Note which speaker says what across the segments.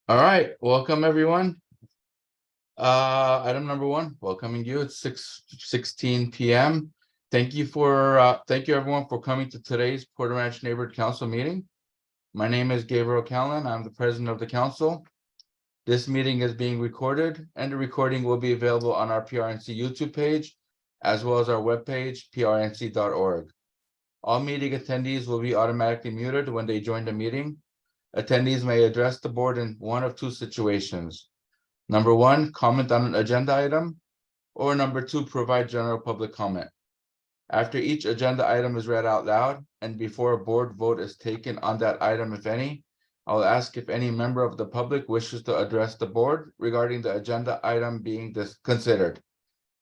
Speaker 1: All right, welcome everyone. Item number one, welcoming you. It's 6:16 p.m. Thank you everyone for coming to today's Porter Ranch Neighborhood Council meeting. My name is Gabriel Callan. I'm the president of the council. This meeting is being recorded and the recording will be available on our PRNC YouTube page as well as our webpage, prnc.org. All meeting attendees will be automatically muted when they join the meeting. Attendees may address the board in one of two situations. Number one, comment on an agenda item, or number two, provide general public comment. After each agenda item is read out loud and before a board vote is taken on that item, if any, I will ask if any member of the public wishes to address the board regarding the agenda item being considered.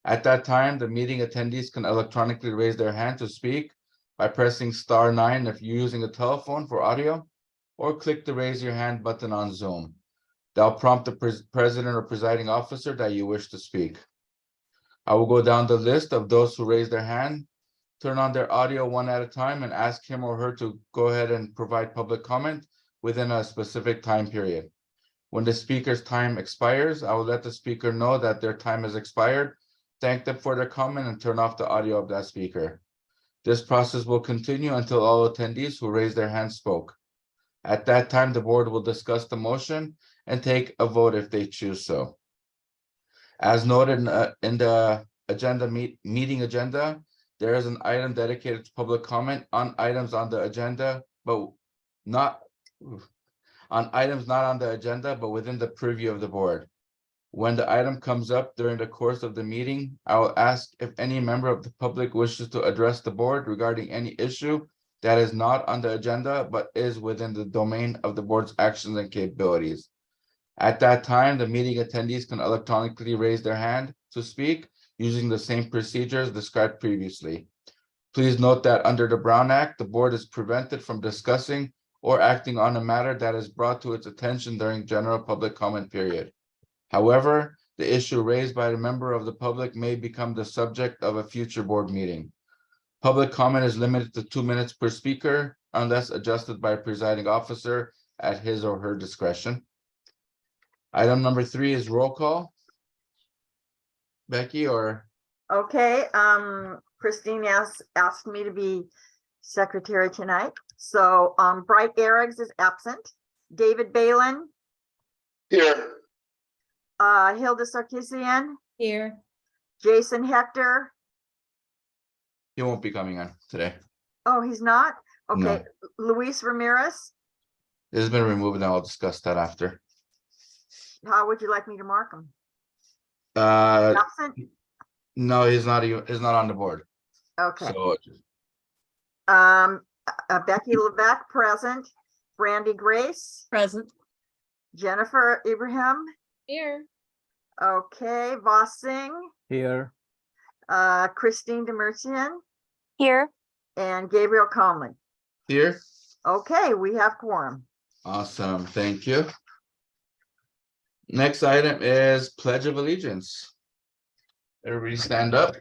Speaker 1: At that time, the meeting attendees can electronically raise their hand to speak by pressing *9 if you're using a telephone for audio, or click the raise your hand button on Zoom. They'll prompt the president or presiding officer that you wish to speak. I will go down the list of those who raise their hand, turn on their audio one at a time, and ask him or her to go ahead and provide public comment within a specific time period. When the speaker's time expires, I will let the speaker know that their time has expired, thank them for their comment, and turn off the audio of that speaker. This process will continue until all attendees who raised their hands spoke. At that time, the board will discuss the motion and take a vote if they choose so. As noted in the meeting agenda, there is an item dedicated to public comment on items on the agenda, but not on items not on the agenda, but within the purview of the board. When the item comes up during the course of the meeting, I will ask if any member of the public wishes to address the board regarding any issue that is not on the agenda, but is within the domain of the board's actions and capabilities. At that time, the meeting attendees can electronically raise their hand to speak using the same procedures described previously. Please note that under the Brown Act, the board is prevented from discussing or acting on a matter that is brought to its attention during general public comment period. However, the issue raised by a member of the public may become the subject of a future board meeting. Public comment is limited to 2 minutes per speaker unless adjusted by a presiding officer at his or her discretion. Item number 3 is roll call. Becky or?
Speaker 2: Okay, Christine asked me to be secretary tonight. So Bright Erigs is absent. David Balin.
Speaker 3: Here.
Speaker 2: Hilda Sarkisian.
Speaker 4: Here.
Speaker 2: Jason Hector.
Speaker 1: He won't be coming on today.
Speaker 2: Oh, he's not? Okay.
Speaker 1: No.
Speaker 2: Luis Ramirez.
Speaker 1: It has been removed and I'll discuss that after.
Speaker 2: How would you like me to mark him?
Speaker 1: Uh,
Speaker 2: Absent?
Speaker 1: no, he's not on the board.
Speaker 2: Okay.
Speaker 1: So
Speaker 2: Becky Levesque, present. Brandy Grace.
Speaker 4: Present.
Speaker 2: Jennifer Ibrahim.
Speaker 4: Here.
Speaker 2: Okay. Voss Singh.
Speaker 5: Here.
Speaker 2: Christine Demercian.
Speaker 6: Here.
Speaker 2: And Gabriel Conley.
Speaker 1: here.
Speaker 2: Okay, we have quorum.
Speaker 1: Awesome, thank you. Next item is Pledge of Allegiance. Everybody stand up,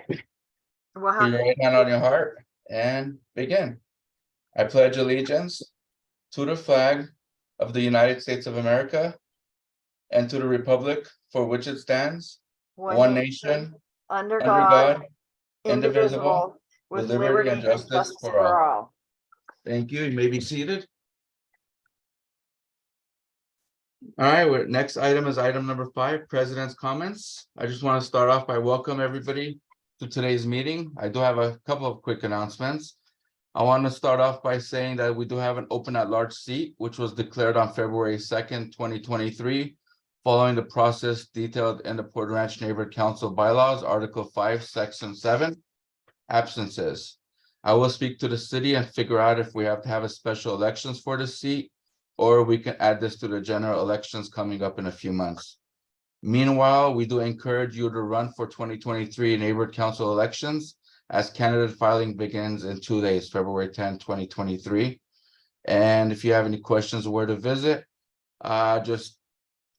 Speaker 2: We'll
Speaker 1: put
Speaker 2: have
Speaker 1: your right hand on your heart and begin. I pledge allegiance to the flag of the United States of America and to the republic for which it stands, one nation,
Speaker 2: under
Speaker 1: under
Speaker 2: God,
Speaker 1: God, indivisible, with liberty and justice for all. Thank you. You may be seated. All right, next item is item number 5, President's Comments. I just want to start off by welcome everybody to today's meeting. I do have a couple of quick announcements. I want to start off by saying that we do have an open at-large seat, which was declared on February 2nd, 2023, following the process detailed in the Porter Ranch Neighborhood Council Bylaws, Article 5, Section 7, absences. I will speak to the city and figure out if we have to have a special elections for the seat, or we can add this to the general elections coming up in a few months. Meanwhile, we do encourage you to run for 2023 neighborhood council elections as candidate filing begins in 2 days, February 10, 2023. And if you have any questions or where to visit, just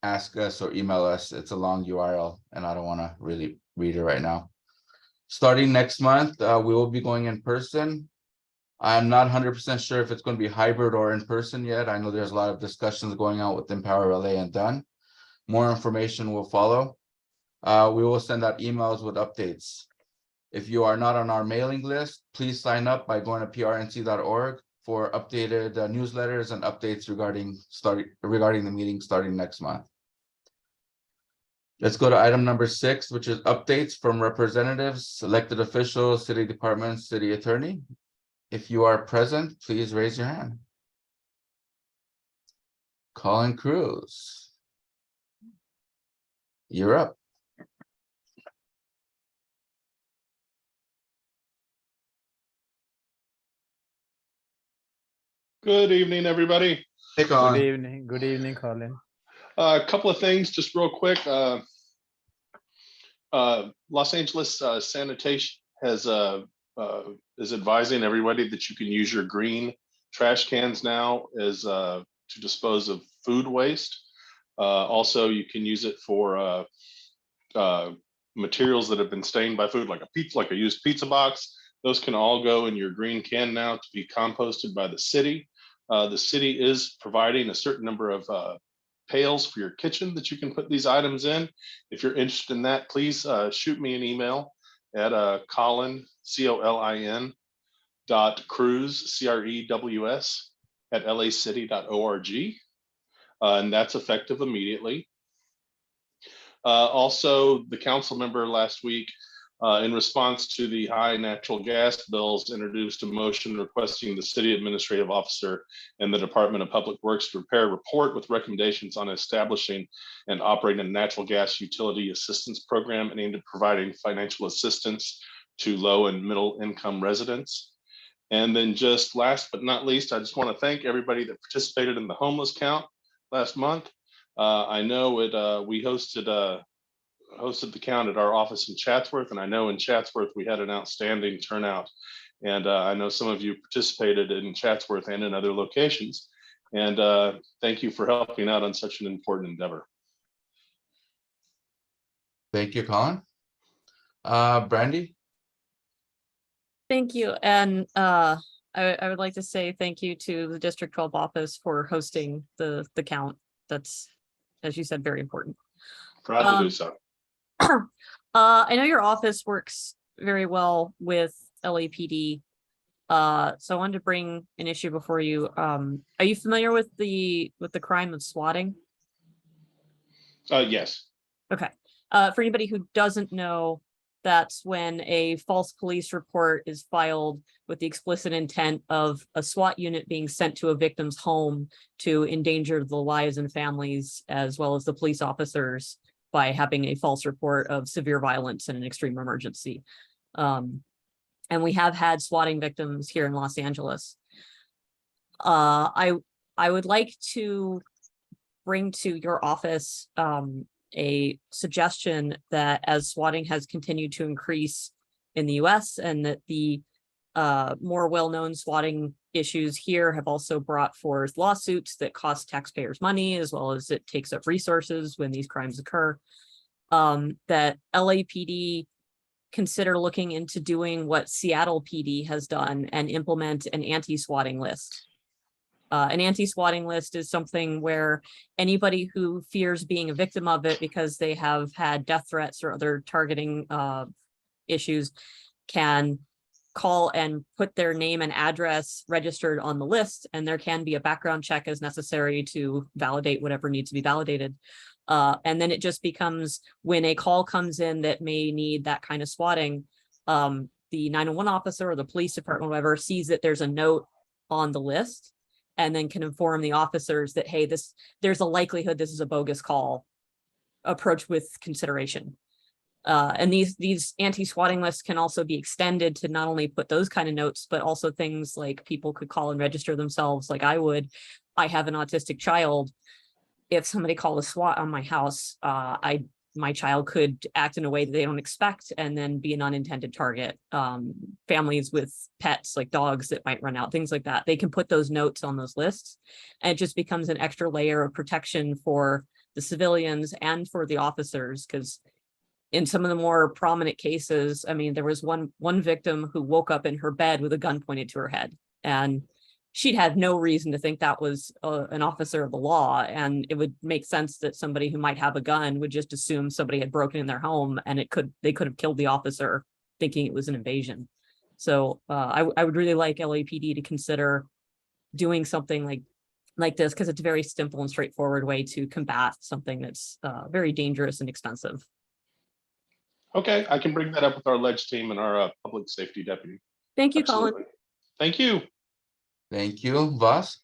Speaker 1: ask us or email us. It's a long URL and I don't want to really read it right now. Starting next month, we will be going in person I'm not 100% sure if it's going to be hybrid or in person yet. I know there's a lot of discussions going on with Empower LA and Dunn. More information will follow. We will send out emails with updates. If you are not on our mailing list, please sign up by going to prnc.org for updated newsletters and updates regarding the meeting starting next month. Let's go to item number 6, which is updates from representatives, elected officials, city departments, city attorney. If you are present, please raise your hand. Colin Cruz. You're up.
Speaker 3: Good evening, everybody.
Speaker 1: Hey,
Speaker 4: Good evening, Colin.
Speaker 3: A couple of things, just real quick. Los Angeles Sanitation has is advising everybody that you can use your green trash cans now as to dispose of food waste. Also, you can use it for materials that have been stained by food, like a used pizza box. Those can all go in your green can now to be composted by the city. The city is providing a certain number of pails for your kitchen that you can put these items in. If you're interested in that, please shoot me an email at Colin, COLIN .Crews, CREWS @lacity.org. And that's effective immediately. Also, the council member last week, in response to the high natural gas bills, introduced a motion requesting the city administrative officer and the Department of Public Works to prepare a report with recommendations on establishing and operating a natural gas utility assistance program aimed at providing financial assistance to low and middle income residents. And then just last but not least, I just want to thank everybody that participated in the homeless count last month. I know we hosted the count at our office in Chatsworth, and I know in Chatsworth we had an outstanding turnout. And I know some of you participated in Chatsworth and in other locations. And thank you for helping out on such an important endeavor.
Speaker 1: Thank you, Colin. Brandy?
Speaker 5: Thank you. And I would like to say thank you to the District 12 office for hosting the count. That's, as you said, very important.
Speaker 3: Proud to do so.
Speaker 5: I know your office works very well with LAPD. So I wanted to bring an issue before you. Are you familiar with the crime of swatting?
Speaker 3: Yes.
Speaker 5: Okay. For anybody who doesn't know, that's when a false police report is filed with the explicit intent of a SWAT unit being sent to a victim's home to endanger the lives and families, as well as the police officers, by having a false report of severe violence and an extreme emergency. And we have had swatting victims here in Los Angeles. I would like to bring to your office a suggestion that as swatting has continued to increase in the US, and that the more well-known swatting issues here have also brought forth lawsuits that cost taxpayers money, as well as it takes up resources when these crimes occur, that LAPD consider looking into doing what Seattle PD has done and implement an anti-swatting list. An anti-swatting list is something where anybody who fears being a victim of it because they have had death threats or other targeting issues can call and put their name and address registered on the list, and there can be a background check as necessary to validate whatever needs to be validated. And then it just becomes, when a call comes in that may need that kind of swatting, the 911 officer or the police department, whatever, sees that there's a note on the list, and then can inform the officers that, hey, there's a likelihood this is a bogus call, approach with consideration. And these anti-swatting lists can also be extended to not only put those kind of notes, but also things like people could call and register themselves like I would. I have an autistic child. If somebody called a SWAT on my house, my child could act in a way that they don't expect and then be an unintended target. Families with pets like dogs that might run out, things like that. They can put those notes on those lists, and it just becomes an extra layer of protection for the civilians and for the officers, because in some of the more prominent cases, I mean, there was one victim who woke up in her bed with a gun pointed to her head. And she'd had no reason to think that was an officer of the law. And it would make sense that somebody who might have a gun would just assume somebody had broken in their home and they could have killed the officer thinking it was an invasion. So I would really like LAPD to consider doing something like this, because it's a very simple and straightforward way to combat something that's very dangerous and expensive.
Speaker 3: Okay, I can bring that up with our ledge team and our public safety deputy.
Speaker 5: Thank you, Colin.
Speaker 3: Absolutely. Thank you.
Speaker 1: Thank you. Voss?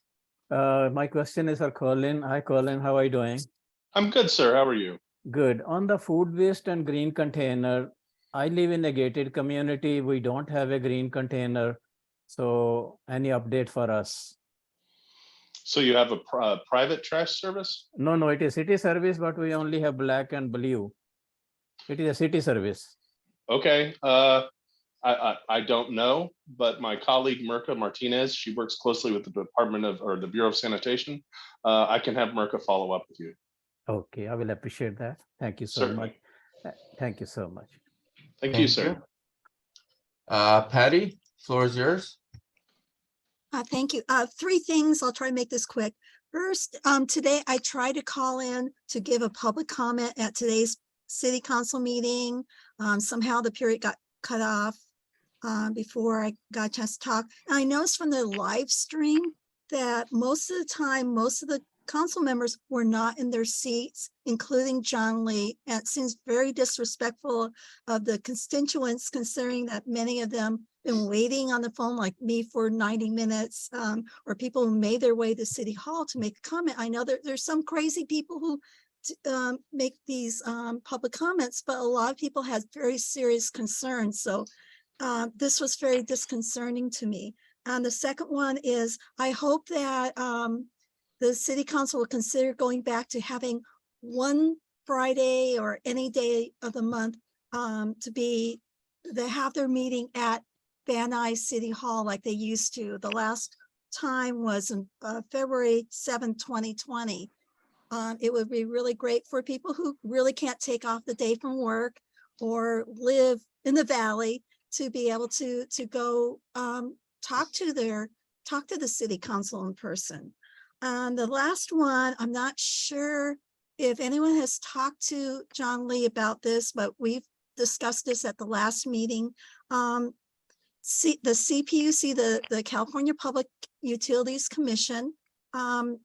Speaker 4: My question is for Colin. Hi, Colin. How are you doing?
Speaker 3: I'm good, sir. How are you?
Speaker 4: Good. On the food waste and green container, I live in a gated community. We don't have a green container. So any update for us?
Speaker 3: So you have a private trash service?
Speaker 4: No, it is city service, but we only have black and blue. It is a city service.
Speaker 3: Okay. I don't know, but my colleague Mirka Martinez, she works closely with the the Bureau of Sanitation. I can have Mirka follow up with you.
Speaker 4: Okay, I will appreciate that. Thank you so
Speaker 3: Certainly.
Speaker 4: much. Thank you so much.
Speaker 3: Thank you, sir.
Speaker 1: Patty, floor is yours.
Speaker 6: Thank you. Three things. I'll try to make this quick. First, today I tried to call in to give a public comment at today's city council meeting. Somehow the period got cut off before I got a chance to talk. And I noticed from the live stream that most of the time, most of the council members were not in their seats, including John Lee. And it seems very disrespectful of the constituents, considering that many of them been waiting on the phone like me for 90 minutes, or people who made their way to City Hall to make a comment. I know there's some crazy people who make these public comments, but a lot of people had very serious concerns. So this was very disconcerting to me. And the second one is, I hope that the city council will consider going back to having one Friday or any day of the month to have their meeting at Van Nuys City Hall like they used to. The last time was in February 7th, 2020. It would be really great for people who really can't take off the day from work or live in the valley to be able to go talk to the city council in person. The last one, I'm not sure if anyone has talked to John Lee about this, but we've discussed this at the last meeting. The CPUC, the California Public Utilities Commission,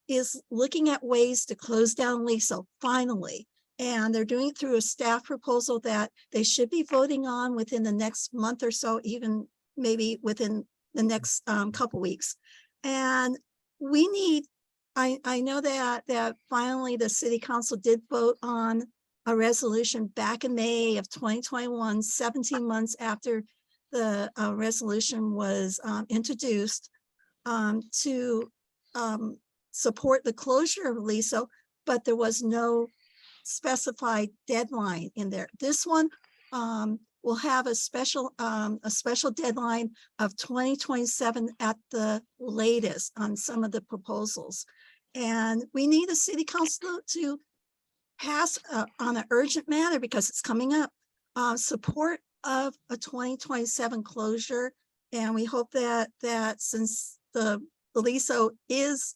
Speaker 6: is looking at ways to close down LISO finally. And they're doing it through a staff proposal that they should be voting on within the next month or so, even maybe within the next couple weeks. And we need, I know that finally the city council did vote on a resolution back in May of 2021, 17 months after the resolution was introduced to support the closure of LISO, but there was no specified deadline in there. This one will have a special deadline of 2027 at the latest on some of the proposals. And we need the city council to pass on an urgent matter, because it's coming up, support of a 2027 closure. And we hope that since the LISO is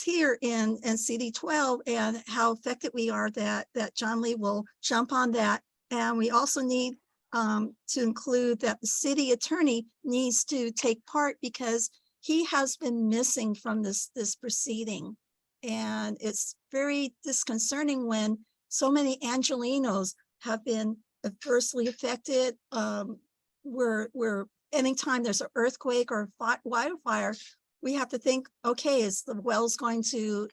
Speaker 6: here in CD12 and how affected we are, that John Lee will jump on that. And we also need to include that the city attorney needs to take part, because he has been missing from this proceeding. And it's very disconcerting when so many Angelenos have been adversely affected. Where anytime there's an earthquake or wildfire, we have to think, okay, is the wells going to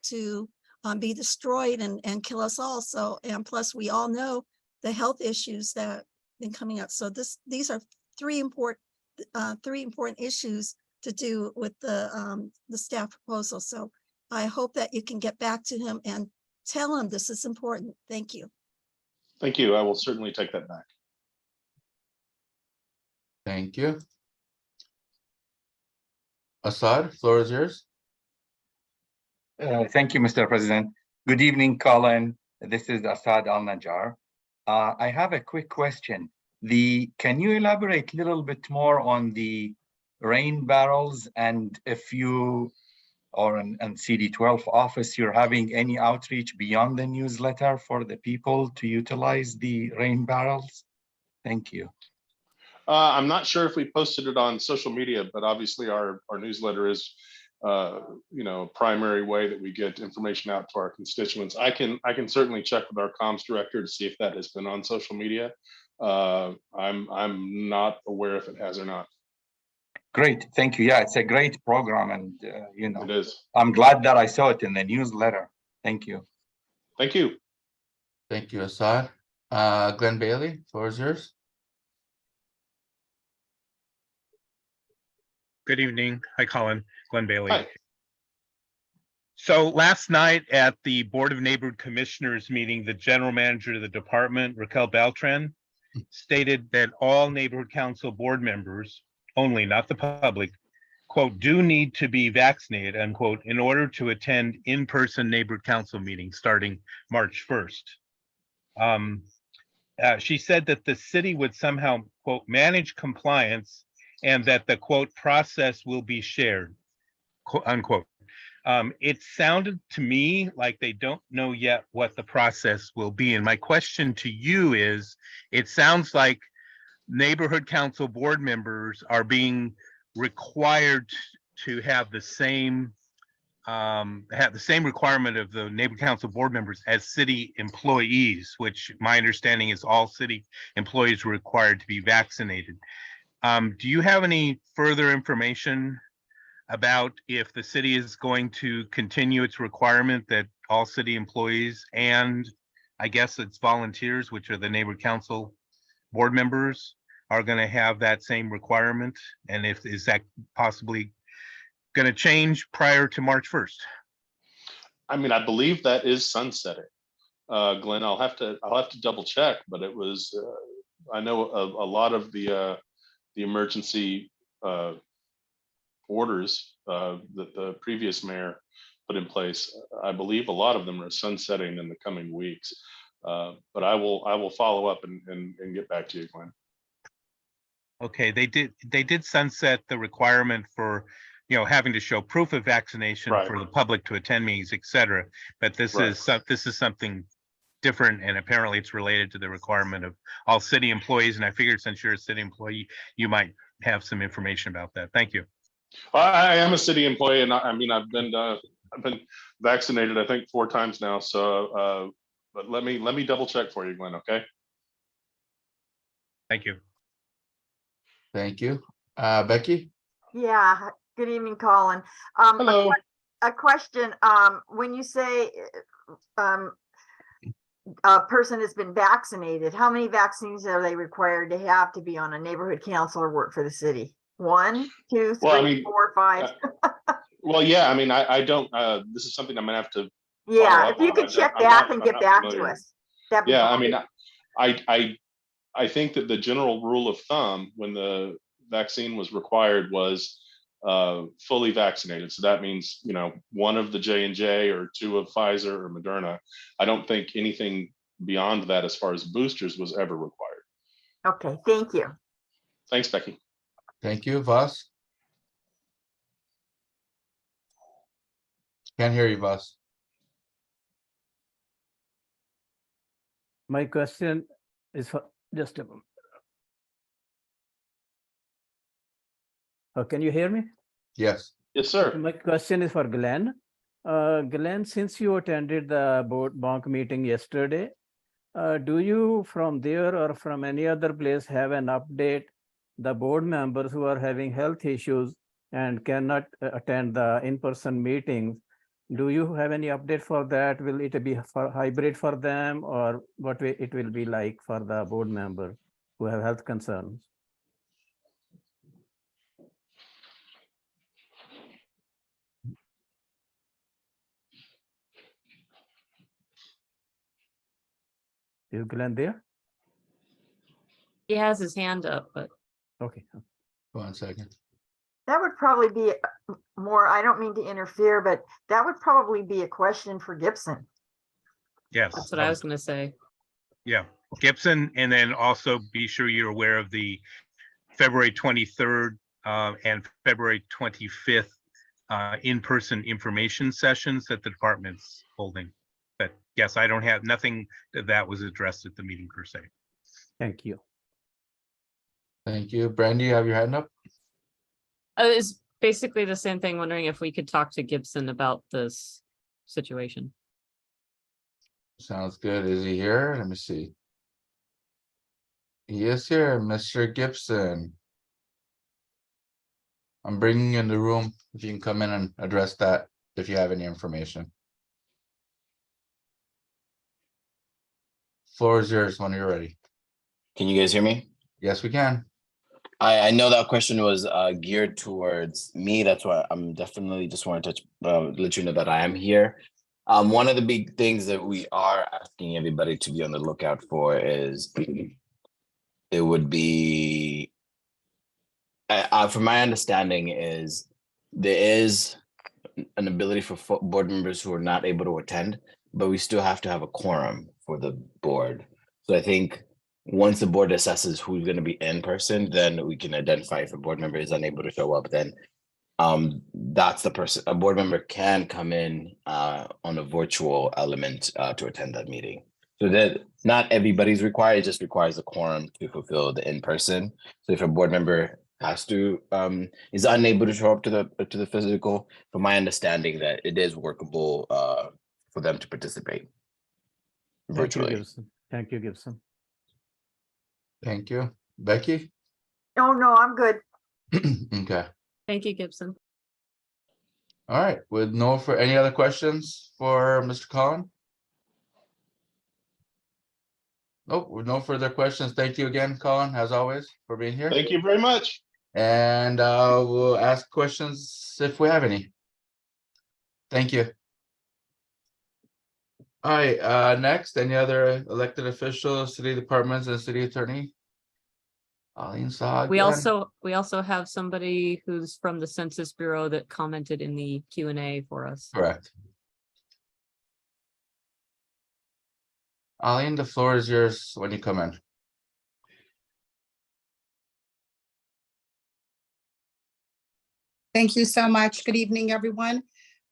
Speaker 6: be destroyed and kill us all? So, and plus we all know the health issues that have been coming up. So these are three important issues to do with the staff proposal. So I hope that you can get back to him and tell him this is important. Thank you.
Speaker 3: Thank you. I will certainly take that back.
Speaker 1: Thank you. Assad, floor is yours.
Speaker 7: Thank you, Mr. President. Good evening, Colin. This is Assad Al-Najjar. I have a quick question. Can you elaborate a little bit more on the rain barrels, and if you or in CD12 office, you're having any outreach beyond the newsletter for the people to utilize the rain barrels? Thank you.
Speaker 3: I'm not sure if we posted it on social media, but obviously our newsletter is, you know, a primary way that we get information out to our constituents. I can certainly check with our comms director to see if that has been on social media. I'm not aware if it has or not.
Speaker 7: Great, thank you. Yeah, it's a great program, and you know,
Speaker 3: It is.
Speaker 7: I'm glad that I saw it in the newsletter. Thank you.
Speaker 3: Thank you.
Speaker 1: Thank you, Assad. Glenn Bailey, floor is yours.
Speaker 8: Good evening. Hi, Colin. Glenn Bailey.
Speaker 3: Hi.
Speaker 8: So last night at the Board of Neighborhood Commissioners meeting, the general manager of the department, Raquel Beltran, stated that all neighborhood council board members only, not the public, quote, do need to be vaccinated, unquote, in order to attend in-person neighborhood council meetings starting March 1st. She said that the city would somehow, quote, manage compliance and that the, quote, process will be shared, quote, unquote. It sounded to me like they don't know yet what the process will be. And my question to you is, it sounds like neighborhood council board members are being required to have the same requirement of the neighborhood council board members as city employees, which my understanding is all city employees are required to be vaccinated. Do you have any further information about if the city is going to continue its requirement that all city employees and I guess it's volunteers, which are the neighborhood council board members, are going to have that same requirement? And if is that possibly going to change prior to March 1st?
Speaker 3: I mean, I believe that is sunsetting. Glenn, I'll have to double check, but it was, I know a lot of the emergency orders that the previous mayor put in place. I believe a lot of them are sunsetting in the coming weeks. But I will follow up and get back to you, Glenn.
Speaker 8: Okay, they did sunset the requirement for, you know, having to show proof of vaccination
Speaker 3: Right.
Speaker 8: for the public to attend meetings, et cetera. But this
Speaker 3: Right.
Speaker 8: is something different, and apparently it's related to the requirement of all city employees. And I figured since you're a city employee, you might have some information about that. Thank you.
Speaker 3: I am a city employee, and I mean I've been vaccinated I think 4 times now. So, but let me double check for you, Glenn. Okay.
Speaker 8: Thank you.
Speaker 1: Thank you. Becky?
Speaker 2: Yeah, good evening, Colin.
Speaker 3: Hello.
Speaker 2: A question, when you say a person has been vaccinated, how many vaccines are they required to have to be on a neighborhood council or work for the city? 1, 2, 3,
Speaker 3: Well, I mean,
Speaker 2: 4, 5?
Speaker 3: Well, yeah. I mean, I don't. This is something I'm gonna have to.
Speaker 2: Yeah,
Speaker 3: follow
Speaker 2: if you
Speaker 3: up
Speaker 2: could
Speaker 3: on.
Speaker 2: check
Speaker 3: I'm
Speaker 2: that
Speaker 3: not-
Speaker 2: and
Speaker 3: I'm
Speaker 2: get
Speaker 3: not
Speaker 2: back to
Speaker 3: familiar.
Speaker 2: us. that'd be
Speaker 3: Yeah, I
Speaker 2: great.
Speaker 3: mean, I think that the general rule of thumb when the vaccine was required was fully vaccinated. So that means, you know, 1 of the J&J or 2 of Pfizer or Moderna. I don't think anything beyond that as far as boosters was ever required.
Speaker 2: Okay, thank you.
Speaker 3: Thanks, Becky.
Speaker 1: Thank you, Voss. Can't hear you, Voss.
Speaker 4: My question is for just a moment. Oh, can you hear me?
Speaker 1: Yes.
Speaker 3: Yes, sir.
Speaker 4: My question is for Glenn. Glenn, since you attended the board bank meeting yesterday, do you from there or from any other place have an update, the board members who are having health issues and cannot attend the in-person meetings? Do you have any update for that? Will it be for hybrid for them, or what way it will be like for the board member who have health concerns? Is Glenn there?
Speaker 5: He has his hand up, but
Speaker 4: Okay.
Speaker 1: 1 second.
Speaker 2: That would probably be more, I don't mean to interfere, but that would probably be a question for Gibson.
Speaker 8: Yes.
Speaker 5: that's what I was gonna say.
Speaker 8: Yeah, Gibson, and then also be sure you're aware of the February 23rd and February 25th in-person information sessions that the department's holding. But yes, I don't have nothing that was addressed at the meeting per se.
Speaker 4: Thank you.
Speaker 1: Thank you. Brandy, you have your hand up?
Speaker 5: It's basically the same thing, wondering if we could talk to Gibson about this situation.
Speaker 1: Sounds good. Is he here? Let me see. He is here, Mr. Gibson. I'm bringing you in the room. If you can come in and address that, if you have any information. Floor is yours when you're ready.
Speaker 9: Can you guys hear me?
Speaker 1: Yes, we can.
Speaker 9: I know that question was geared towards me. That's why I'm definitely just want to let you know that I am here. One of the big things that we are asking everybody to be on the lookout for is it would be, from my understanding, is there is an ability for board members who are not able to attend, but we still have to have a quorum for the board. So I think once the board assesses who's going to be in person, then we can identify if a board member is unable to show up. Then that's the person. A board member can come in on a virtual element to attend that meeting. So that not everybody's required; it just requires a quorum to fulfill the in-person. So if a board member has to is unable to show up to the physical, from my understanding, that it is workable for them to participate virtually.
Speaker 4: Thank you, Gibson. Thank you, Gibson.
Speaker 1: Thank you. Becky?
Speaker 2: Oh, no, I'm good.
Speaker 1: Okay.
Speaker 5: Thank you, Gibson.
Speaker 1: All right. With any other questions for Mr. Collin? Nope, with no further questions. Thank you again, Colin, as always, for being here.
Speaker 3: Thank you very much.
Speaker 1: And we'll ask questions if we have any. Thank you. All right, next, any other elected officials, city departments, and city attorney? Arlene saw
Speaker 5: We
Speaker 1: again.
Speaker 5: also have somebody who's from the Census Bureau that commented in the Q&A for us.
Speaker 1: Correct. Arlene, the floor is yours when you come in.
Speaker 10: Thank you so much. Good evening, everyone.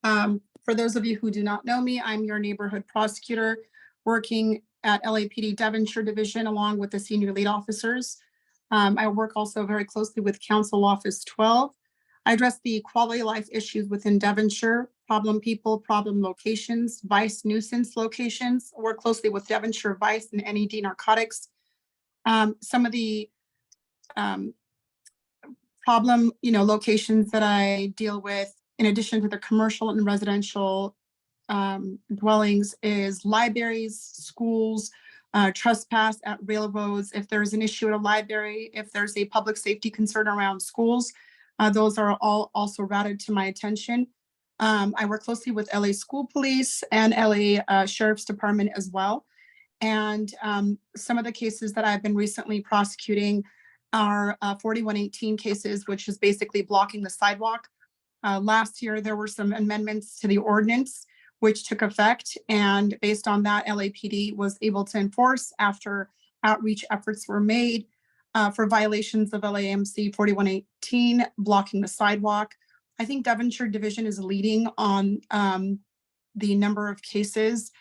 Speaker 10: For those of you who do not know me, I'm your neighborhood prosecutor working at LAPD Devonshire Division along with the senior lead officers. I work also very closely with Council Office 12. I address the quality of life issues within Devonshire, problem people, problem locations, vice nuisance locations, work closely with Devonshire Vice and NED Narcotics. Some of the problem, locations that I deal with, in addition to the commercial and residential dwellings, is libraries, schools, trespass at railroads. If there's an issue at a library, if there's a public safety concern around schools, those are all also routed to my attention. I work closely with LA School Police and LA Sheriff's Department as well. And some of the cases that I've been recently prosecuting are 4118 cases, which is basically blocking the sidewalk. Last year, there were some amendments to the ordinance, which took effect. And based on that, LAPD was able to enforce after outreach efforts were made for violations of LAMC 4118, blocking the sidewalk. I think Devonshire Division is leading on the number of cases.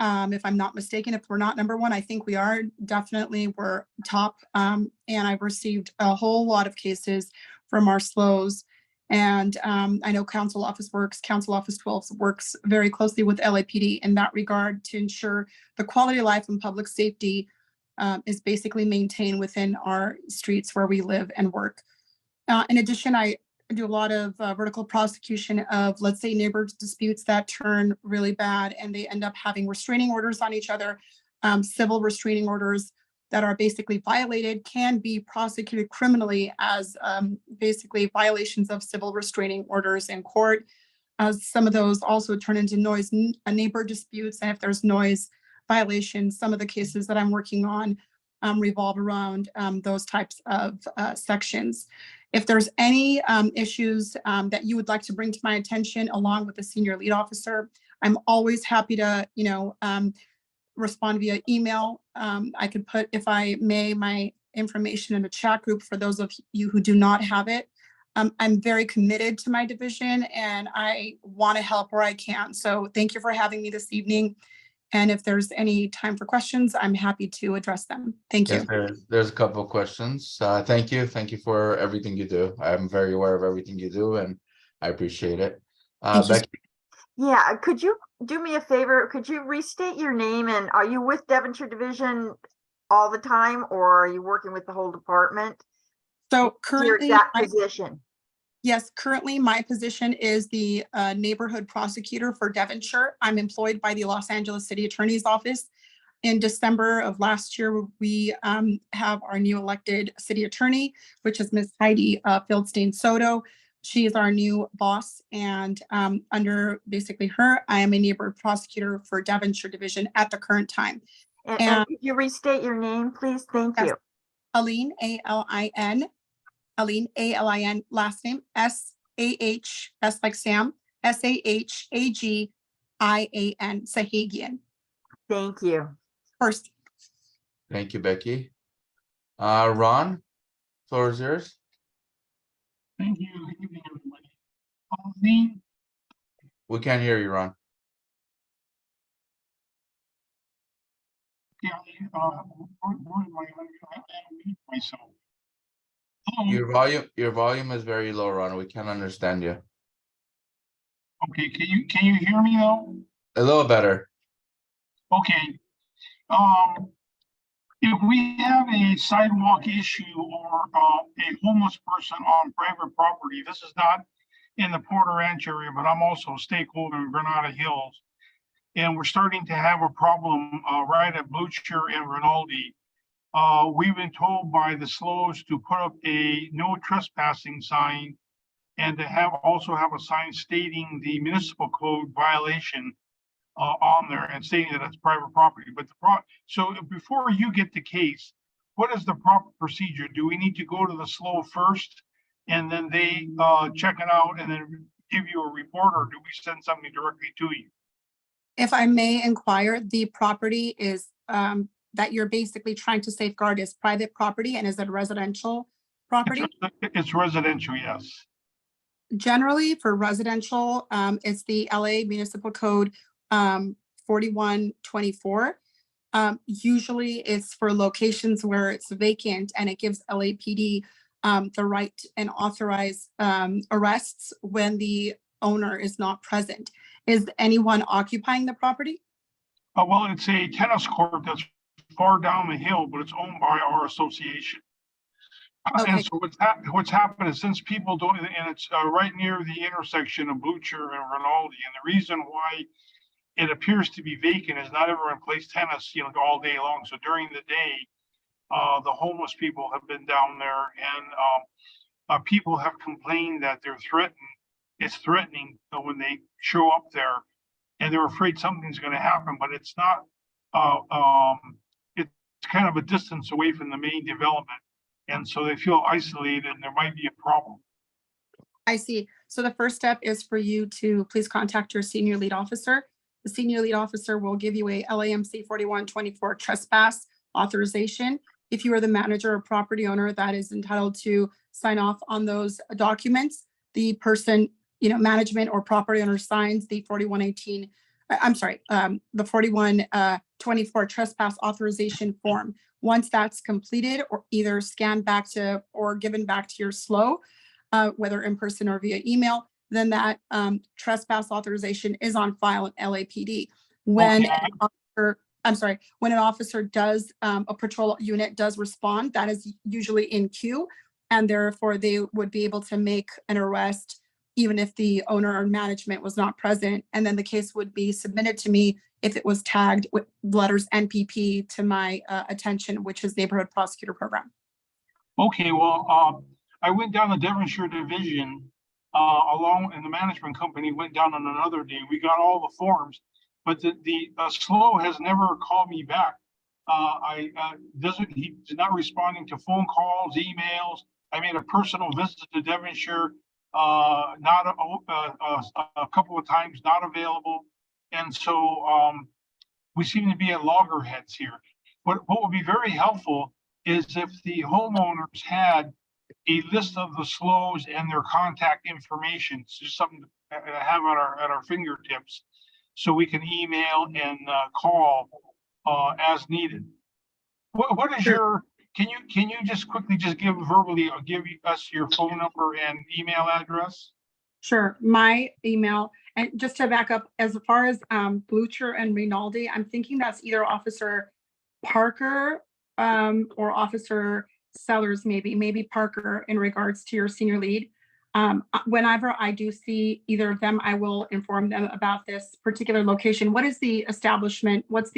Speaker 10: If I'm not mistaken, if we're not number one, I think we are. Definitely we're top. And I've received a whole lot of cases from our SLOs. And I know Council Office 12 works very closely with LAPD in that regard to ensure the quality of life and public safety is basically maintained within our streets where we live and work. In addition, I do a lot of vertical prosecution of, let's say, neighbor disputes that turn really bad and they end up having restraining orders on each other. Civil restraining orders that are basically violated can be prosecuted criminally as basically violations of civil restraining orders in court. Some of those also turn into noise neighbor disputes. And if there's noise violations, some of the cases that I'm working on revolve around those types of sections. If there's any issues that you would like to bring to my attention along with the senior lead officer, I'm always happy to, respond via email. I could put, if I may, my information in the chat group for those of you who do not have it. I'm very committed to my division and I want to help where I can. So thank you for having me this evening. And if there's any time for questions, I'm happy to address them. Thank
Speaker 1: Yes,
Speaker 10: you.
Speaker 1: there's a couple of questions. Thank you. Thank you for everything you do. I'm very aware of everything you do and I appreciate it.
Speaker 10: Thank you.
Speaker 1: Becky,
Speaker 2: Yeah, could you do me a favor? Could you restate your name and are you with Devonshire Division all the time or are you working with the whole department?
Speaker 10: So
Speaker 2: Your
Speaker 10: currently,
Speaker 2: exact position.
Speaker 10: yes, currently my position is the neighborhood prosecutor for Devonshire. I'm employed by the Los Angeles City Attorney's Office. In December of last year, we have our new elected city attorney, which is Ms. Heidi Fieldstein Soto. She is our new boss and under basically her, I am a neighborhood prosecutor for Devonshire Division at the current time.
Speaker 2: And could you restate your name, please? Thank
Speaker 10: Yes.
Speaker 2: you.
Speaker 10: Aline, A-L-I-N, Aline, A-L-I-N, last name, S-A-H, S like Sam, S-A-H-A-G-I-A-N, Sahagian.
Speaker 2: Thank you.
Speaker 10: First,
Speaker 1: thank you, Becky. Ron, floor is yours.
Speaker 11: Thank you. Good evening, everybody. Me,
Speaker 1: We can't hear you, Ron.
Speaker 11: yeah, where am I mute myself? Hello,
Speaker 1: Your volume is very low, Ron. We can't understand you.
Speaker 11: okay, can you hear me now?
Speaker 1: A little better.
Speaker 11: Okay. If we have a sidewalk issue or a homeless person on private property, this is not in the Porter Ranch area, but I'm also a stakeholder in Granada Hills. And we're starting to have a problem right at Blucher and Rinaldi. We've been told by the SLOs to put up a no trespassing sign and to also have a sign stating the municipal code violation on there and stating that it's private property. But so before you get the case, what is the proper procedure? Do we need to go to the SLO first and then they check it out and then give you a report, or do we send something directly to you?
Speaker 10: if I may inquire, the property is that you're basically trying to safeguard is private property and is it residential property?
Speaker 11: It's residential, yes.
Speaker 10: Generally for residential, it's the LA Municipal Code 4124. Usually it's for locations where it's vacant and it gives LAPD the right and authorize arrests when the owner is not present. Is anyone occupying the property?
Speaker 11: Well, it's a tennis court that's far down the hill, but it's owned by our association.
Speaker 10: Okay.
Speaker 11: And so what's happened is since people don't, and it's right near the intersection of Blucher and Rinaldi, and the reason why it appears to be vacant is not everyone plays tennis, all day long. So during the day, the homeless people have been down there, and people have complained that they're threatened. It's threatening when they show up there, and they're afraid something's going to happen. But it's not. It's kind of a distance away from the main development, and so they feel isolated, and there might be a problem.
Speaker 10: I see. So the first step is for you to please contact your senior lead officer. The senior lead officer will give you a LAMC 4124 trespass authorization. If you are the manager or property owner that is entitled to sign off on those documents, the person, management or property owner signs the 4118, the 4124 trespass authorization form. Once that's completed or either scanned back to or given back to your SLO, whether in person or via email, then that trespass authorization is on file at LAPD. When when an officer does, a patrol unit does respond, that is usually in queue, and therefore they would be able to make an arrest even if the owner or management was not present. And then the case would be submitted to me if it was tagged with letters NPP to my attention, which is Neighborhood Prosecutor Program.
Speaker 11: Okay, well, I went down the Devonshire Division along, and the management company went down on another day. We got all the forms, but the SLO has never called me back. He's not responding to phone calls, emails. I made a personal visit to Devonshire, not a couple of times, not available. And so we seem to be at loggerheads here. What would be very helpful is if the homeowners had a list of the SLOs and their contact information. It's just something to have at our fingertips, so we can email and call as needed. What is your, can you just quickly just give verbally or give us your phone number and email address?
Speaker 10: Sure, my email, and just to back up, as far as Blucher and Rinaldi, I'm thinking that's either Officer Parker or Officer Sellers, maybe Parker in regards to your senior lead. Whenever I do see either of them, I will inform them about this particular location. What is the establishment? What's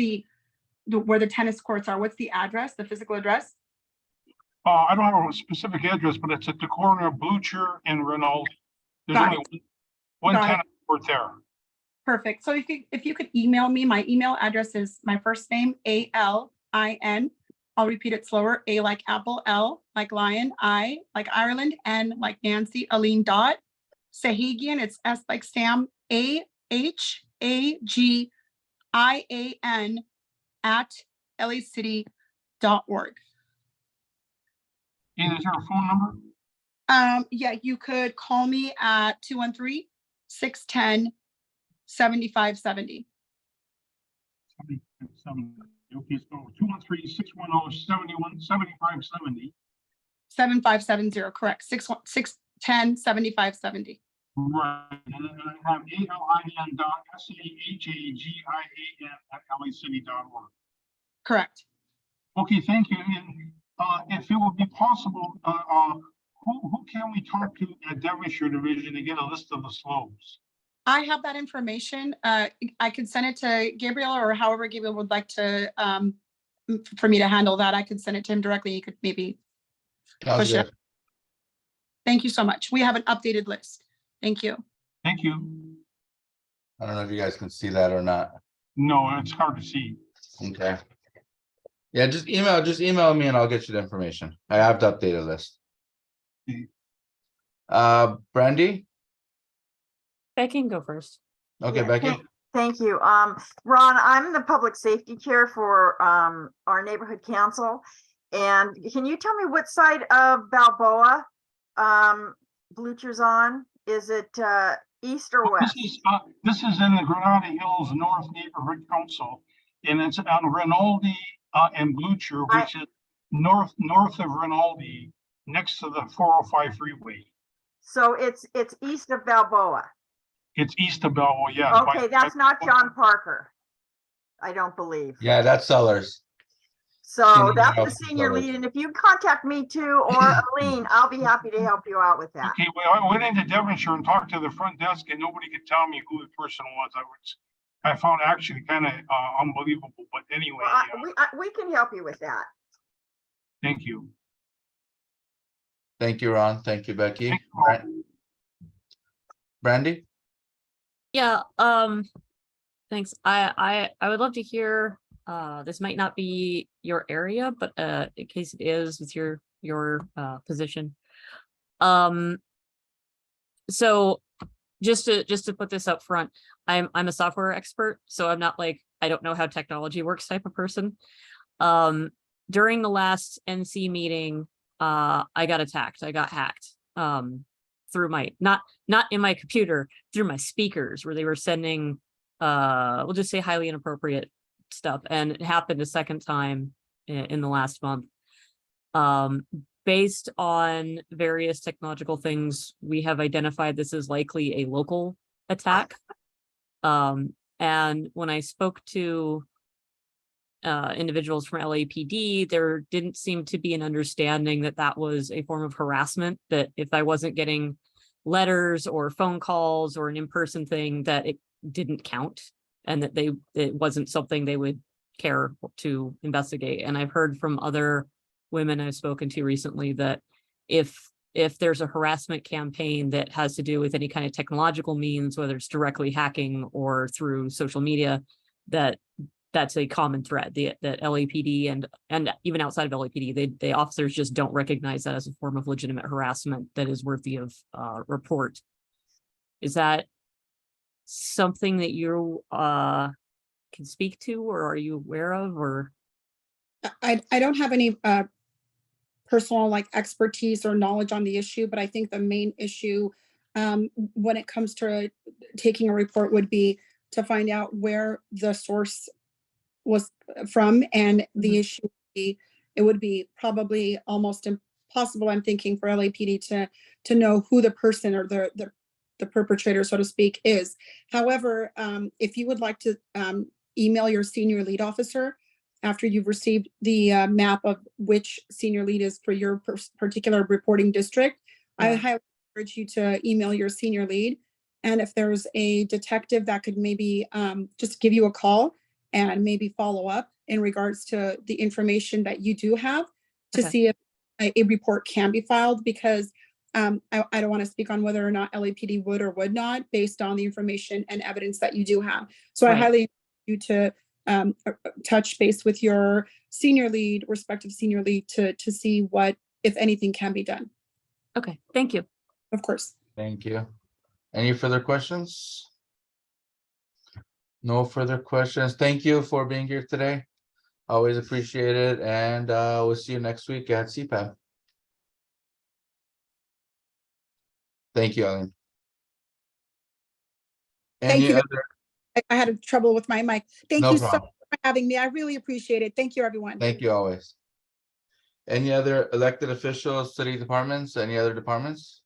Speaker 10: where the tennis courts are? What's the address, the physical address?
Speaker 11: I don't have a specific address, but it's at the corner of Blucher and Rinaldi. There's
Speaker 10: Got
Speaker 11: only one
Speaker 10: Got it.
Speaker 11: tennis court there.
Speaker 10: Perfect. So if you could email me, my email address is my first name, ALIN. I'll repeat it slower. A like apple, L like lion, I like Ireland, N like Nancy, Aline dot. Sahagian, it's S like Sam, AHAGIAN at lacity.org.
Speaker 11: And is there a phone number?
Speaker 10: Yeah, you could call me at 213-610-7570.
Speaker 11: Okay, so 213-610-7570.
Speaker 10: 7570, correct. 610-7570.
Speaker 11: Right, and then I have ALIN.SAHAGIAN@lacity.org.
Speaker 10: Correct.
Speaker 11: Okay, thank you. And if it would be possible, who can we talk to at Devonshire Division to get a list of the SLOs?
Speaker 10: I have that information. I can send it to Gabriel, or however Gabriel would like to, for me to handle that. I could send it to him directly. He could maybe
Speaker 1: Sounds
Speaker 10: push it.
Speaker 1: good.
Speaker 10: Thank you so much. We have an updated list. Thank you.
Speaker 11: Thank you.
Speaker 1: I don't know if you guys can see that or not.
Speaker 11: No, it's hard to see.
Speaker 1: Okay. Yeah, just email me and I'll get you the information. I have the updated list. Brandy?
Speaker 5: Becky can go first.
Speaker 1: Okay,
Speaker 2: Yeah,
Speaker 1: Becky?
Speaker 2: Thank you. Ron, I'm the public safety chair for our neighborhood council. And can you tell me what side of Balboa Blucher's on? Is it east or west?
Speaker 11: This is in the Granada Hills North Neighborhood Council, and it's on Rinaldi and Blucher, which is north of Rinaldi, next to the 405 freeway.
Speaker 2: So it's east of Balboa.
Speaker 11: It's east of Balboa, yes.
Speaker 2: Okay, that's not John Parker, I don't believe.
Speaker 1: Yeah, that's Sellers.
Speaker 2: So
Speaker 1: Senior
Speaker 2: that's the
Speaker 1: Officer
Speaker 2: senior
Speaker 1: Sellers.
Speaker 2: lead, and if you contact me too, or Aline, I'll be happy to help you out with that.
Speaker 11: Okay, well, I went into Devonshire and talked to the front desk, and nobody could tell me who the person was. I found actually kind of unbelievable, but anyway,
Speaker 2: Well, we can help you with that.
Speaker 11: thank you.
Speaker 1: Thank you, Ron. Thank you, Becky.
Speaker 11: Thank you.
Speaker 1: Brandy?
Speaker 5: Yeah, thanks. I would love to hear, this might not be your area, but in case it is with your position. So just to put this up front, I'm a software expert, so I'm not like, I don't know how technology works type of person. During the last NC meeting, I got attacked. I got hacked through my, not in my computer, through my speakers, where they were sending we'll just say highly inappropriate stuff. And it happened a second time in the last month. Based on various technological things, we have identified this as likely a local attack. And when I spoke to individuals from LAPD, there didn't seem to be an understanding that that was a form of harassment, that if I wasn't getting letters or phone calls or an in-person thing, that it didn't count, and that it wasn't something they would care to investigate. And I've heard from other women I've spoken to recently that if there's a harassment campaign that has to do with any kind of technological means, whether it's directly hacking or through social media, that's a common thread. That LAPD and even outside of LAPD, the officers just don't recognize that as a form of legitimate harassment that is worthy of report. Is that something that you can speak to, or are you aware of? Or
Speaker 10: I don't have any personal like expertise or knowledge on the issue, but I think the main issue when it comes to taking a report would be to find out where the source was from, and the issue would be, it would be probably almost impossible, I'm thinking, for LAPD to know who the person or the perpetrator, so to speak, is. However, if you would like to email your senior lead officer after you've received the map of which senior lead is for your particular reporting district, I highly encourage you to email your senior lead. And if there's a detective that could maybe just give you a call and maybe follow up in regards to the information that you do have to
Speaker 5: Okay.
Speaker 10: see if a report can be filed, because I don't want to speak on whether or not LAPD would or would not based on the information and evidence that you do have. So I
Speaker 5: Right.
Speaker 10: highly encourage you to touch base with your senior lead, respective senior lead, to see what, if anything, can be done.
Speaker 5: Okay, thank you.
Speaker 10: Of course.
Speaker 1: Thank you. Any further questions? No further questions. Thank you for being here today. Always appreciate it, and we'll see you next week at CPAP. Thank you, Ellen.
Speaker 10: Thank
Speaker 1: Any
Speaker 10: you.
Speaker 1: other?
Speaker 10: I had trouble with my mic. Thank
Speaker 1: No
Speaker 10: you so much
Speaker 1: problem.
Speaker 10: for having me. I really appreciate it. Thank you, everyone.
Speaker 1: Thank you always. Any other elected officials, city departments, any other departments?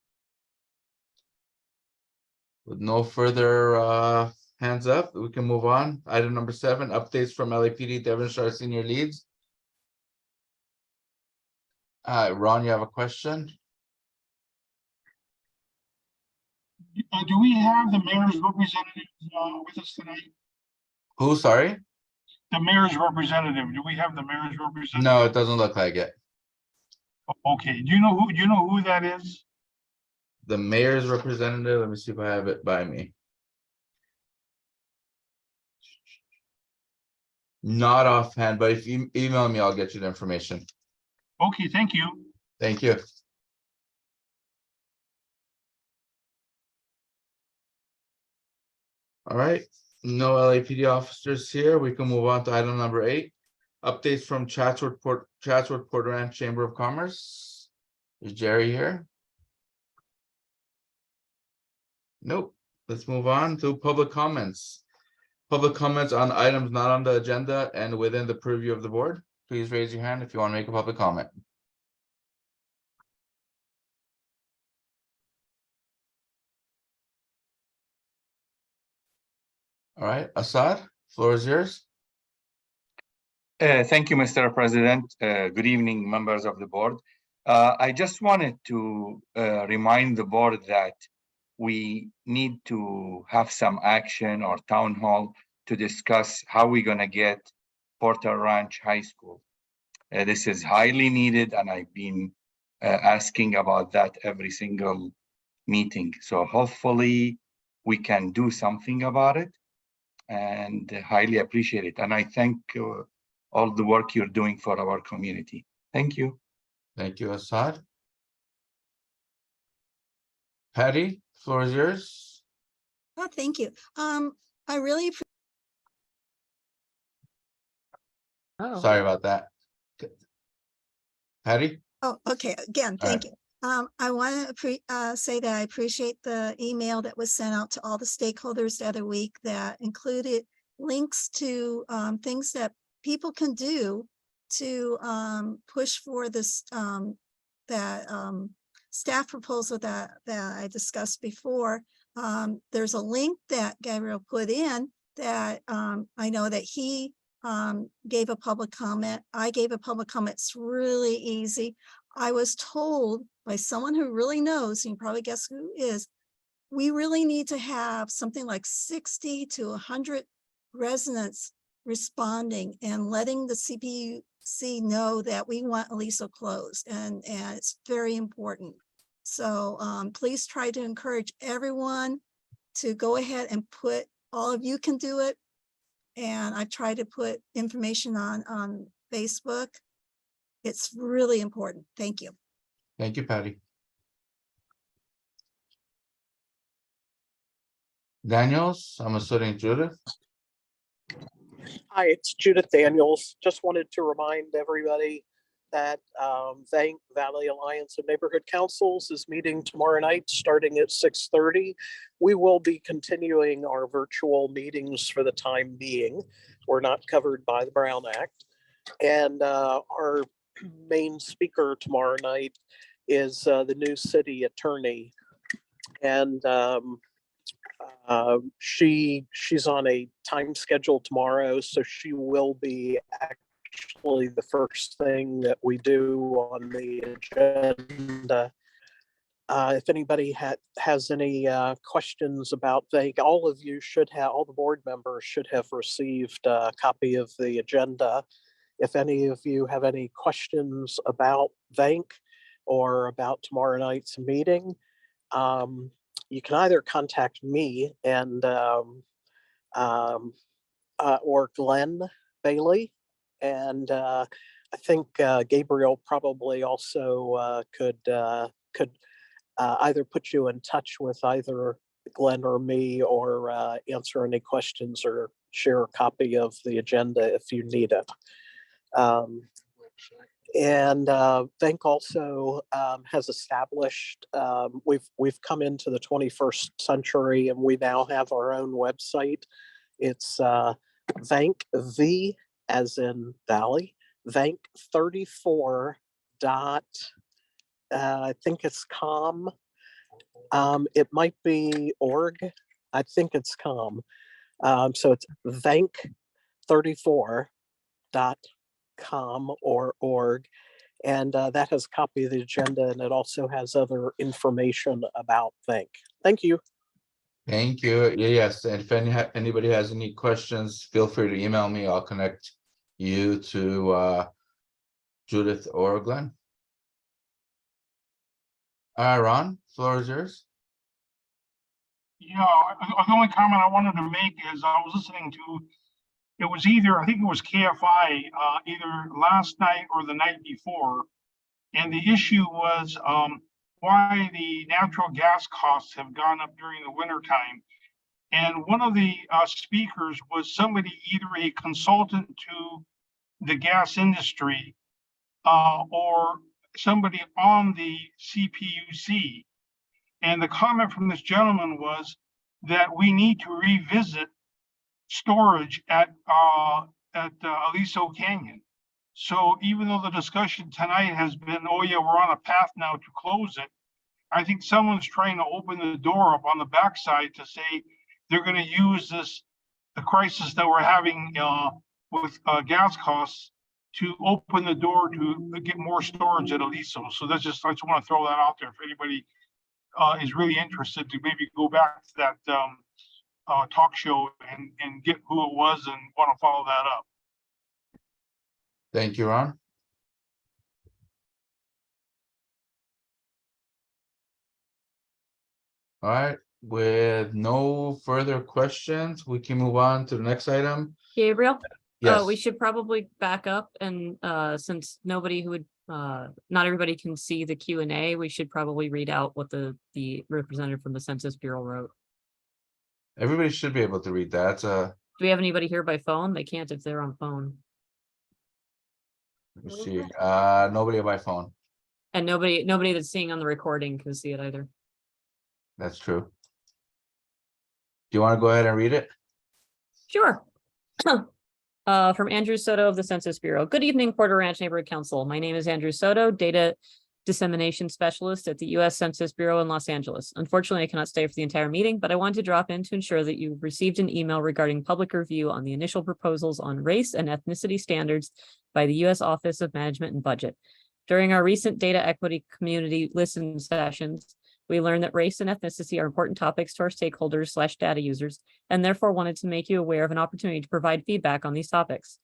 Speaker 1: With no further hands up, we can move on. Item number 7, updates from LAPD Devonshire senior leads. Ron, you have a question?
Speaker 11: Do we have the mayor's representative with us tonight?
Speaker 1: Who, sorry?
Speaker 11: The mayor's representative, do we have the mayor's representative?
Speaker 1: No, it doesn't look like it.
Speaker 11: Okay, do you know who that is?
Speaker 1: The mayor's representative, let me see if I have it by me. Not offhand, but if you email me, I'll get you the information.
Speaker 11: Okay, thank you.
Speaker 1: Thank you. All right, no LAPD officers here. We can move on to item number 8. Updates from Chatsworth Port Ranch Chamber of Commerce. Is Jerry here? Nope. Let's move on to public comments. Public comments on items not on the agenda and within the purview of the board. Please raise your hand if you want to make a public comment. All right, Assad, floor is yours.
Speaker 7: Thank you, Mr. President. Good evening, members of the board. I just wanted to remind the board that we need to have some action or town hall to discuss how we're going to get Porter Ranch High School. This is highly needed, and I've been asking about that every single meeting. So hopefully we can do something about it, and highly appreciate it. And I thank all the work you're doing for our community. Thank you.
Speaker 1: Thank you, Assad. Patty, floor is yours.
Speaker 6: Oh, thank you. I really
Speaker 5: Oh,
Speaker 1: Sorry about that. Patty?
Speaker 6: Oh, okay. Again,
Speaker 1: All
Speaker 6: thank you. I want to say that I appreciate the email that was sent out to all the stakeholders the other week that included links to things that people can do to push for this staff proposal that I discussed before. There's a link that Gabriel put in that I know that he gave a public comment. I gave a public comment. It's really easy. I was told by someone who really knows, and you probably guess who is, we really need to have something like 60 to 100 residents responding and letting the CPUC know that we want Aliso closed, and it's very important. So please try to encourage everyone to go ahead and put, all of you can do it. And I try to put information on Facebook. It's really important. Thank you.
Speaker 1: Thank you, Patty. Daniels, I'm assuming Judith.
Speaker 12: Hi, it's Judith Daniels. Just wanted to remind everybody that Vank Valley Alliance of Neighborhood Councils is meeting tomorrow night, starting at 6:30. We will be continuing our virtual meetings for the time being. We're not covered by the Brown Act. And our main speaker tomorrow night is the new city attorney. And she's on a time schedule tomorrow, so she will be actually the first thing that we do on the agenda. If anybody has any questions about Vank, all the board members should have received a copy of the agenda. If any of you have any questions about Vank or about tomorrow night's meeting, you can either contact me and or Glenn Bailey, and I think Gabriel probably also could either put you in touch with either Glenn or me, or answer any questions or share a copy of the agenda if you need it. And Vank also has established, we've come into the 21st century, and we now have our own website. It's Vank, V as in Valley, Vank 34 dot, I think it's com. It might be org. I think it's com. So it's Vank 34.com or org. And that has a copy of the agenda, and it also has other information about Vank. Thank you.
Speaker 1: Thank you. Yes, and if anybody has any questions, feel free to email me. I'll connect you to Judith or Glenn. Ron, floor is yours.
Speaker 11: Yeah, the only comment I wanted to make is I was listening to, it was either, I think it was KFI, either last night or the night before. And the issue was why the natural gas costs have gone up during the winter time. And one of the speakers was somebody, either a consultant to the gas industry or somebody on the CPUC. And the comment from this gentleman was that we need to revisit storage at Aliso Canyon. So even though the discussion tonight has been, oh yeah, we're on a path now to close it, I think someone's trying to open the door up on the backside to say they're going to use the crisis that we're having with gas costs to open the door to get more storage at Aliso. So I just want to throw that out there if anybody is really interested to maybe go back to that talk show and get who it was and want to follow that up.
Speaker 1: Thank you, Ron. All right, with no further questions, we can move on to the next item.
Speaker 5: Gabriel?
Speaker 1: Yes.
Speaker 5: We should probably back up, and since nobody who would, not everybody can see the Q&A, we should probably read out what the representative from the Census Bureau wrote.
Speaker 1: Everybody should be able to read that.
Speaker 5: Do we have anybody here by phone? They can't if they're on phone.
Speaker 1: Let me see. Nobody by phone.
Speaker 5: And nobody that's seeing on the recording can see it either.
Speaker 1: That's true. Do you want to go ahead and read it?
Speaker 5: Sure. From Andrew Soto of the Census Bureau. Good evening, Porter Ranch Neighborhood Council. My name is Andrew Soto, Data Dissemination Specialist at the U.S. Census Bureau in Los Angeles. Unfortunately, I cannot stay for the entire meeting, but I wanted to drop in to ensure that you received an email regarding public review on the initial proposals on race and ethnicity standards by the U.S. Office of Management and Budget. During our recent data equity community listen sessions, we learned that race and ethnicity are important topics to our stakeholders / data users, and therefore wanted to make you aware of an opportunity to provide feedback on these topics.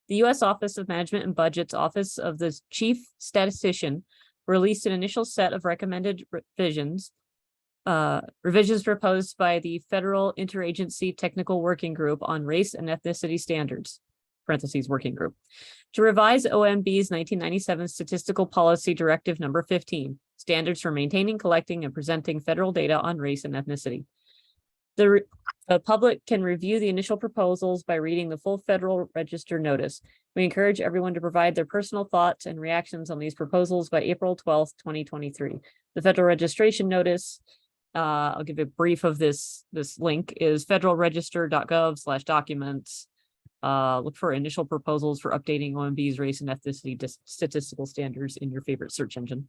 Speaker 5: The U.S. Office of Management and Budget's Office of the Chief Statistician released an initial set of recommended revisions proposed by the Federal Interagency Technical Working Group on Race and Ethnicity Standards, parentheses working group, to revise OMB's 1997 Statistical Policy Directive number 15, standards for maintaining, collecting, and presenting federal data on race and ethnicity. The public can review the initial proposals by reading the full Federal Register notice. We encourage everyone to provide their personal thoughts and reactions on these proposals by April 12th, 2023. The federal registration notice, I'll give a brief of this link, is federalregister.gov/documents. Look for initial proposals for updating OMB's race and ethnicity statistical standards in your favorite search engine.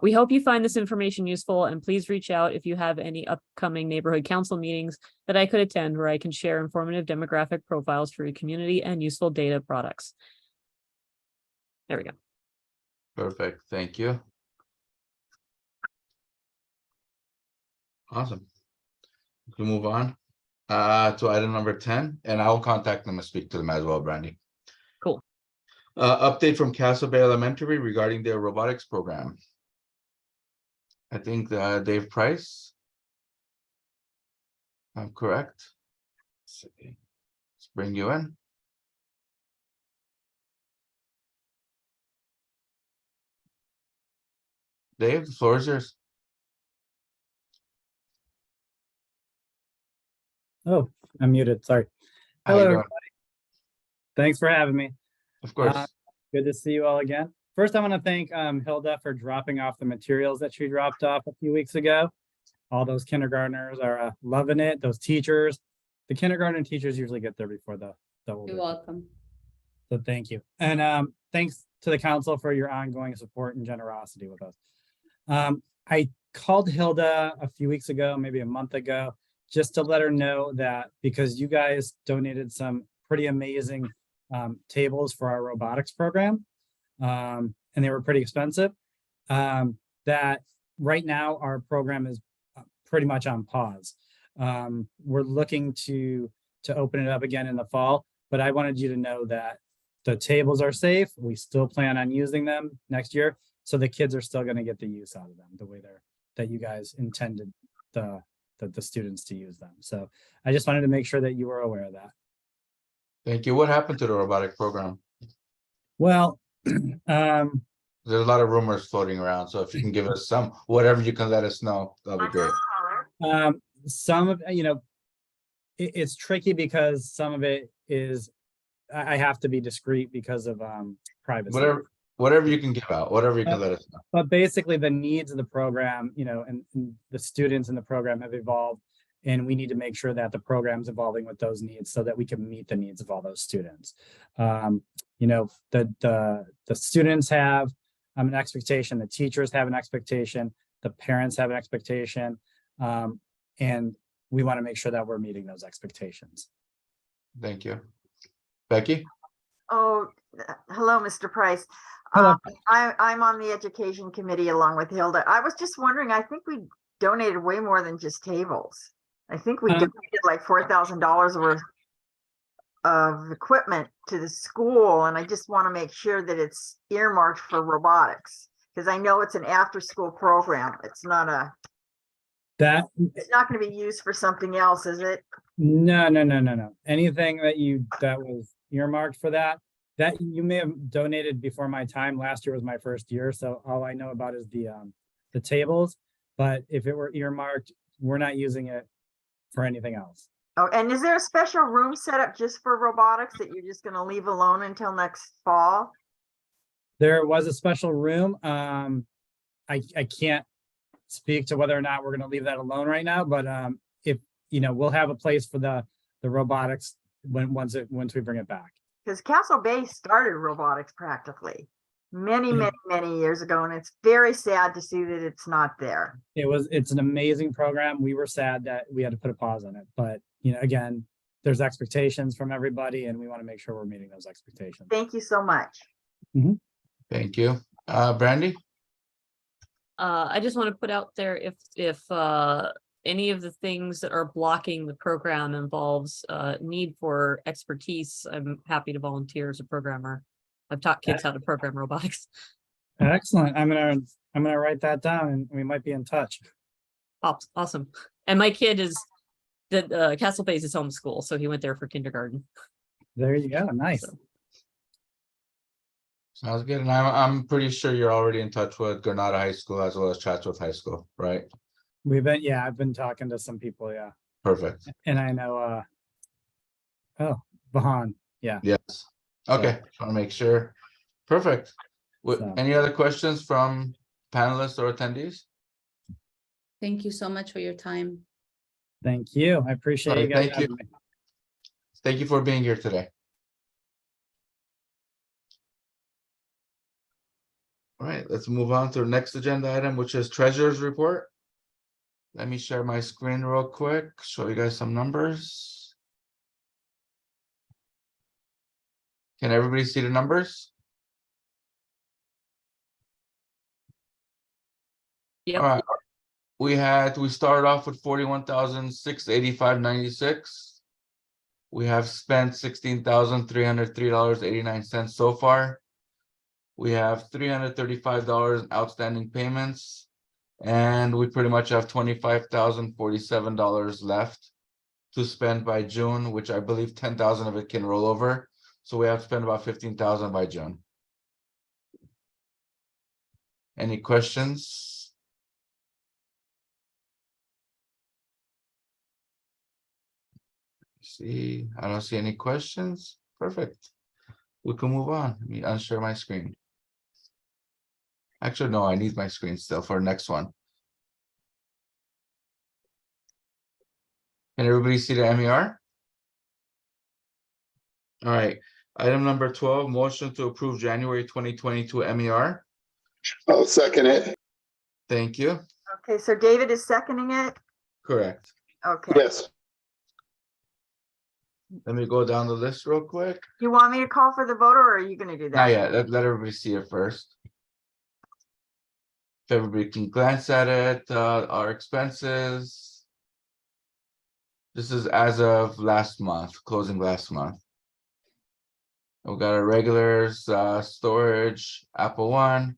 Speaker 5: We hope you find this information useful, and please reach out if you have any upcoming neighborhood council meetings that I could attend where I can share informative demographic profiles for your community and useful data products. There we go.
Speaker 1: Perfect, thank you. Awesome. We can move on to item number 10, and I'll contact them and speak to them as well, Brandy.
Speaker 5: Cool.
Speaker 1: Update from Castle Bay Elementary regarding their robotics program. I think Dave Price. I'm correct. Let's see. Let's bring you in. Dave, the floor is yours.
Speaker 13: Oh, I'm muted. Sorry.
Speaker 1: How you
Speaker 13: Hello,
Speaker 1: doing?
Speaker 13: everybody. Thanks for having me.
Speaker 1: Of course.
Speaker 13: Good to see you all again. First, I want to thank Hilda for dropping off the materials that she dropped off a few weeks ago. All those kindergartners are loving it. Those teachers, the kindergarten teachers usually get there before the older.
Speaker 14: You're welcome.
Speaker 13: So thank you. And thanks to the council for your ongoing support and generosity with us. I called Hilda a few weeks ago, maybe a month ago, just to let her know that because you guys donated some pretty amazing tables for our robotics program, and they were pretty expensive, that right now our program is pretty much on pause. We're looking to open it up again in the fall, but I wanted you to know that the tables are safe. We still plan on using them next year. So the kids are still going to get the use out of them the way that you guys intended the students to use them. So I just wanted to make sure that you were aware of that.
Speaker 1: Thank you. What happened to the robotic program?
Speaker 13: Well,
Speaker 1: There's a lot of rumors floating around. So if you can give us some, whatever you can let us know, that'll be great.
Speaker 13: some of, it's tricky because some of it is, I have to be discreet because of privacy.
Speaker 1: Whatever you can give out, whatever you can let us know.
Speaker 13: But basically the needs of the program, and the students in the program have evolved, and we need to make sure that the program's evolving with those needs so that we can meet the needs of all those students. The students have an expectation, the teachers have an expectation, the parents have an expectation, and we want to make sure that we're meeting those expectations.
Speaker 1: Thank you. Becky?
Speaker 2: Oh, hello, Mr. Price.
Speaker 13: Hello.
Speaker 2: I'm on the education committee along with Hilda. I was just wondering, I think we donated way more than just tables. I think we donated like $4,000 worth of equipment to the school, and I just want to make sure that it's earmarked for robotics, because I know it's an after-school program. It's not it's not going to be used for something else, is it?
Speaker 13: No. Anything that was earmarked for that you may have donated before my time. Last year was my first year, so all I know about is the tables. But if it were earmarked, we're not using it for anything else.
Speaker 2: Oh, and is there a special room set up just for robotics that you're just going to leave alone until next fall?
Speaker 13: There was a special room. I can't speak to whether or not we're going to leave that alone right now, but if we'll have a place for the robotics once we bring it back.
Speaker 2: Because Castle Bay started robotics practically many years ago, and it's very sad to see that it's not there.
Speaker 13: It's an amazing program. We were sad that we had to put a pause on it, but again, there's expectations from everybody, and we want to make sure we're meeting those expectations.
Speaker 2: Thank you so much.
Speaker 13: Mm-hmm.
Speaker 1: Thank you. Brandy?
Speaker 5: I just want to put out there if any of the things that are blocking the program involves need for expertise, I'm happy to volunteer as a programmer. I've taught kids how to program robotics.
Speaker 13: Excellent. I'm gonna write that down, and we might be in touch.
Speaker 5: Awesome. And my kid is the Castle Bay is his home school, so he went there for kindergarten.
Speaker 13: There you go. Nice.
Speaker 1: Sounds good. And I'm pretty sure you're already in touch with Granada High School as well as Chatsworth High School, right?
Speaker 13: I've been talking to some people. Yeah.
Speaker 1: Perfect.
Speaker 13: And I know, Vahan, yeah.
Speaker 1: Yes. Okay, just want to make sure. Perfect.
Speaker 13: So-
Speaker 1: Any other questions from panelists or attendees?
Speaker 14: Thank you so much for your time.
Speaker 13: Thank you. I appreciate
Speaker 1: All
Speaker 13: you
Speaker 1: right,
Speaker 13: guys.
Speaker 1: thank you.
Speaker 13: having me.
Speaker 1: Thank you for being here today. All right, let's move on to the next agenda item, which is treasurer's report. Let me share my screen real quick, show you guys some numbers. Can everybody see the numbers?
Speaker 5: Yep.
Speaker 1: All right. We started off with 41,685.96. We have spent $16,303.89 so far. We have $335 in outstanding payments. And we pretty much have $25,047 left to spend by June, which I believe 10,000 of it can roll over. So we have to spend about 15,000 by June. Any questions? See, I don't see any questions. Perfect. We can move on. Let me unshare my screen. Actually, no, I need my screen still for next one. Can everybody see the MER? All right, item number 12, motion to approve January 2022 MER.
Speaker 15: I'll second it.
Speaker 1: Thank you.
Speaker 2: Okay, so David is seconding it?
Speaker 1: Correct.
Speaker 2: Okay.
Speaker 15: Yes.
Speaker 1: Let me go down the list real quick.
Speaker 2: You want me to call for the vote or are you gonna do that?
Speaker 1: Not yet. Let everybody see it first. If everybody can glance at it, our expenses. This is as of last month, closing last month. We got our regulars, storage, Apple One,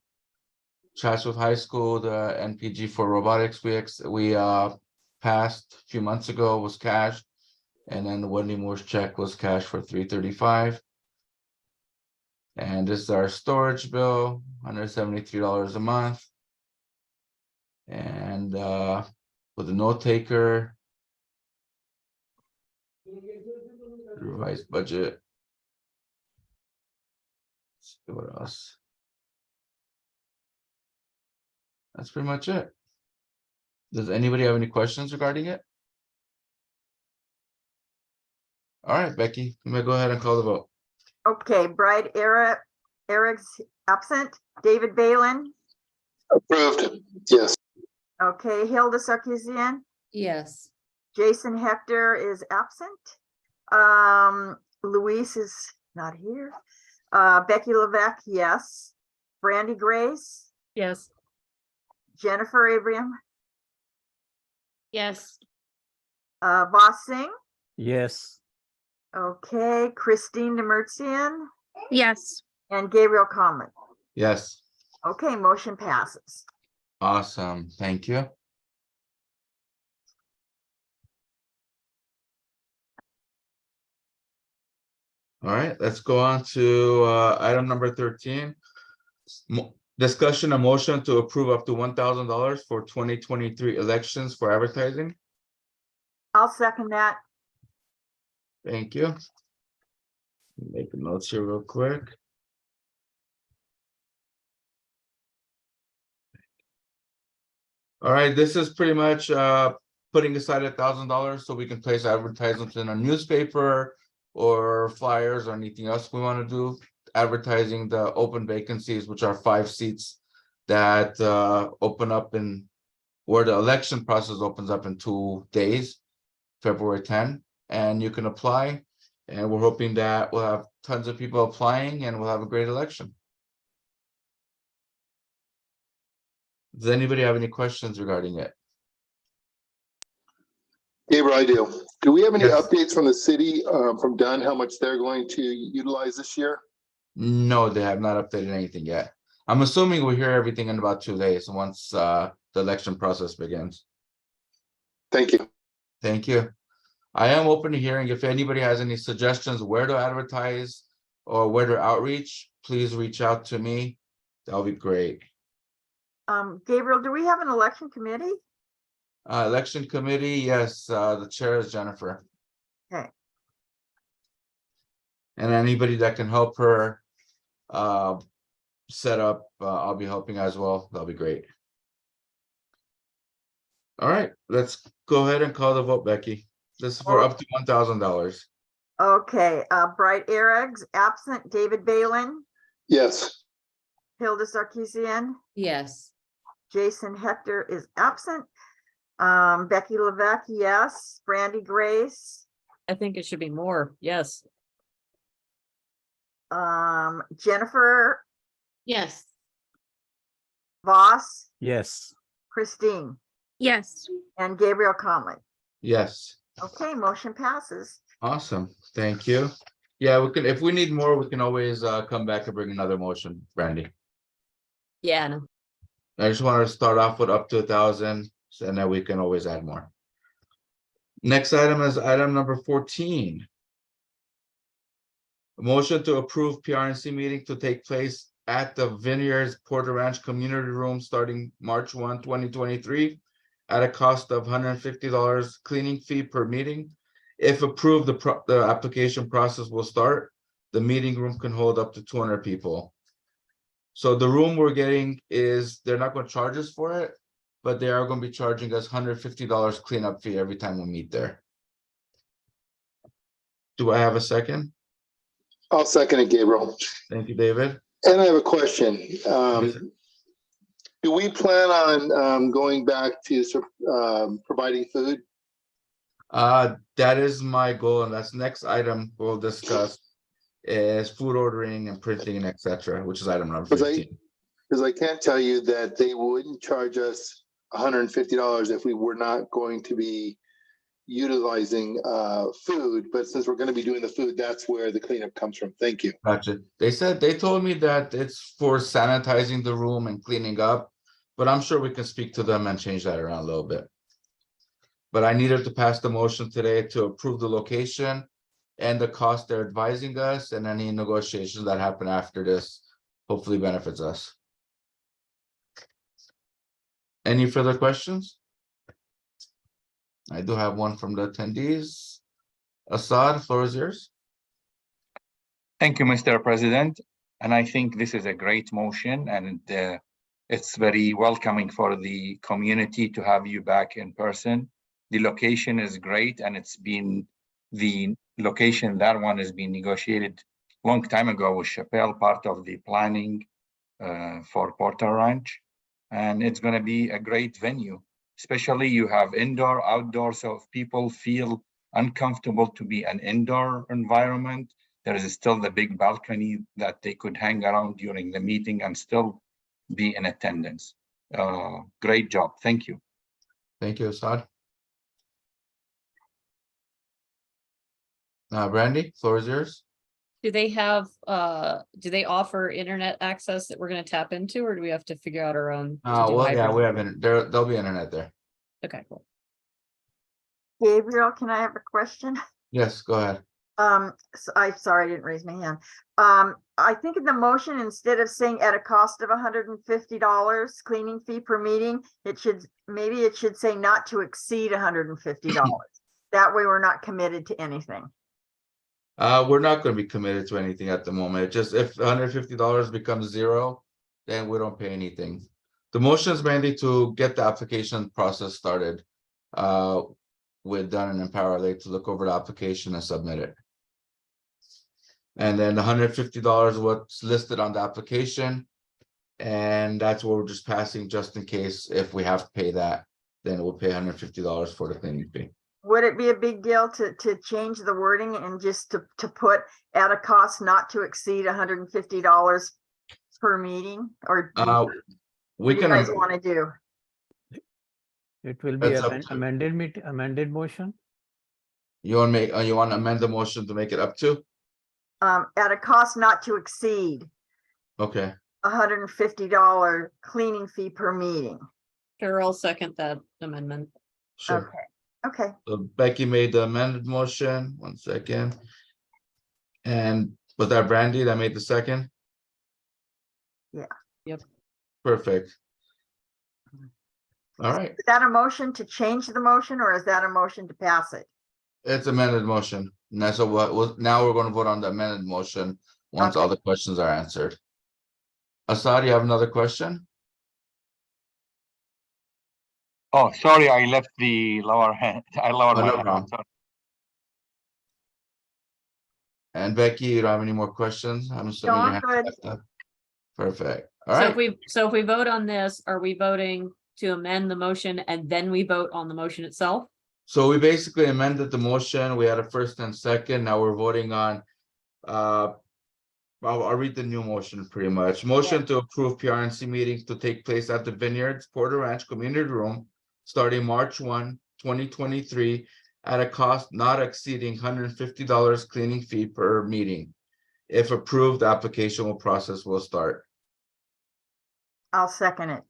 Speaker 1: Chatsworth High School, the NPG for robotics we passed a few months ago was cashed. And then the Wendy Moore's check was cashed for $335. And this is our storage bill, $173 a month. And with the note taker, revised budget. Let's see what else. That's pretty much it. Does anybody have any questions regarding it? All right, Becky, I'm gonna go ahead and call the vote.
Speaker 2: Okay, Bride Eric's absent. David Balin.
Speaker 15: Approved. Yes.
Speaker 2: Okay, Hilda Sarkisian.
Speaker 14: Yes.
Speaker 2: Jason Hector is absent. Luis is not here. Becky Levesque, yes. Brandy Grace,
Speaker 5: Yes.
Speaker 2: Jennifer Abraham,
Speaker 5: Yes.
Speaker 2: Voss Singh.
Speaker 4: Yes.
Speaker 2: Okay, Christine Demerzian
Speaker 14: Yes.
Speaker 2: and Gabriel Conlon.
Speaker 1: Yes,
Speaker 2: Okay, motion passes.
Speaker 1: awesome, thank you. All right, let's go on to item number 13. Discussion and motion to approve up to $1,000 for 2023 elections for advertising.
Speaker 2: I'll second that.
Speaker 1: Thank you. Make the notes here real quick. All right, this is pretty much putting aside $1,000 so we can place advertisements in a newspaper or flyers or anything else we want to do. Advertising the open vacancies, which are 5 seats that open up in where the election process opens up in 2 days, February 10, and you can apply. And we're hoping that we'll have tons of people applying and we'll have a great election. Does anybody have any questions regarding it?
Speaker 15: Gabriel, I do. Do we have any
Speaker 1: Yes.
Speaker 15: updates from the city, from Dunn, how much they're going to utilize this year?
Speaker 1: No, they have not updated anything yet. I'm assuming we'll hear everything in about 2 days once the election process begins.
Speaker 15: Thank you.
Speaker 1: Thank you. I am open to hearing if anybody has any suggestions where to advertise or where to outreach, please reach out to me. That'll be great.
Speaker 2: Gabriel, do we have an election committee?
Speaker 1: Election committee, yes, the chair is Jennifer.
Speaker 2: Okay.
Speaker 1: And anybody that can help her set up, I'll be helping as well. That'll be great. All right, let's go ahead and call the vote, Becky. This is for up to $1,000.
Speaker 2: Okay, Bright Arig's absent, David Balin,
Speaker 15: Yes.
Speaker 2: Hilda Sarkisian,
Speaker 14: Yes.
Speaker 2: Jason Hector is absent. Becky Levesque, yes. Brandy Grace,
Speaker 5: I think it should be more. Yes.
Speaker 2: Jennifer
Speaker 14: Yes.
Speaker 2: Voss,
Speaker 4: Yes.
Speaker 2: Christine,
Speaker 14: Yes.
Speaker 2: and Gabriel Conley.
Speaker 1: Yes,
Speaker 2: Okay, motion passes.
Speaker 1: awesome. Thank you. Yeah, we can, if we need more, we can always come back and bring another motion, Brandy.
Speaker 5: Yeah. No.
Speaker 1: I just wanted to start off with up to 1,000, and then we can always add more. Next item is item number 14. A motion to approve PRNC meeting to take place at the Vineyards Porter Ranch Community Room starting March 1, 2023 at a cost of $150 cleaning fee per meeting. If approved, the application process will start. The meeting room can hold up to 200 people. So the room we're getting is, they're not going to charge us for it, but they are going to be charging us $150 cleanup fee every time we meet there. Do I have a second?
Speaker 15: I'll second it, Gabriel.
Speaker 1: Thank you, David.
Speaker 15: And I have a question.
Speaker 1: Yes.
Speaker 15: Do we plan on going back to providing food?
Speaker 1: That is my goal, and that's next item we'll discuss is food ordering and printing and etc., which is item number 15.
Speaker 15: Because I can't tell you that they wouldn't charge us $150 if we were not going to be utilizing food, but since we're going to be doing the food, that's where the cleanup comes from. Thank you.
Speaker 1: Gotcha. They told me that it's for sanitizing the room and cleaning up, but I'm sure we can speak to them and change that around a little bit. But I needed to pass the motion today to approve the location and the cost they're advising us, and any negotiations that happen after this hopefully benefits us. Any further questions? I do have one from the attendees. Assad, floor is yours.
Speaker 7: Thank you, Mr. President. And I think this is a great motion, and it's very welcoming for the community to have you back in person. The location is great, and it's been the location, that one has been negotiated a long time ago with Chappelle, part of the planning for Porter Ranch. And it's going to be a great venue, especially you have indoor, outdoor. So if people feel uncomfortable to be an indoor environment, there is still the big balcony that they could hang around during the meeting and still be in attendance. Great job. Thank you.
Speaker 1: Thank you, Assad. Brandy, floor is yours.
Speaker 5: Do they have, do they offer internet access that we're gonna tap into, or do we have to figure out our own? to do
Speaker 1: Well, yeah,
Speaker 5: hybrid?
Speaker 1: we have there'll be internet there.
Speaker 5: Okay, cool.
Speaker 2: Gabriel, can I have a question?
Speaker 1: Yes, go ahead.
Speaker 2: Sorry, I didn't raise my hand. I think in the motion, instead of saying at a cost of $150 cleaning fee per meeting, it should say not to exceed $150. That way we're not committed to anything.
Speaker 1: We're not going to be committed to anything at the moment. Just if $150 becomes zero, then we don't pay anything. The motion is mainly to get the application process started. With Dun and Powerlake to look over the application and submit it. And then the $150 what's listed on the application. And that's what we're just passing just in case if we have to pay that, then we'll pay $150 for the cleaning fee.
Speaker 2: Would it be a big deal to change the wording and just to put at a cost not to exceed $150 per meeting? Or
Speaker 1: We
Speaker 2: what do you guys
Speaker 1: can,
Speaker 2: want to do?
Speaker 4: It will be
Speaker 1: That's up
Speaker 4: an
Speaker 1: to-
Speaker 4: amended motion.
Speaker 1: you want to amend the motion to make it up to?
Speaker 2: At a cost not to exceed
Speaker 1: Okay,
Speaker 2: $150 cleaning fee per meeting.
Speaker 5: Sure, I'll second that amendment.
Speaker 1: sure.
Speaker 2: Okay.
Speaker 1: So Becky made the amended motion, 1 second. And was that Brandy that made the second?
Speaker 2: Yeah.
Speaker 5: Yep.
Speaker 1: Perfect. All right,
Speaker 2: Is that a motion to change the motion or is that a motion to pass it?
Speaker 1: it's amended motion. And that's what, now we're gonna vote on the amended motion once all the questions are answered. Assad, you have another question?
Speaker 7: Oh, sorry, I left the lower hand. I lowered
Speaker 1: Oh,
Speaker 7: my
Speaker 1: no
Speaker 7: hand.
Speaker 1: problem.
Speaker 7: Sorry.
Speaker 1: And Becky, you don't have any more questions? I'm assuming
Speaker 2: No,
Speaker 1: you
Speaker 2: I'm
Speaker 1: have
Speaker 2: good.
Speaker 1: left up. Perfect. All
Speaker 5: So if
Speaker 1: right,
Speaker 5: we if we vote on this, are we voting to amend the motion and then we vote on the motion itself?
Speaker 1: so we basically amended the motion. We had a first and second. Now we're voting on I'll read the new motion pretty much. Motion to approve PRNC meetings to take place at the Vineyards Porter Ranch Community Room starting March 1, 2023 at a cost not exceeding $150 cleaning fee per meeting. If approved, the application process will start.
Speaker 2: I'll second it.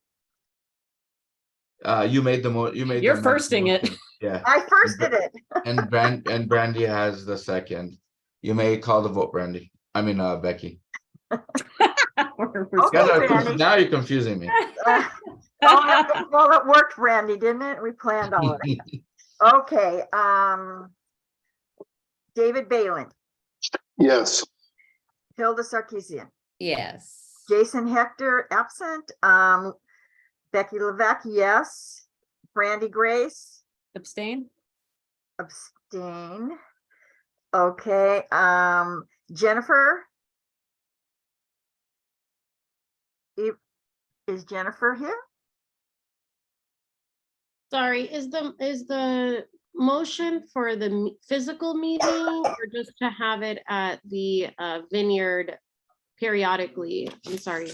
Speaker 1: You made you made.
Speaker 5: You're
Speaker 1: the amendment
Speaker 5: firsting it.
Speaker 1: motion. Yeah,
Speaker 2: I firsted it.
Speaker 1: and Brandy has the second. You may call the vote, Brandy. I mean, Becky.
Speaker 5: We're
Speaker 2: Okay,
Speaker 1: Guys are
Speaker 2: Brandy.
Speaker 1: now you're confusing me.
Speaker 2: Well, it worked, Randy, didn't it? We planned all of it. Okay, David Balin,
Speaker 15: Yes.
Speaker 2: Hilda Sarkeesian,
Speaker 14: Yes.
Speaker 2: Jason Hector absent, Becky Levesque, yes. Brandy Grace,
Speaker 5: Abstain?
Speaker 2: abstain. Okay, Jennifer. Is Jennifer here?
Speaker 14: Sorry, is the motion for the physical meeting or just to have it at the Vineyard periodically? I'm sorry.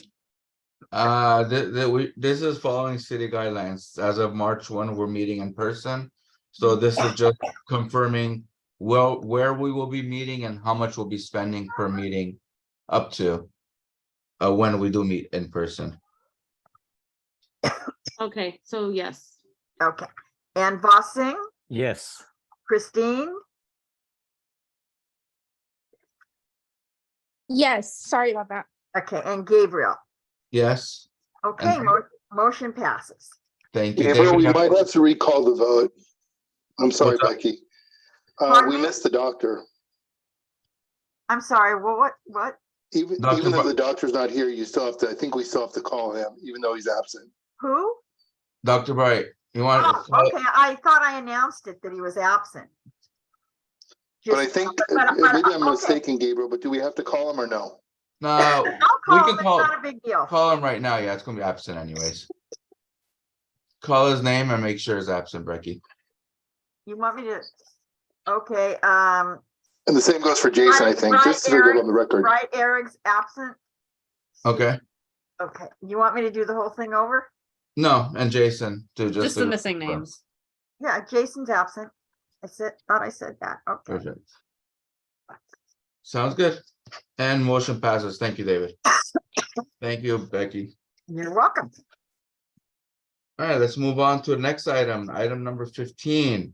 Speaker 1: This is following city guidelines. As of March 1, we're meeting in person. So this is just confirming where we will be meeting and how much we'll be spending per meeting up to when we do meet in person.
Speaker 14: Okay, so yes.
Speaker 2: Okay, and Vossing,
Speaker 4: Yes.
Speaker 2: Christine,
Speaker 16: Yes, sorry about that.
Speaker 2: okay, and Gabriel.
Speaker 1: Yes,
Speaker 2: Okay,
Speaker 1: And-
Speaker 2: motion passes.
Speaker 1: thank you.
Speaker 15: Gabriel,
Speaker 1: David,
Speaker 15: we
Speaker 1: have-
Speaker 15: might have to recall the vote. I'm sorry,
Speaker 1: What's up?
Speaker 15: Becky.
Speaker 2: Pardon
Speaker 15: We
Speaker 2: me?
Speaker 15: missed the doctor.
Speaker 2: I'm sorry, well, what?
Speaker 15: Even
Speaker 1: Dr.
Speaker 15: though
Speaker 1: Bar-
Speaker 15: the doctor's not here, you still have to, I think we still have to call him, even though he's absent.
Speaker 2: Who?
Speaker 1: Dr. Bright, you want?
Speaker 2: Oh, okay, I thought I announced it that he was absent.
Speaker 15: But I
Speaker 2: Just-
Speaker 15: think,
Speaker 2: but-
Speaker 15: maybe I'm
Speaker 2: okay.
Speaker 15: mistaken, Gabriel, but do we have to call him or no?
Speaker 1: No,
Speaker 2: I'll
Speaker 1: we
Speaker 2: call
Speaker 1: can
Speaker 2: him, it's
Speaker 1: call
Speaker 2: not a big deal.
Speaker 1: him right now. Yeah, it's gonna be absent anyways. Call his name and make sure he's absent, Becky.
Speaker 2: You want me to? Okay,
Speaker 15: And the same goes for Jason, I think,
Speaker 2: Right,
Speaker 15: just so we
Speaker 2: Eric,
Speaker 15: on the record.
Speaker 2: right, Eric's absent.
Speaker 1: Okay,
Speaker 2: Okay, you want me to do the whole thing over?
Speaker 1: no, and Jason too,
Speaker 5: Just
Speaker 1: to-
Speaker 5: the missing names.
Speaker 2: Yeah, Jason's absent. Thought I said that, okay.
Speaker 1: Perfect. Sounds good. And motion passes. Thank you, David. Thank you, Becky.
Speaker 2: You're welcome.
Speaker 1: All right, let's move on to the next item, item number 15.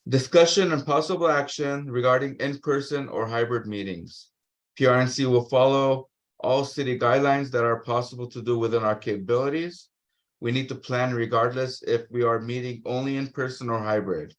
Speaker 1: Discussion and possible action regarding in-person or hybrid meetings. PRNC will follow all city guidelines that are possible to do within our capabilities. We need to plan regardless if we are meeting only in person or hybrid.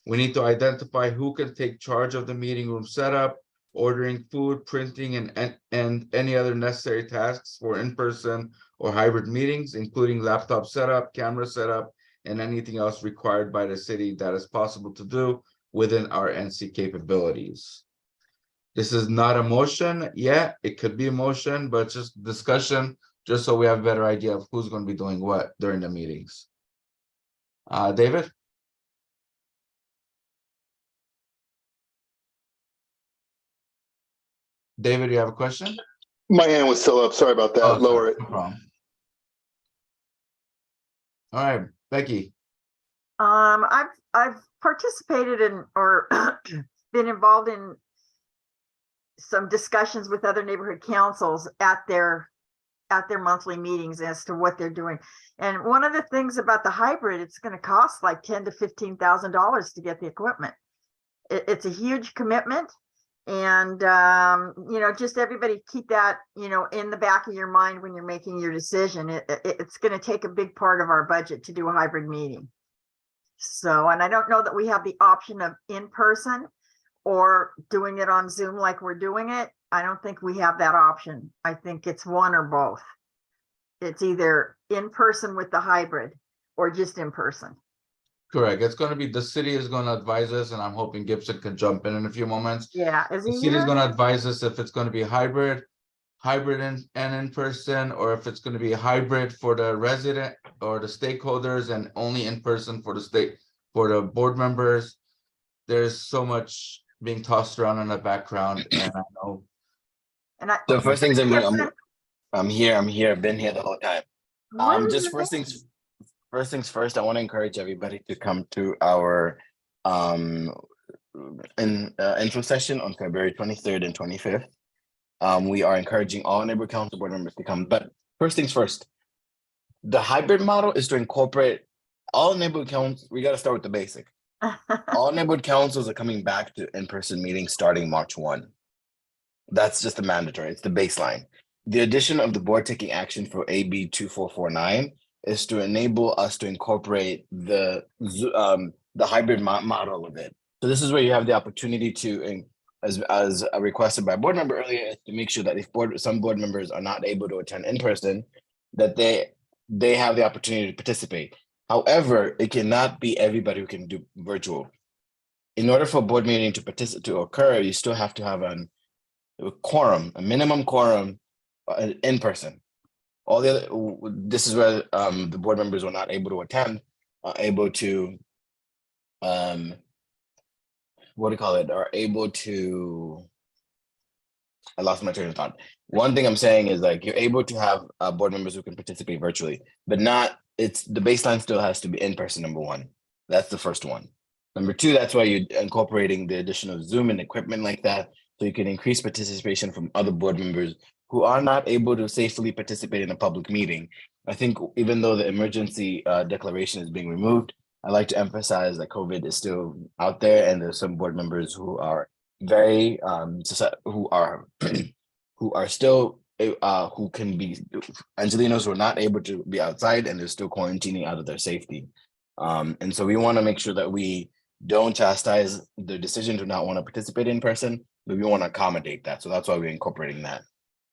Speaker 1: We need to identify who can take charge of the meeting room setup, ordering food, printing, and any other necessary tasks for in-person or hybrid meetings, including laptop setup, camera setup, and anything else required by the city that is possible to do within our NC capabilities. This is not a motion yet. It could be a motion, but just discussion, just so we have a better idea of who's going to be doing what during the meetings. David? David, you have a question?
Speaker 15: My hand was still up, sorry about that,
Speaker 1: Oh, sorry,
Speaker 15: lower it.
Speaker 1: no problem. All right, Becky.
Speaker 2: I've participated in or been involved in some discussions with other neighborhood councils at their monthly meetings as to what they're doing. And one of the things about the hybrid, it's going to cost like $10,000 to $15,000 to get the equipment. It's a huge commitment. And, just everybody keep that, in the back of your mind when you're making your decision. It's going to take a big part of our budget to do a hybrid meeting. So, and I don't know that we have the option of in person or doing it on Zoom like we're doing it. I don't think we have that option. I think it's one or both. It's either in person with the hybrid or just in person.
Speaker 1: Correct. It's gonna be, the city is gonna advise us, and I'm hoping Gibson can jump in a few moments.
Speaker 2: Yeah. Is
Speaker 1: The
Speaker 2: he
Speaker 1: city is
Speaker 2: here?
Speaker 1: gonna advise us if it's gonna be hybrid and in person, or if it's gonna be hybrid for the resident or the stakeholders and only in person for the board members. There's so much being tossed around in the background, and I know.
Speaker 2: And I,
Speaker 9: So first things
Speaker 2: Gibson,
Speaker 9: I'm here, I've been here the whole time.
Speaker 2: what is
Speaker 9: Just
Speaker 2: your
Speaker 9: first things first, I want to encourage everybody to come to our info session on February 23rd and 25th. We are encouraging all neighborhood council board members to come, but first things first, the hybrid model is to incorporate all neighborhood councils. We got to start with the basic. All neighborhood councils are coming back to in-person meetings starting March 1. That's just a mandatory, it's the baseline. The addition of the board taking action for AB 2449 is to enable us to incorporate the hybrid model of it. So this is where you have the opportunity to, as requested by a board member earlier, to make sure that if some board members are not able to attend in person, that they have the opportunity to participate. However, it cannot be everybody who can do virtual. In order for a board meeting to occur, you still have to have a quorum, a minimum quorum in person. All the other, this is where the board members were not able to attend, able to, what do you call it, are able to, I lost my train of thought. One thing I'm saying is like, you're able to have board members who can participate virtually, but not, it's the baseline still has to be in person, number one. That's the first one. Number two, that's why you're incorporating the addition of Zoom and equipment like that, so you can increase participation from other board members who are not able to safely participate in a public meeting. I think even though the emergency declaration is being removed, I like to emphasize that COVID is still out there, and there's some board members who are very who are still who can be Angelenos who are not able to be outside, and they're still quarantining out of their safety. And so we want to make sure that we don't chastise the decision to not want to participate in person, but we want to accommodate that. So that's why we're incorporating that.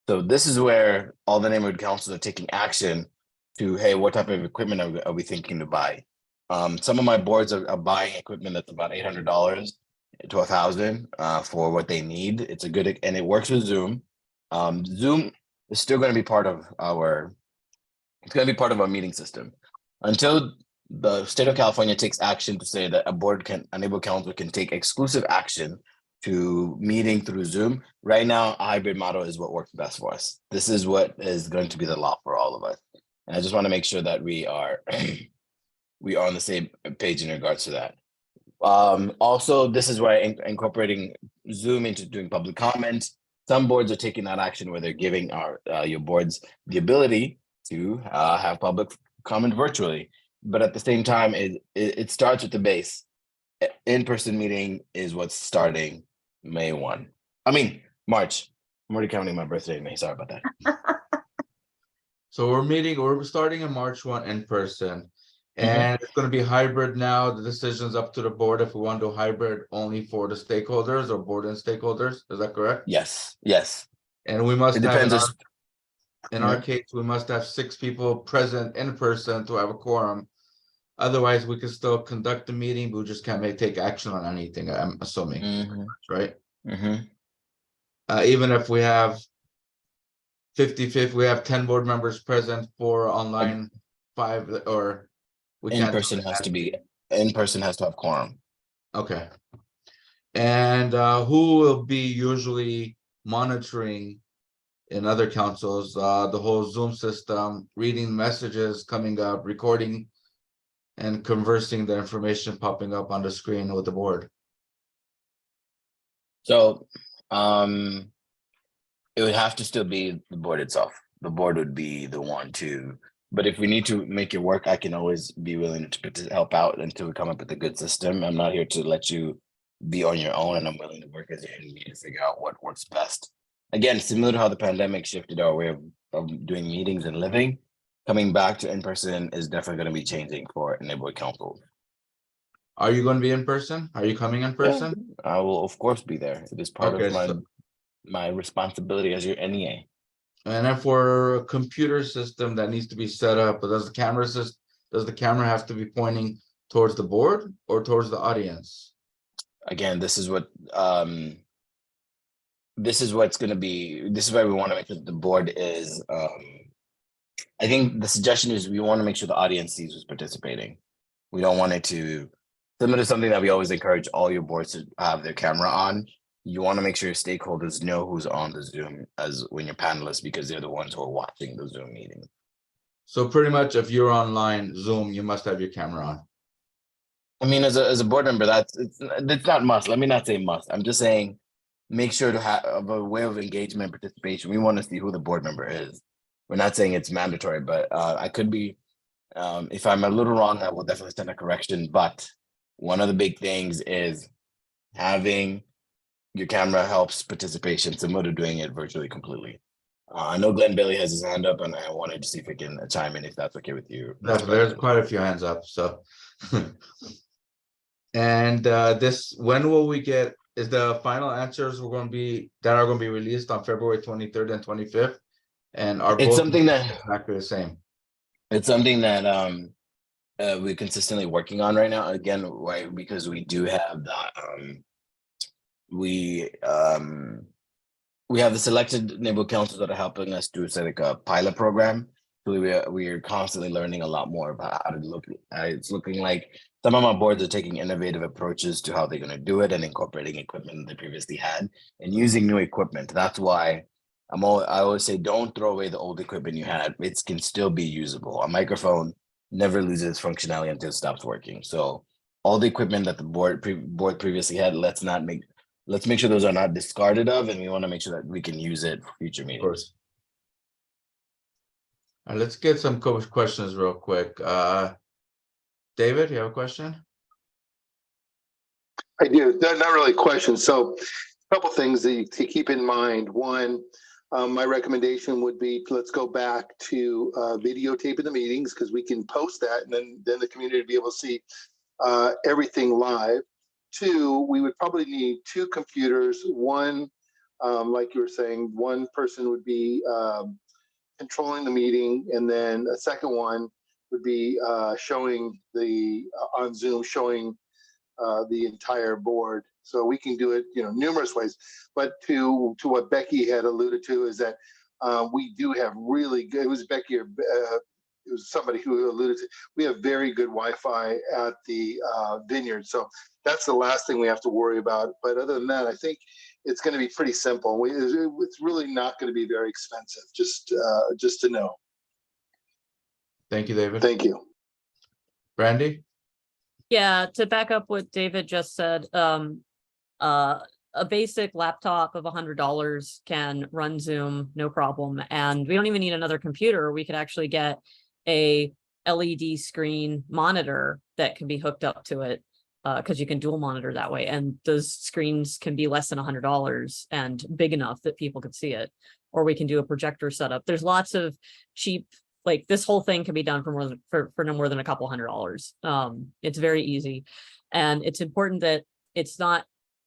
Speaker 9: So this is where all the neighborhood councils are taking action to, hey, what type of equipment are we thinking to buy? Some of my boards are buying equipment that's about $800 to $1,000 for what they need. It's a good, and it works with Zoom. Zoom is still going to be part of our, it's going to be part of our meeting system until the state of California takes action to say that a neighborhood council can take exclusive action to meeting through Zoom. Right now, a hybrid model is what works best for us. This is what is going to be the law for all of us. And I just want to make sure that we are we are on the same page in regards to that. Also, this is where incorporating Zoom into doing public comments. Some boards are taking that action where they're giving your boards the ability to have public comment virtually. But at the same time, it starts with the base. In-person meeting is what's starting May 1. I mean, March. I'm already counting my birthday in May. Sorry about that.
Speaker 1: So we're starting in March 1 in person. And it's going to be hybrid now. The decision's up to the board if we want to do hybrid only for the stakeholders or board and stakeholders. Is that correct?
Speaker 9: Yes, yes.
Speaker 1: And we must
Speaker 9: It
Speaker 1: have,
Speaker 9: depends.
Speaker 1: in our case, we must have 6 people present in person to have a quorum. Otherwise, we can still conduct the meeting, but we just can't take action on anything, I'm assuming, right? Even if we have 50-50, we have 10 board members present, 4 online, 5, or we can't.
Speaker 9: In-person has to have quorum.
Speaker 1: Okay. And who will be usually monitoring in other councils, the whole Zoom system, reading messages coming up, recording and conversing the information popping up on the screen with the board?
Speaker 9: So it would have to still be the board itself. The board would be the one to, but if we need to make it work, I can always be willing to help out until we come up with a good system. I'm not here to let you be on your own, and I'm willing to work as your enemy to figure out what works best. Again, similar to how the pandemic shifted our way of doing meetings and living, coming back to in-person is definitely going to be changing for neighborhood council.
Speaker 1: Are you going to be in person? Are you coming in person?
Speaker 9: I will, of course, be there. It is part
Speaker 1: Okay,
Speaker 9: of my
Speaker 1: so-
Speaker 9: my responsibility as your NEA.
Speaker 1: And then for a computer system that needs to be set up, does the camera have to be pointing towards the board or towards the audience?
Speaker 9: Again, this is what's going to be, this is why we want to make sure that the board is, I think the suggestion is we want to make sure the audience sees who's participating. We don't want it to, similar to something that we always encourage all your boards to have their camera on. You want to make sure your stakeholders know who's on the Zoom as when you're panelists, because they're the ones who are watching the Zoom meeting.
Speaker 1: So pretty much if you're online Zoom, you must have your camera on.
Speaker 9: I mean, as a board member, it's not must. Let me not say must. I'm just saying, make sure to have a way of engagement, participation. We want to see who the board member is. We're not saying it's mandatory, but I could be, if I'm a little wrong, I will definitely send a correction. But one of the big things is having your camera helps participation, similar to doing it virtually completely. I know Glenn Bailey has his hand up, and I wanted to see if we can chime in if that's okay with you.
Speaker 1: There's quite a few hands up, so. And when will we get, is the final answers that are going to be released on February 23rd and 25th? And are
Speaker 9: It's
Speaker 1: both
Speaker 9: something that
Speaker 1: exactly the same?
Speaker 9: It's something that we're consistently working on right now. Again, why? Because we do have the we have the selected neighborhood councils that are helping us do like a pilot program. So we are constantly learning a lot more about how to look. It's looking like some of my boards are taking innovative approaches to how they're going to do it and incorporating equipment they previously had and using new equipment. That's why I always say, don't throw away the old equipment you had. It can still be usable. A microphone never loses its functionality until it stops working. So all the equipment that the board previously had, let's make sure those are not discarded of, and we want to make sure that we can use it for future meetings.
Speaker 1: All right, let's get some questions real quick. David, you have a question?
Speaker 15: I do, not really a question. So a couple things to keep in mind. One, my recommendation would be, let's go back to videotaping the meetings, because we can post that and then the community will be able to see everything live. Two, we would probably need two computers. One, like you were saying, one person would be controlling the meeting, and then a second one would be showing on Zoom, showing the entire board. So we can do it, numerous ways. But to what Becky had alluded to is that we do have really good. It was Becky or it was somebody who alluded to. We have very good Wi-Fi at the vineyard, so that's the last thing we have to worry about. But other than that, I think it's going to be pretty simple. It's really not going to be very expensive. Just to know.
Speaker 1: Thank you, David.
Speaker 15: Thank you,
Speaker 1: Brandy.
Speaker 5: Yeah, to back up what David just said, a basic laptop of $100 can run Zoom, no problem. And we don't even need another computer. We could actually get a LED screen monitor that can be hooked up to it, because you can dual monitor that way. And those screens can be less than $100 and big enough that people could see it. Or we can do a projector setup. There's lots of cheap, like this whole thing can be done for no more than a couple $100s. It's very easy. And it's important that it's not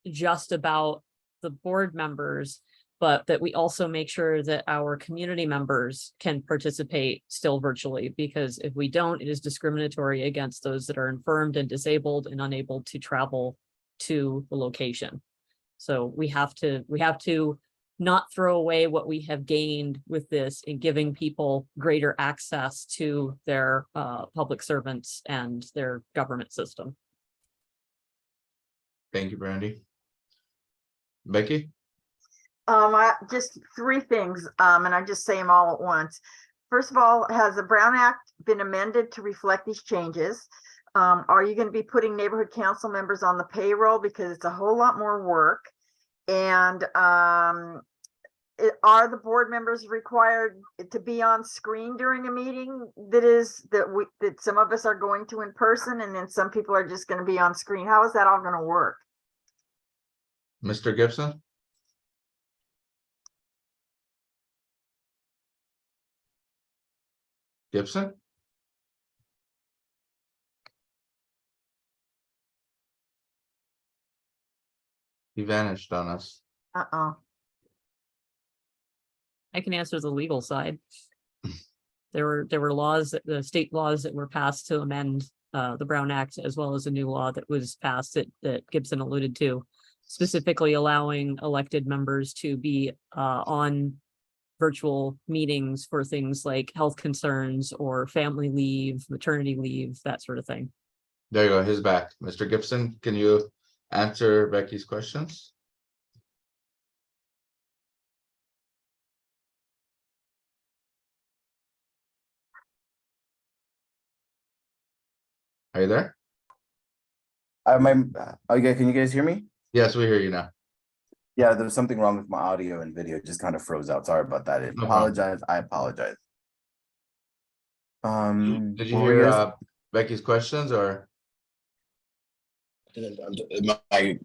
Speaker 5: just about the board members, but that we also make sure that our community members can participate still virtually, because if we don't, it is discriminatory against those that are infirmed and disabled and unable to travel to the location. So we have to not throw away what we have gained with this in giving people greater access to their public servants and their government system.
Speaker 1: Thank you, Brandy. Becky?
Speaker 2: Just three things, and I just say them all at once. First of all, has the Brown Act been amended to reflect these changes? Are you going to be putting neighborhood council members on the payroll, because it's a whole lot more work? And are the board members required to be on screen during a meeting that some of us are going to in person, and then some people are just going to be on screen? How is that all going to work?
Speaker 1: Mr. Gibson? Gibson? He vanished on us.
Speaker 2: Uh-oh.
Speaker 5: I can answer the legal side. There were laws, the state laws that were passed to amend the Brown Act, as well as a new law that was passed that Gibson alluded to, specifically allowing elected members to be on virtual meetings for things like health concerns or family leave, maternity leave, that sort of thing.
Speaker 1: There you go, he's back. Mr. Gibson, can you answer Becky's questions? Are you there?
Speaker 9: Okay, can you guys hear me?
Speaker 1: Yes, we hear you now.
Speaker 9: Yeah, there's something wrong with my audio and video. It just kind of froze out. Sorry about that.
Speaker 1: No problem.
Speaker 9: I apologize.
Speaker 1: Did you
Speaker 9: what were
Speaker 1: hear
Speaker 9: guys-
Speaker 1: Becky's questions or?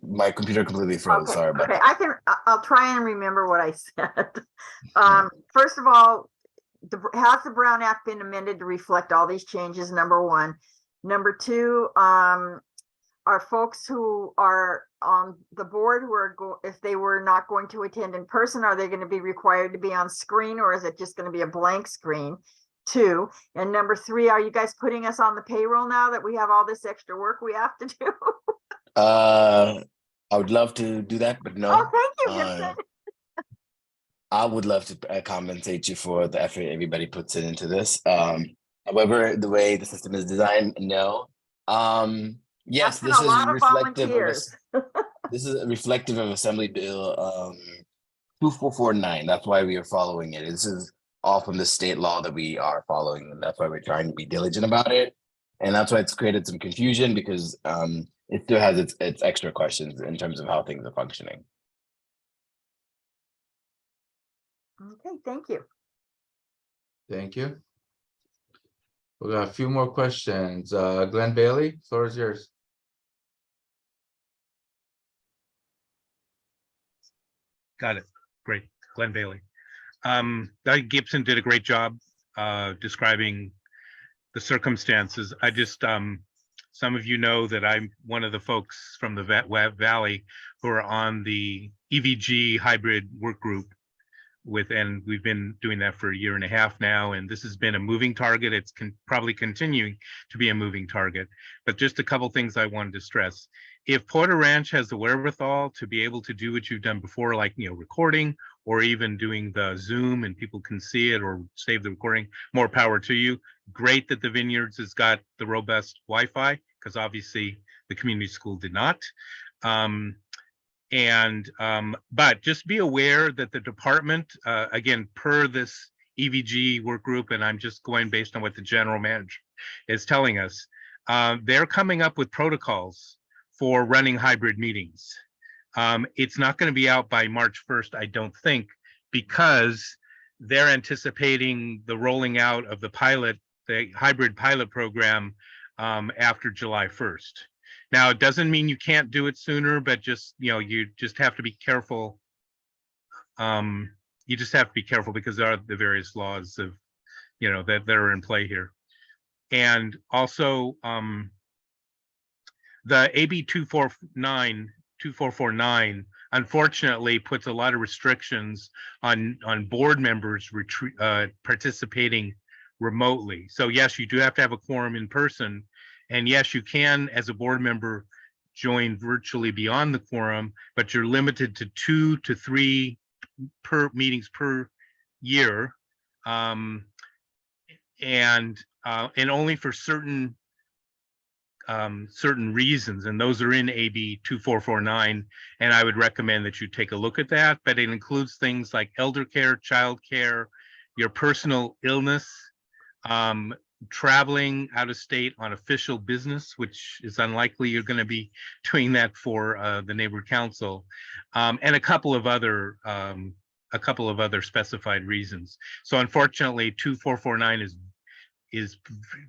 Speaker 9: My computer completely froze.
Speaker 2: Okay,
Speaker 9: Sorry about
Speaker 2: okay,
Speaker 9: that.
Speaker 2: I'll try and remember what I said. First of all, has the Brown Act been amended to reflect all these changes? Number one. Number two, are folks who are on the board who are if they were not going to attend in person, are they going to be required to be on screen, or is it just going to be a blank screen? Two, and number three, are you guys putting us on the payroll now that we have all this extra work we have to do?
Speaker 9: I would love to do that, but no.
Speaker 2: Oh, thank you, Gibson.
Speaker 9: I would love to compensate you for the effort everybody puts into this. However, the way the system is designed, no. Yes,
Speaker 2: That's
Speaker 9: this
Speaker 2: a
Speaker 9: is
Speaker 2: lot of
Speaker 9: reflective of
Speaker 2: volunteers.
Speaker 9: this is reflective of Assembly Bill 2449. That's why we are following it. This is all from the state law that we are following, and that's why we're trying to be diligent about it. And that's why it's created some confusion, because it still has its extra questions in terms of how things are functioning.
Speaker 2: Okay, thank you.
Speaker 1: Thank you. We got a few more questions. Glenn Bailey, floor is yours.
Speaker 8: Got it. Great. Glenn Bailey. Doug Gibson did a great job describing the circumstances. I just, some of you know that I'm one of the folks from the Valley who are on the EVG hybrid work group and we've been doing that for 1.5 years now, and this has been a moving target. It's probably continuing to be a moving target, but just a couple things I wanted to stress. If Porter Ranch has the wherewithal to be able to do what you've done before, like, recording or even doing the Zoom and people can see it or save the recording, more power to you. Great that the Vineyards has got the robust Wi-Fi, because obviously the community school did not. But just be aware that the department, again, per this EVG work group, and I'm just going based on what the general manager is telling us, they're coming up with protocols for running hybrid meetings. It's not going to be out by March 1st, I don't think, because they're anticipating the rolling out of the hybrid pilot program after July 1st. Now, it doesn't mean you can't do it sooner, but just, you just have to be careful. You just have to be careful because there are the various laws of, that are in play here. And also, the AB 2449, unfortunately, puts a lot of restrictions on board members participating remotely. So yes, you do have to have a quorum in person. And yes, you can, as a board member, join virtually beyond the quorum, but you're limited to 2 to 3 meetings per year, and only for certain reasons, and those are in AB 2449. And I would recommend that you take a look at that. But it includes things like elder care, child care, your personal illness, traveling out of state on official business, which is unlikely you're going to be doing that for the neighborhood council, and a couple of other specified reasons. So unfortunately, 2449 is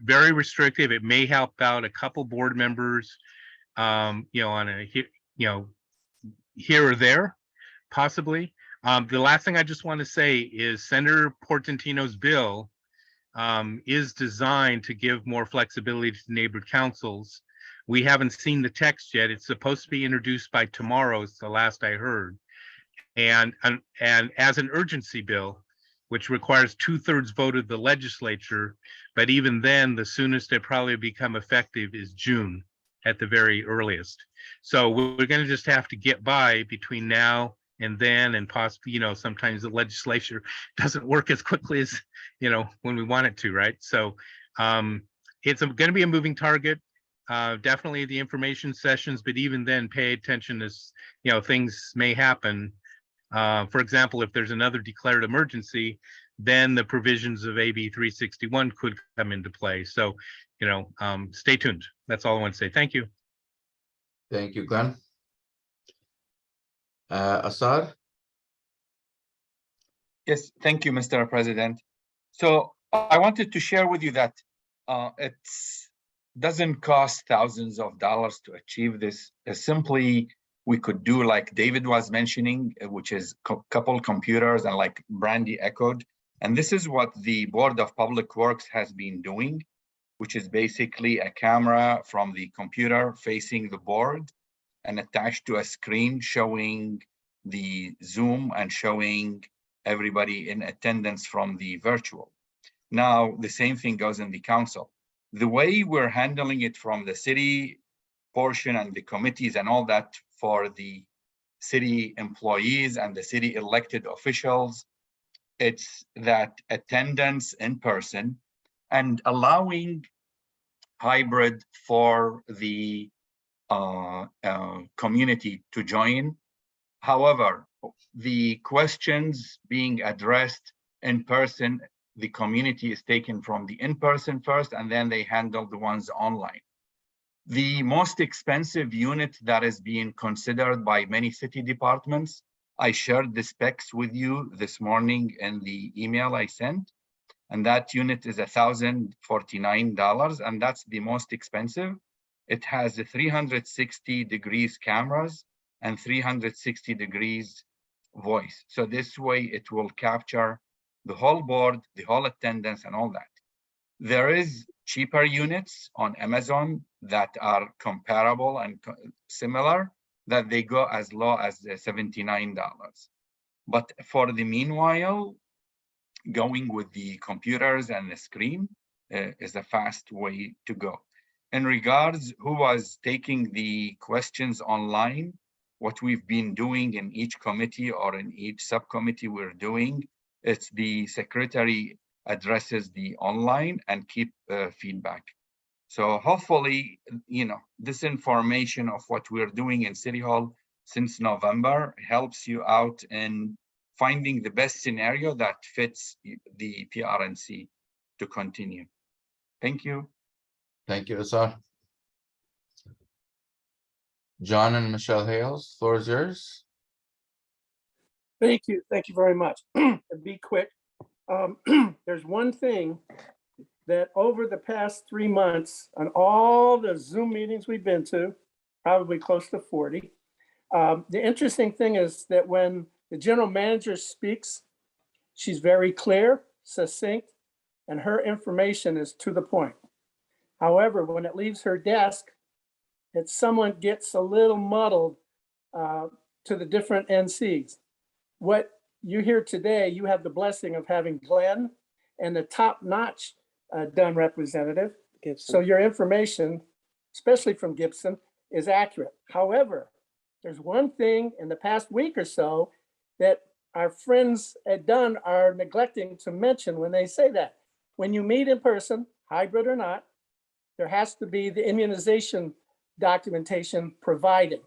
Speaker 8: very restrictive. It may help out a couple board members, on a here or there, possibly. The last thing I just want to say is Senator Portantino's bill is designed to give more flexibility to neighborhood councils. We haven't seen the text yet. It's supposed to be introduced by tomorrow, it's the last I heard. And as an urgency bill, which requires 2/3 vote of the legislature, but even then, the soonest it probably become effective is June at the very earliest. So we're going to just have to get by between now and then, and possibly, sometimes the legislature doesn't work as quickly as, when we want it to, right? So it's going to be a moving target. Definitely the information sessions, but even then pay attention as, things may happen. For example, if there's another declared emergency, then the provisions of AB 361 could come into play. So, stay tuned. That's all I want to say. Thank you.
Speaker 1: Thank you, Glenn. Assad?
Speaker 7: Yes, thank you, Mr. President. So I wanted to share with you that it doesn't cost thousands of dollars to achieve this. Simply, we could do like David was mentioning, which is couple computers, and like Brandy echoed. And this is what the Board of Public Works has been doing, which is basically a camera from the computer facing the board and attached to a screen showing the Zoom and showing everybody in attendance from the virtual. Now, the same thing goes in the council. The way we're handling it from the city portion and the committees and all that for the city employees and the city elected officials, it's that attendance in person and allowing hybrid for the community to join. However, the questions being addressed in person, the community is taken from the in-person first, and then they handle the ones online. The most expensive unit that is being considered by many city departments, I shared the specs with you this morning in the email I sent, and that unit is $1,049, and that's the most expensive. It has a 360 degrees cameras and 360 degrees voice. So this way it will capture the whole board, the whole attendance, and all that. There is cheaper units on Amazon that are comparable and similar, that they go as low as $79. But for the meanwhile, going with the computers and the screen is a fast way to go. In regards who was taking the questions online, what we've been doing in each committee or in each subcommittee we're doing, it's the secretary addresses the online and keep feedback. So hopefully, this information of what we're doing in City Hall since November helps you out in finding the best scenario that fits the PRNC to continue. Thank you.
Speaker 1: Thank you, Assad. John and Michelle Hales, floor is yours.
Speaker 16: Thank you. Thank you very much. Be quick. There's one thing that over the past 3 months on all the Zoom meetings we've been to, probably close to 40, the interesting thing is that when the general manager speaks, she's very clear, succinct, and her information is to the point. However, when it leaves her desk, someone gets a little muddled to the different NCs. What you hear today, you have the blessing of having Glenn and the top-notch Dunn representative. So your information, especially from Gibson, is accurate. However, there's one thing in the past week or so that our friends at Dunn are neglecting to mention when they say that. When you meet in person, hybrid or not, there has to be the immunization documentation provided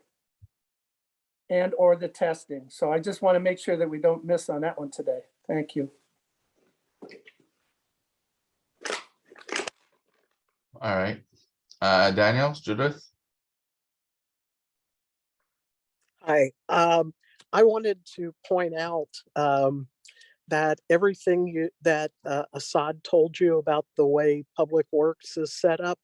Speaker 16: and or the testing. So I just want to make sure that we don't miss on that one today. Thank you.
Speaker 1: All right. Daniel, Judith?
Speaker 12: Hi, I wanted to point out that everything that Assad told you about the way Public Works is set up,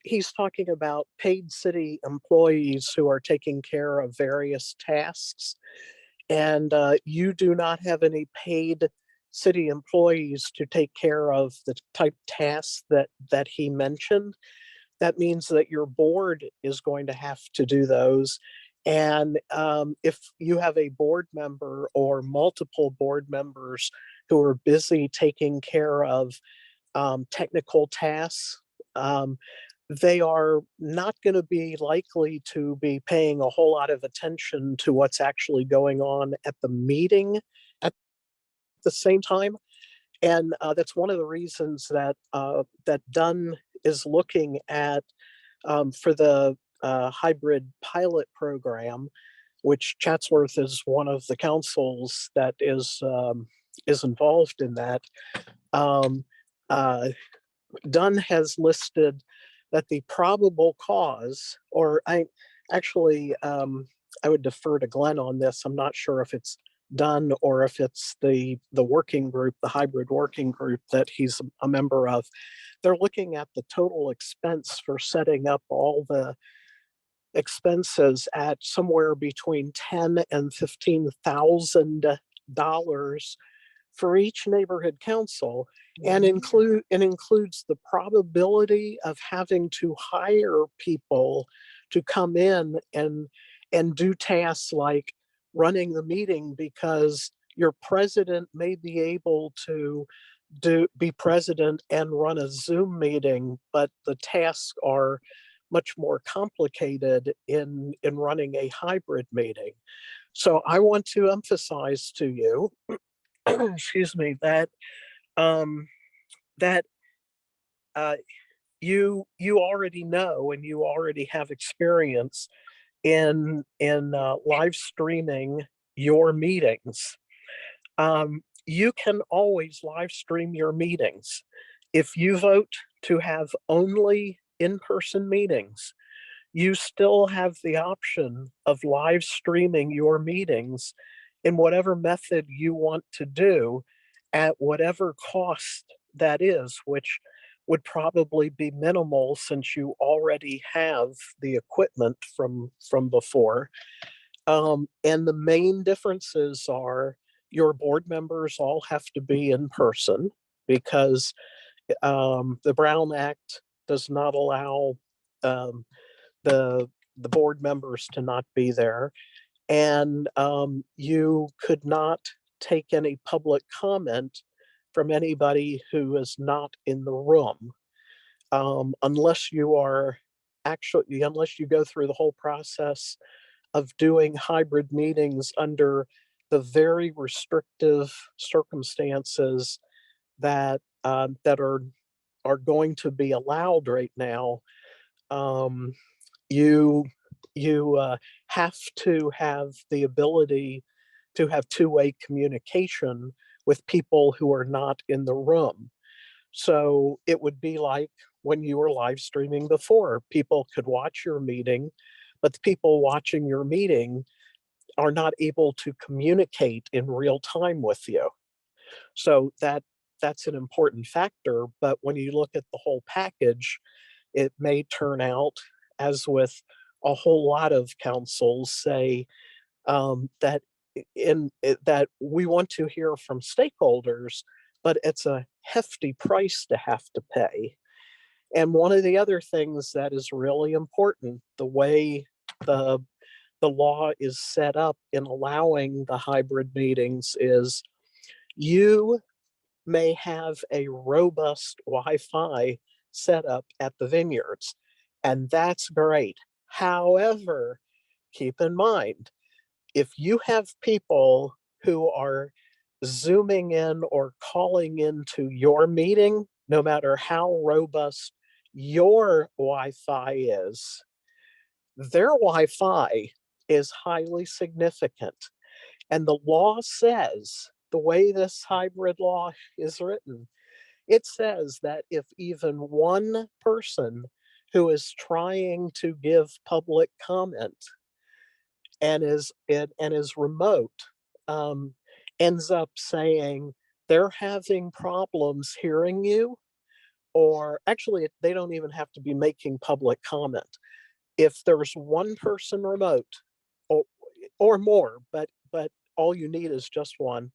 Speaker 12: He's talking about paid city employees who are taking care of various tasks. And you do not have any paid city employees to take care of the type tasks that he mentioned. That means that your board is going to have to do those. And if you have a board member or multiple board members who are busy taking care of technical tasks, they are not going to be likely to be paying a whole lot of attention to what's actually going on at the meeting at the same time. And that's one of the reasons that that Dunn is looking at for the hybrid pilot program, which Chatsworth is one of the councils that is involved in that. Dunn has listed that the probable cause, or I would defer to Glenn on this. I'm not sure if it's Dunn or if it's the working group, the hybrid working group that he's a member of. They're looking at the total expense for setting up all the expenses at somewhere between $10,000 and $15,000 for each neighborhood council, and includes the probability of having to hire people to come in and do tasks like running the meeting, because your president may be able to be president and run a Zoom meeting, but the tasks are much more complicated in running a hybrid meeting. So I want to emphasize to you, excuse me, that you already know and you already have experience in live streaming your meetings. You can always live stream your meetings. If you vote to have only in-person meetings, you still have the option of live streaming your meetings in whatever method you want to do at whatever cost that is, which would probably be minimal since you already have the equipment from before. And the main differences are your board members all have to be in person, because the Brown Act does not allow the board members to not be there. And you could not take any public comment from anybody who is not in the room, unless you go through the whole process of doing hybrid meetings under the very restrictive circumstances that that are going to be allowed right now. You have to have the ability to have two-way communication with people who are not in the room. So it would be like when you were live streaming before. People could watch your meeting, but the people watching your meeting are not able to communicate in real time with you. So that's an important factor. But when you look at the whole package, it may turn out, as with a whole lot of councils, say that that we want to hear from stakeholders, but it's a hefty price to have to pay. And one of the other things that is really important, the way the law is set up in allowing the hybrid meetings, is you may have a robust Wi-Fi setup at the vineyards, and that's great. However, keep in mind, if you have people who are Zooming in or calling into your meeting, no matter how robust your Wi-Fi is, their Wi-Fi is highly significant. And the law says, the way this hybrid law is written, it says that if even one person who is trying to give public comment and is remote ends up saying they're having problems hearing you, or actually, they don't even have to be making public comment. If there's one person remote or more, but all you need is just one,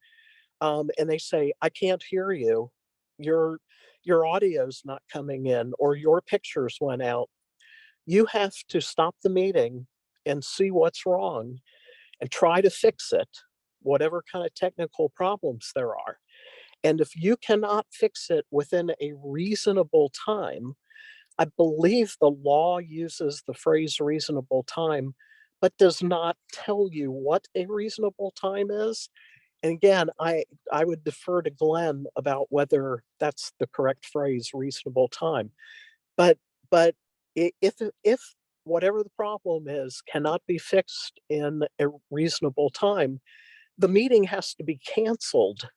Speaker 12: and they say, I can't hear you, your audio's not coming in, or your pictures went out, you have to stop the meeting and see what's wrong and try to fix it, whatever kind of technical problems there are. And if you cannot fix it within a reasonable time, I believe the law uses the phrase reasonable time, but does not tell you what a reasonable time is. And again, I would defer to Glenn about whether that's the correct phrase, reasonable time. But if whatever the problem is cannot be fixed in a reasonable time, the meeting has to be canceled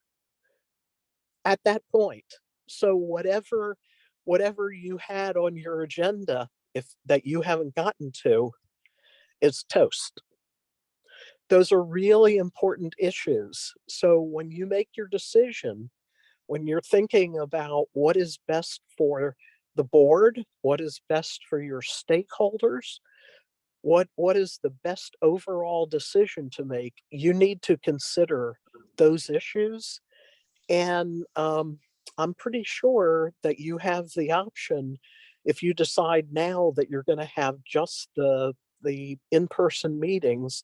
Speaker 12: at that point. So whatever you had on your agenda, if that you haven't gotten to, is toast. Those are really important issues. So when you make your decision, when you're thinking about what is best for the board, what is best for your stakeholders, what is the best overall decision to make, you need to consider those issues. And I'm pretty sure that you have the option, if you decide now that you're going to have just the in-person meetings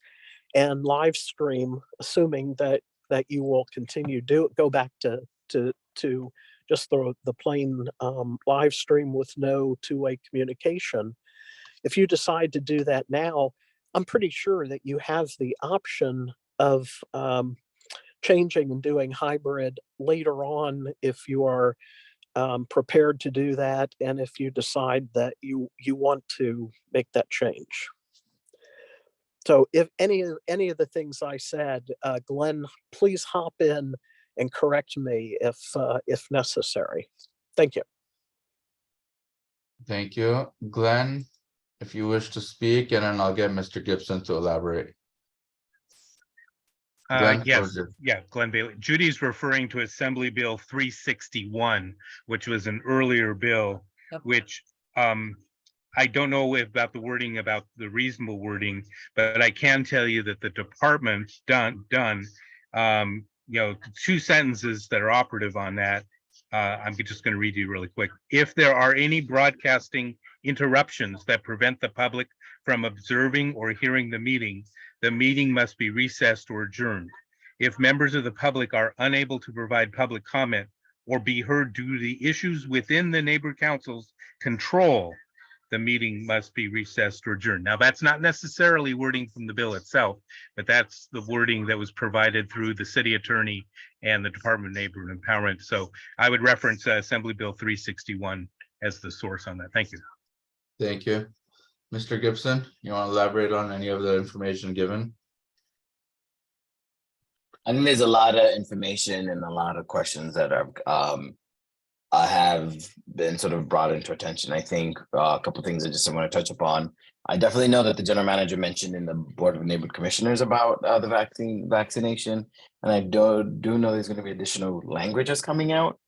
Speaker 12: and live stream, assuming that you will continue go back to just the plain live stream with no two-way communication. If you decide to do that now, I'm pretty sure that you have the option of changing and doing hybrid later on if you are prepared to do that, and if you decide that you want to make that change. So if any of the things I said, Glenn, please hop in and correct me if necessary. Thank you.
Speaker 1: Thank you. Glenn, if you wish to speak, and then I'll get Mr. Gibson to elaborate. Glenn,
Speaker 8: Yes, Glenn Bailey. Judy's referring to Assembly Bill 361, which was an earlier bill,
Speaker 5: Yep.
Speaker 8: which I don't know about the wording, about the reasonable wording, but I can tell you that the department's done, two sentences that are operative on that. I'm just going to read you really quick. If there are any broadcasting interruptions that prevent the public from observing or hearing the meeting must be recessed or adjourned. If members of the public are unable to provide public comment or be heard due to the issues within the neighborhood council's control, the meeting must be recessed or adjourned. Now, that's not necessarily wording from the bill itself, but that's the wording that was provided through the city attorney and the Department of Neighborhood Empowerment. So I would reference Assembly Bill 361 as the source on that. Thank you.
Speaker 1: Thank you. Mr. Gibson, you want to elaborate on any of the information given?
Speaker 9: I think there's a lot of information and a lot of questions that have been sort of brought into attention. I think a couple of things I just want to touch upon. I definitely know that the general manager mentioned in the Board of Neighborhood Commissioners about the vaccination, and I do know there's going to be additional languages coming out.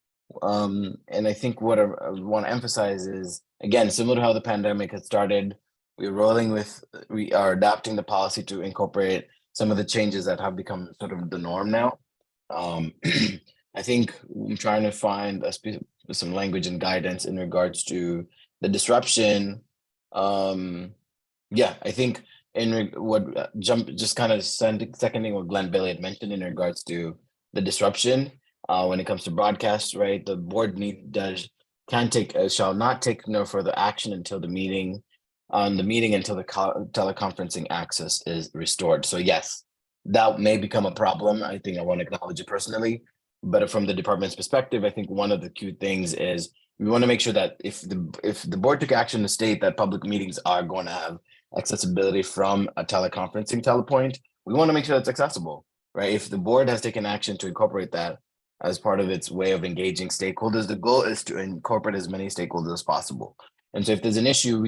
Speaker 9: And I think what I want to emphasize is, again, similar to how the pandemic had started, we are adapting the policy to incorporate some of the changes that have become sort of the norm now. I think I'm trying to find some language and guidance in regards to the disruption. I think just kind of seconding what Glenn Bailey had mentioned in regards to the disruption when it comes to broadcast, right? The board shall not take no further action until the meeting until the teleconferencing access is restored. So yes, that may become a problem. I think I want to acknowledge it personally, but from the department's perspective, I think one of the key things is we want to make sure that if the board took action to state that public meetings are going to have accessibility from a teleconferencing telepoint, we want to make sure that's accessible, right? If the board has taken action to incorporate that as part of its way of engaging stakeholders, the goal is to incorporate as many stakeholders as possible. And so if there's an issue,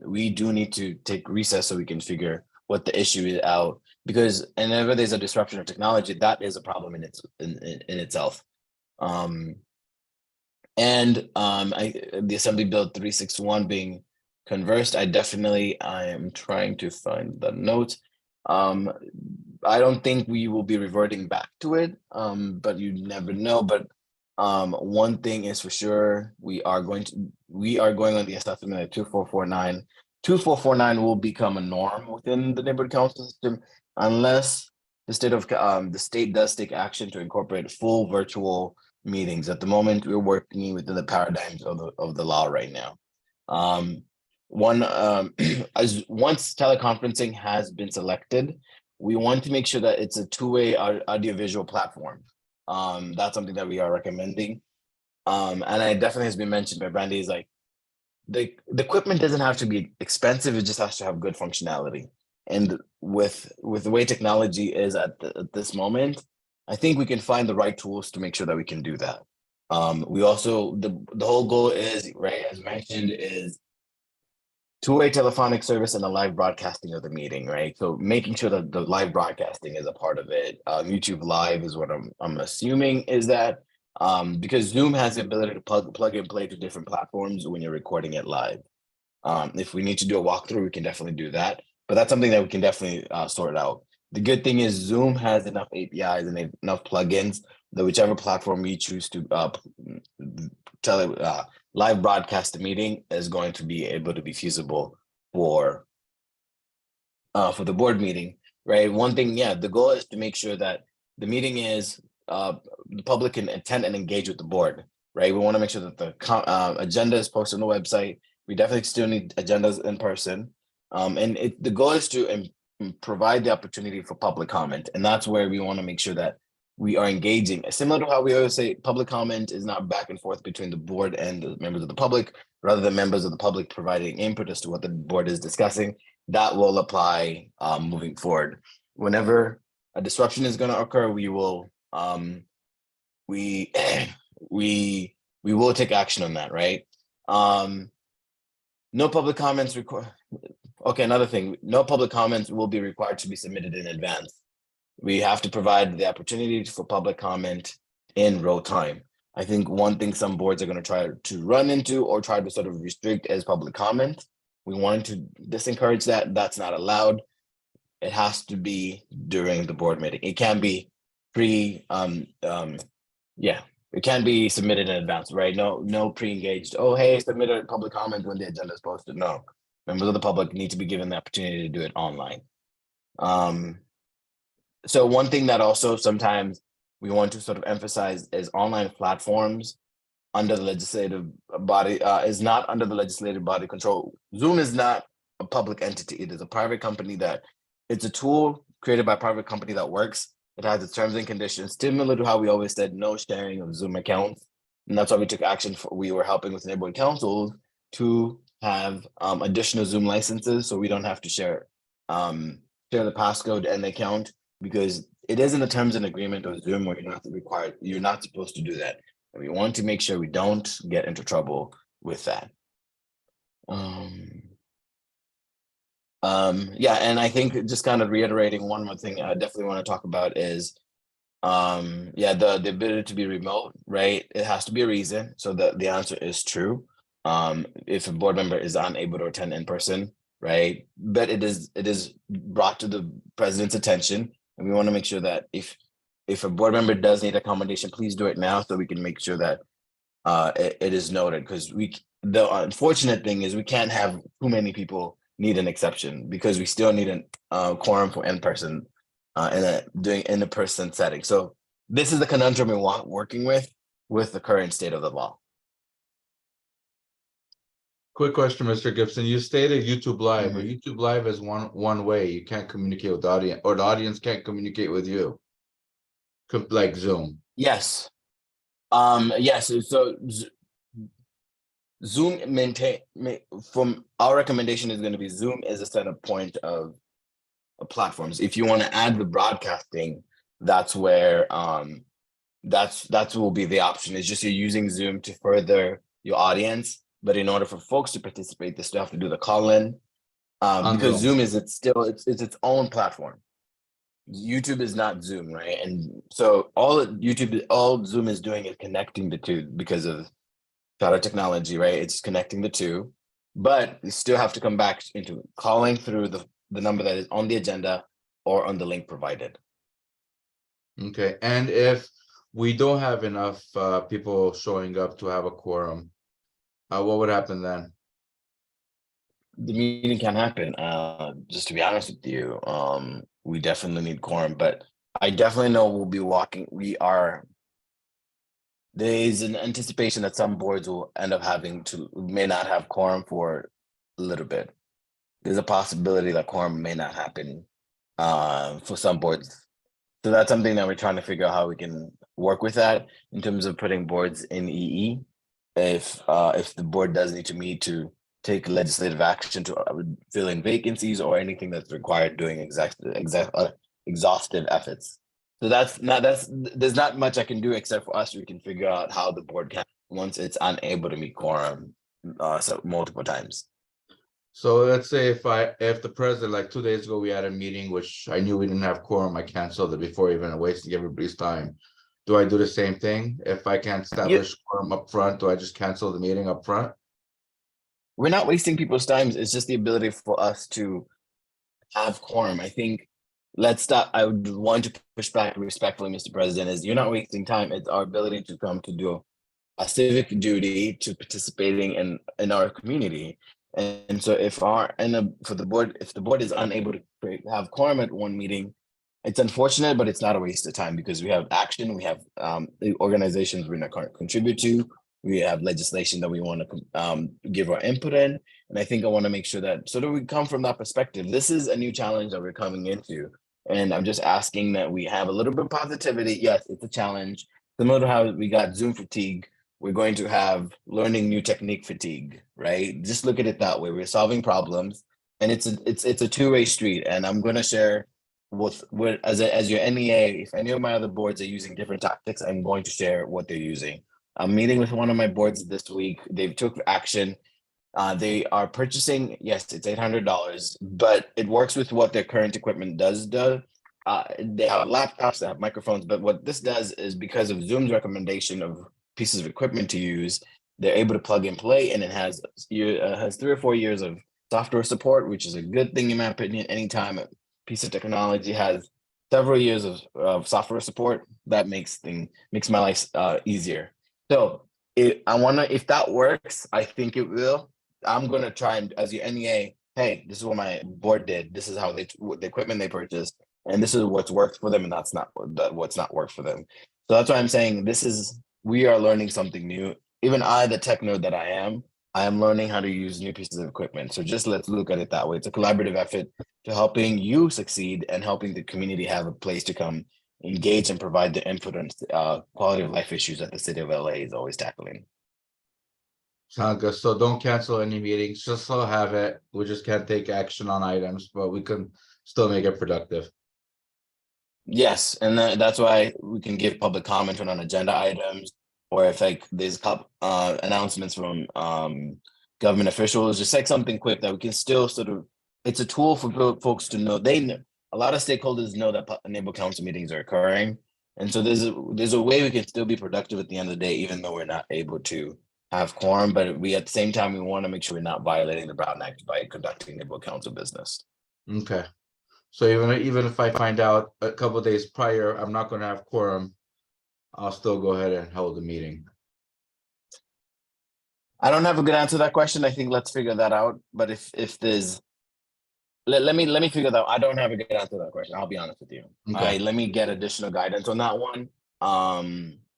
Speaker 9: we do need to take recess so we can figure what the issue is out, because whenever there's a disruption of technology, that is a problem in itself. And the Assembly Bill 361 being conversed, I am trying to find the note. I don't think we will be reverting back to it, but you never know. But one thing is for sure, we are going on the assessment of 2449. 2449 will become a norm within the neighborhood council system unless the state does take action to incorporate full virtual meetings. At the moment, we're working within the paradigms of the law right now. As once teleconferencing has been selected, we want to make sure that it's a two-way audiovisual platform. That's something that we are recommending. And it definitely has been mentioned by Brandy, is like the equipment doesn't have to be expensive, it just has to have good functionality. And with the way technology is at this moment, I think we can find the right tools to make sure that we can do that. We also, the whole goal is, right, as mentioned, is two-way telephonic service and the live broadcasting of the meeting, right? So making sure that the live broadcasting is a part of it. YouTube Live is what I'm assuming is that, because Zoom has the ability to plug and play to different platforms when you're recording it live. If we need to do a walkthrough, we can definitely do that, but that's something that we can definitely sort out. The good thing is Zoom has enough APIs and enough plugins that whichever platform we choose to live broadcast the meeting is going to be able to be feasible for the board meeting, right? One thing, the goal is to make sure that the meeting is the public can attend and engage with the board, right? We want to make sure that the agenda is posted on the website. We definitely still need agendas in person, and the goal is to provide the opportunity for public comment, and that's where we want to make sure that we are engaging. Similar to how we always say, public comment is not back and forth between the board and the members of the public, rather than members of the public providing input as to what the board is discussing. That will apply moving forward. Whenever a disruption is going to occur, we will we will take action on that, right? No public comments required. Okay, another thing, no public comments will be required to be submitted in advance. We have to provide the opportunity for public comment in real time. I think one thing some boards are going to try to run into or try to sort of restrict is public comment. We want to disencourage that. That's not allowed. It has to be during the board meeting. It can be it can be submitted in advance, right? No pre-engaged, oh, hey, submit a public comment when the agenda is posted. No, members of the public need to be given the opportunity to do it online. So one thing that also sometimes we want to sort of emphasize is online platforms under the legislative body is not under the legislative body control. Zoom is not a public entity. It is a private company it's a tool created by a private company that works. It has its terms and conditions, similar to how we always said no sharing of Zoom accounts. And that's why we took action we were helping with neighborhood councils to have additional Zoom licenses so we don't have to share the passcode and the account, because it is in the terms and agreement of Zoom where you're not supposed to do that. And we want to make sure we don't get into trouble with that. And I think just kind of reiterating one more thing I definitely want to talk about is the ability to be remote, right? It has to be a reason. So the answer is true. If a board member is unable to attend in person, right? But it is brought to the president's attention. And we want to make sure that if a board member does need accommodation, please do it now so we can make sure that it is noted. Because the unfortunate thing is we can't have too many people need an exception, because we still need a quorum for in-person doing in-person setting. So this is the conundrum we want working with the current state of the law.
Speaker 1: Quick question, Mr. Gibson. You stated YouTube Live, but YouTube Live is one way. You can't communicate with the audience, or the audience can't communicate with you, like Zoom.
Speaker 9: Yes. Yes. So Zoom from our recommendation is going to be Zoom is a center point of platforms. If you want to add the broadcasting, that's where that will be the option. It's just you're using Zoom to further your audience. But in order for folks to participate, they still have to do the call-in because Zoom is it's its own platform. YouTube is not Zoom, right? And so all Zoom is doing is connecting the two because of Shout out technology, right? It's connecting the two, but you still have to come back into calling through the number that is on the agenda or on the link provided.
Speaker 1: Okay, and if we don't have enough people showing up to have a quorum, what would happen then?
Speaker 9: The meeting can happen. Just to be honest with you, we definitely need quorum, but I definitely know we'll be walking. There's an anticipation that some boards will end up may not have quorum for a little bit. There's a possibility that quorum may not happen for some boards. So that's something that we're trying to figure out how we can work with that in terms of putting boards in EE. If the board does need to meet to take legislative action to fill in vacancies or anything that's required doing exhaustive efforts. So there's not much I can do except for us. We can figure out how the board can, once it's unable to meet quorum multiple times.
Speaker 1: So let's say if the president, like 2 days ago, we had a meeting, which I knew we didn't have quorum, I canceled it before even wasting everybody's time. Do I do the same thing? If I can't establish quorum up front, do I just cancel the meeting up front?
Speaker 9: We're not wasting people's time. It's just the ability for us to have quorum. I think let's stop. I would want to push back respectfully, Mr. President, is you're not wasting time. It's our ability to come to do a civic duty to participating in our community. And so if the board is unable to have quorum at one meeting, it's unfortunate, but it's not a waste of time because we have action, we have the organizations we're going to contribute to, we have legislation that we want to give our input in. And I think I want to make sure that so that we come from that perspective. This is a new challenge that we're coming into. And I'm just asking that we have a little bit of positivity. Yes, it's a challenge. Similar to how we got Zoom fatigue, we're going to have learning new technique fatigue, right? Just look at it that way. We're solving problems and it's a two-way street. And I'm going to share as your NEA, if any of my other boards are using different tactics, I'm going to share what they're using. I'm meeting with one of my boards this week. They've took action. They are purchasing, yes, it's $800, but it works with what their current equipment does. They have laptops, they have microphones, but what this does is because of Zoom's recommendation of pieces of equipment to use, they're able to plug and play, and it has 3 or 4 years of software support, which is a good thing in my opinion. Anytime a piece of technology has several years of software support, that makes my life easier. So if that works, I think it will. I'm going to try and, as your NEA, hey, this is what my board did. This is how the equipment they purchased, and this is what's worked for them, and that's not what's not worked for them. So that's why I'm saying we are learning something new. Even I, the tech nerd that I am learning how to use new pieces of equipment. So just let's look at it that way. It's a collaborative effort to helping you succeed and helping the community have a place to come engage and provide the input on quality of life issues that the city of LA is always tackling.
Speaker 1: Sounds good. So don't cancel any meetings, just so have it. We just can't take action on items, but we can still make it productive.
Speaker 9: Yes, and that's why we can give public comment on agenda items, or if there's announcements from government officials, just something quick that we can still it's a tool for folks to know. A lot of stakeholders know that neighborhood council meetings are occurring. And so there's a way we can still be productive at the end of the day, even though we're not able to have quorum, but at the same time, we want to make sure we're not violating the Brown Act by conducting neighborhood council business.
Speaker 1: Okay. So even if I find out a couple of days prior, I'm not going to have quorum, I'll still go ahead and hold the meeting.
Speaker 9: I don't have a good answer to that question. I think let's figure that out. But if there's, let me figure that out. I don't have a good answer to that question. I'll be honest with you.
Speaker 1: Okay.
Speaker 9: Let me get additional guidance on that one.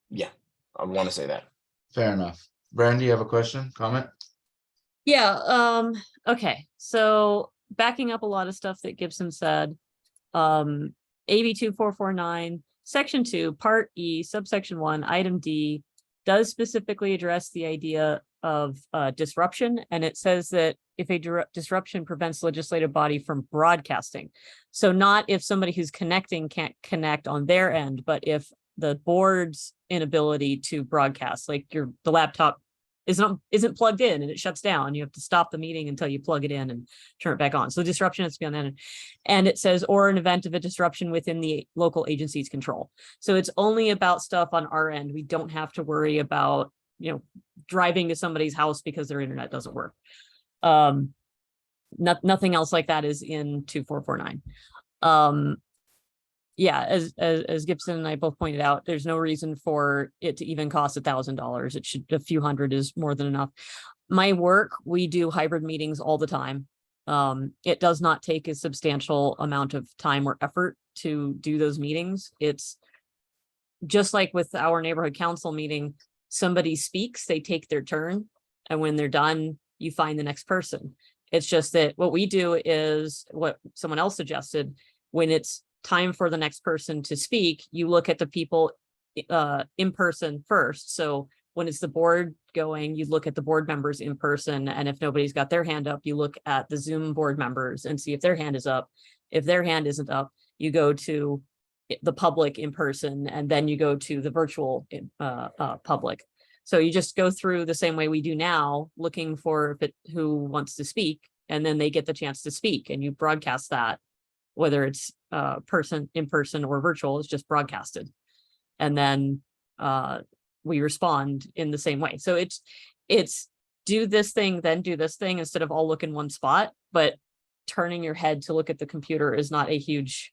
Speaker 9: Yeah, I want to say that.
Speaker 1: Fair enough. Brandy, you have a question, comment?
Speaker 5: Yeah, okay, so backing up a lot of stuff that Gibson said, AB 2449, Section 2, Part E, Subsection 1, Item D, does specifically address the idea of disruption, and it says that if a disruption prevents legislative body from broadcasting. So not if somebody who's connecting can't connect on their end, but if the board's inability to broadcast, like the laptop isn't plugged in and it shuts down, you have to stop the meeting until you plug it in and turn it back on. So disruption has to be on that end. And it says, or an event of a disruption within the local agency's control. So it's only about stuff on our end. We don't have to worry about driving to somebody's house because their internet doesn't work. Nothing else like that is in 2449. Yeah, as Gibson and I both pointed out, there's no reason for it to even cost $1,000. It should, a few hundred is more than enough. My work, we do hybrid meetings all the time. It does not take a substantial amount of time or effort to do those meetings. It's just like with our neighborhood council meeting, somebody speaks, they take their turn, and when they're done, you find the next person. It's just that what we do is what someone else suggested. When it's time for the next person to speak, you look at the people in person first. So when it's the board going, you look at the board members in person. And if nobody's got their hand up, you look at the Zoom board members and see if their hand is up. If their hand isn't up, you go to the public in person, and then you go to the virtual public. So you just go through the same way we do now, looking for who wants to speak, and then they get the chance to speak, and you broadcast that, whether it's in person or virtual, it's just broadcasted. And then we respond in the same way. So it's do this thing, then do this thing, instead of all look in one spot. But turning your head to look at the computer is not a huge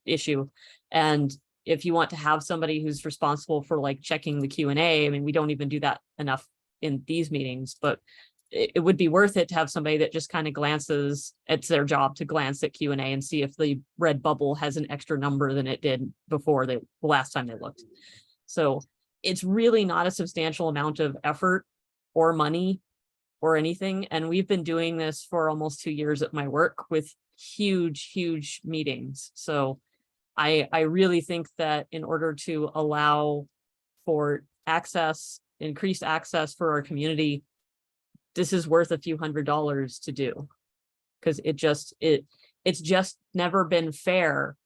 Speaker 5: issue. And if you want to have somebody who's responsible for like checking the Q&A, I mean, we don't even do that enough in these meetings, but it would be worth it to have somebody that just kind of glances. It's their job to glance at Q&A and see if the red bubble has an extra number than it did before the last time they looked. So it's really not a substantial amount of effort or money or anything. And we've been doing this for almost 2 years at my work with huge meetings. So I really think that in order to allow for increased access for our community, this is worth a few $100s to do, because it's just never been fair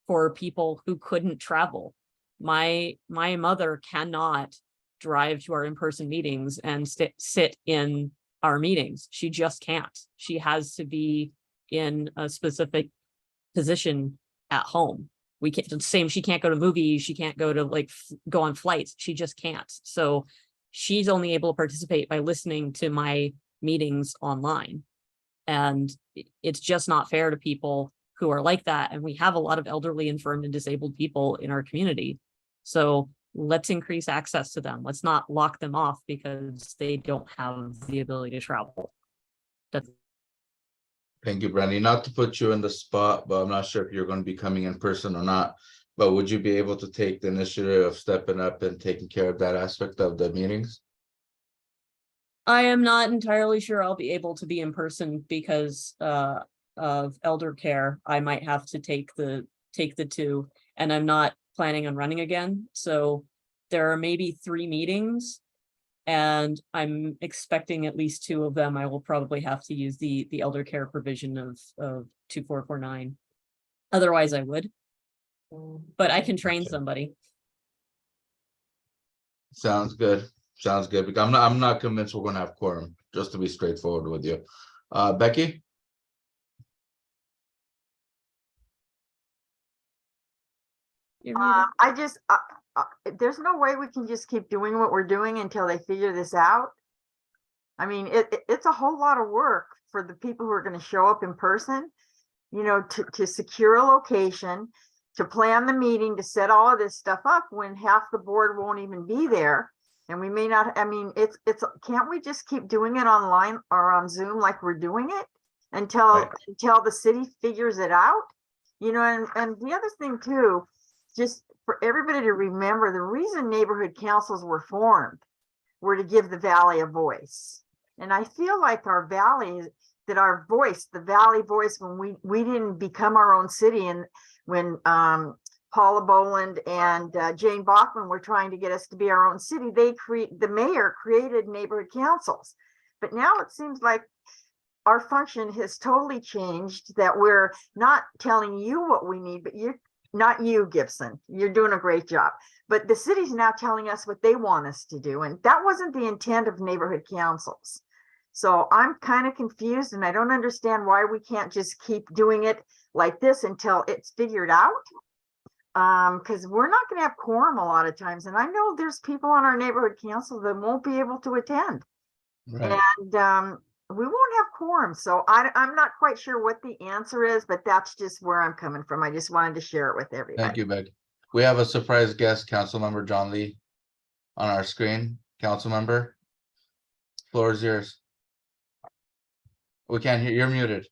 Speaker 5: for people who couldn't travel. My mother cannot drive to our in-person meetings and sit in our meetings. She just can't. She has to be in a specific position at home. We can't, she can't go to movies. She can't go to go on flights. She just can't. So she's only able to participate by listening to my meetings online. And it's just not fair to people who are like that. And we have a lot of elderly, infirm, and disabled people in our community. So let's increase access to them. Let's not lock them off because they don't have the ability to travel.
Speaker 1: Thank you, Brandy. Not to put you in the spot, but I'm not sure if you're going to be coming in person or not. But would you be able to take the initiative of stepping up and taking care of that aspect of the meetings?
Speaker 5: I am not entirely sure I'll be able to be in person because of elder care. I might have to take the 2, and I'm not planning on running again. So there are maybe 3 meetings, and I'm expecting at least 2 of them I will probably have to use the elder care provision of 2449. Otherwise I would, but I can train somebody.
Speaker 1: Sounds good. Sounds good. Because I'm not convinced we're going to have quorum, just to be straightforward with you. Becky?
Speaker 2: There's no way we can just keep doing what we're doing until they figure this out. I mean, it's a whole lot of work for the people who are going to show up in person, to secure a location, to plan the meeting, to set all of this stuff up when half the board won't even be there. And we may not, I mean, can't we just keep doing it online or on Zoom like we're doing it until the city figures it out? And the other thing too, just for everybody to remember, the reason neighborhood councils were formed were to give the valley a voice. And I feel like our valley, that our voice, the valley voice, when we didn't become our own city, and when Paula Boland and Jane Bachman were trying to get us to be our own city, the mayor created neighborhood councils. But now it seems like our function has totally changed, that we're not telling you what we need, but not you, Gibson, you're doing a great job, but the city's now telling us what they want us to do. And that wasn't the intent of neighborhood councils. So I'm kind of confused, and I don't understand why we can't just keep doing it like this until it's figured out. Because we're not gonna have quorum a lot of times, and I know there's people on our neighborhood council that won't be able to attend.
Speaker 1: Right.
Speaker 2: And we won't have quorum, so I'm not quite sure what the answer is, but that's just where I'm coming from. I just wanted to share it with
Speaker 1: Thank
Speaker 2: everybody.
Speaker 1: you, Meg. We have a surprise guest, Councilmember John Lee, on our screen. Councilmember, floor is yours. We can't hear, you're muted.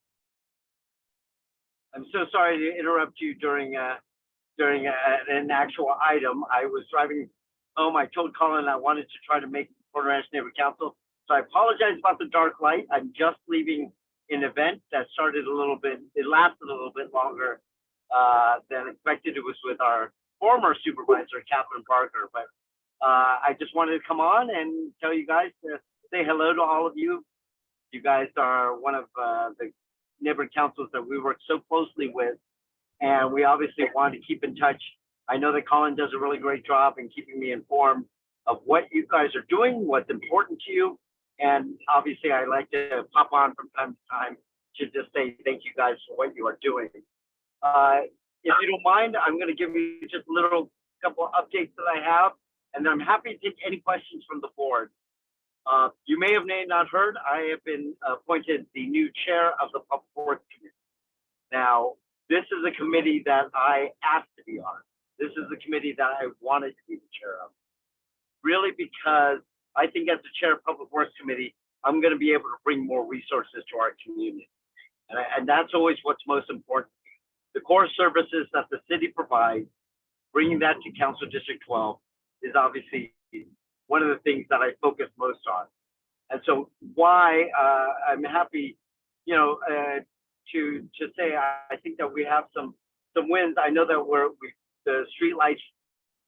Speaker 17: I'm so sorry to interrupt you during an actual item. I was driving home. I told Colin I wanted to try to make Porter Ranch Neighborhood Council. So I apologize about the dark light. I'm just leaving an event that started a little bit, it lasted a little bit longer than expected. It was with our former supervisor, Catherine Parker. But I just wanted to come on and tell you guys to say hello to all of you. You guys are one of the neighborhood councils that we work so closely with. And we obviously want to keep in touch. I know that Colin does a really great job in keeping me informed of what you guys are doing, what's important to you. And obviously I like to pop on from time to time to just say thank you guys for what you are doing. If you don't mind, I'm going to give you just a little couple of updates that I have, and then I'm happy to take any questions from the board. You may have not heard, I have been appointed the new chair of the Public Works Committee. Now, this is a committee that I asked to be on. This is the committee that I wanted to be the chair of. Really because I think as the chair of Public Works Committee, I'm going to be able to bring more resources to our community. And that's always what's most important. The core services that the city provides, bringing that to Council District 12 is obviously one of the things that I focus most on. And so why I'm happy, you know, to say I think that we have some wins. I know that the street lights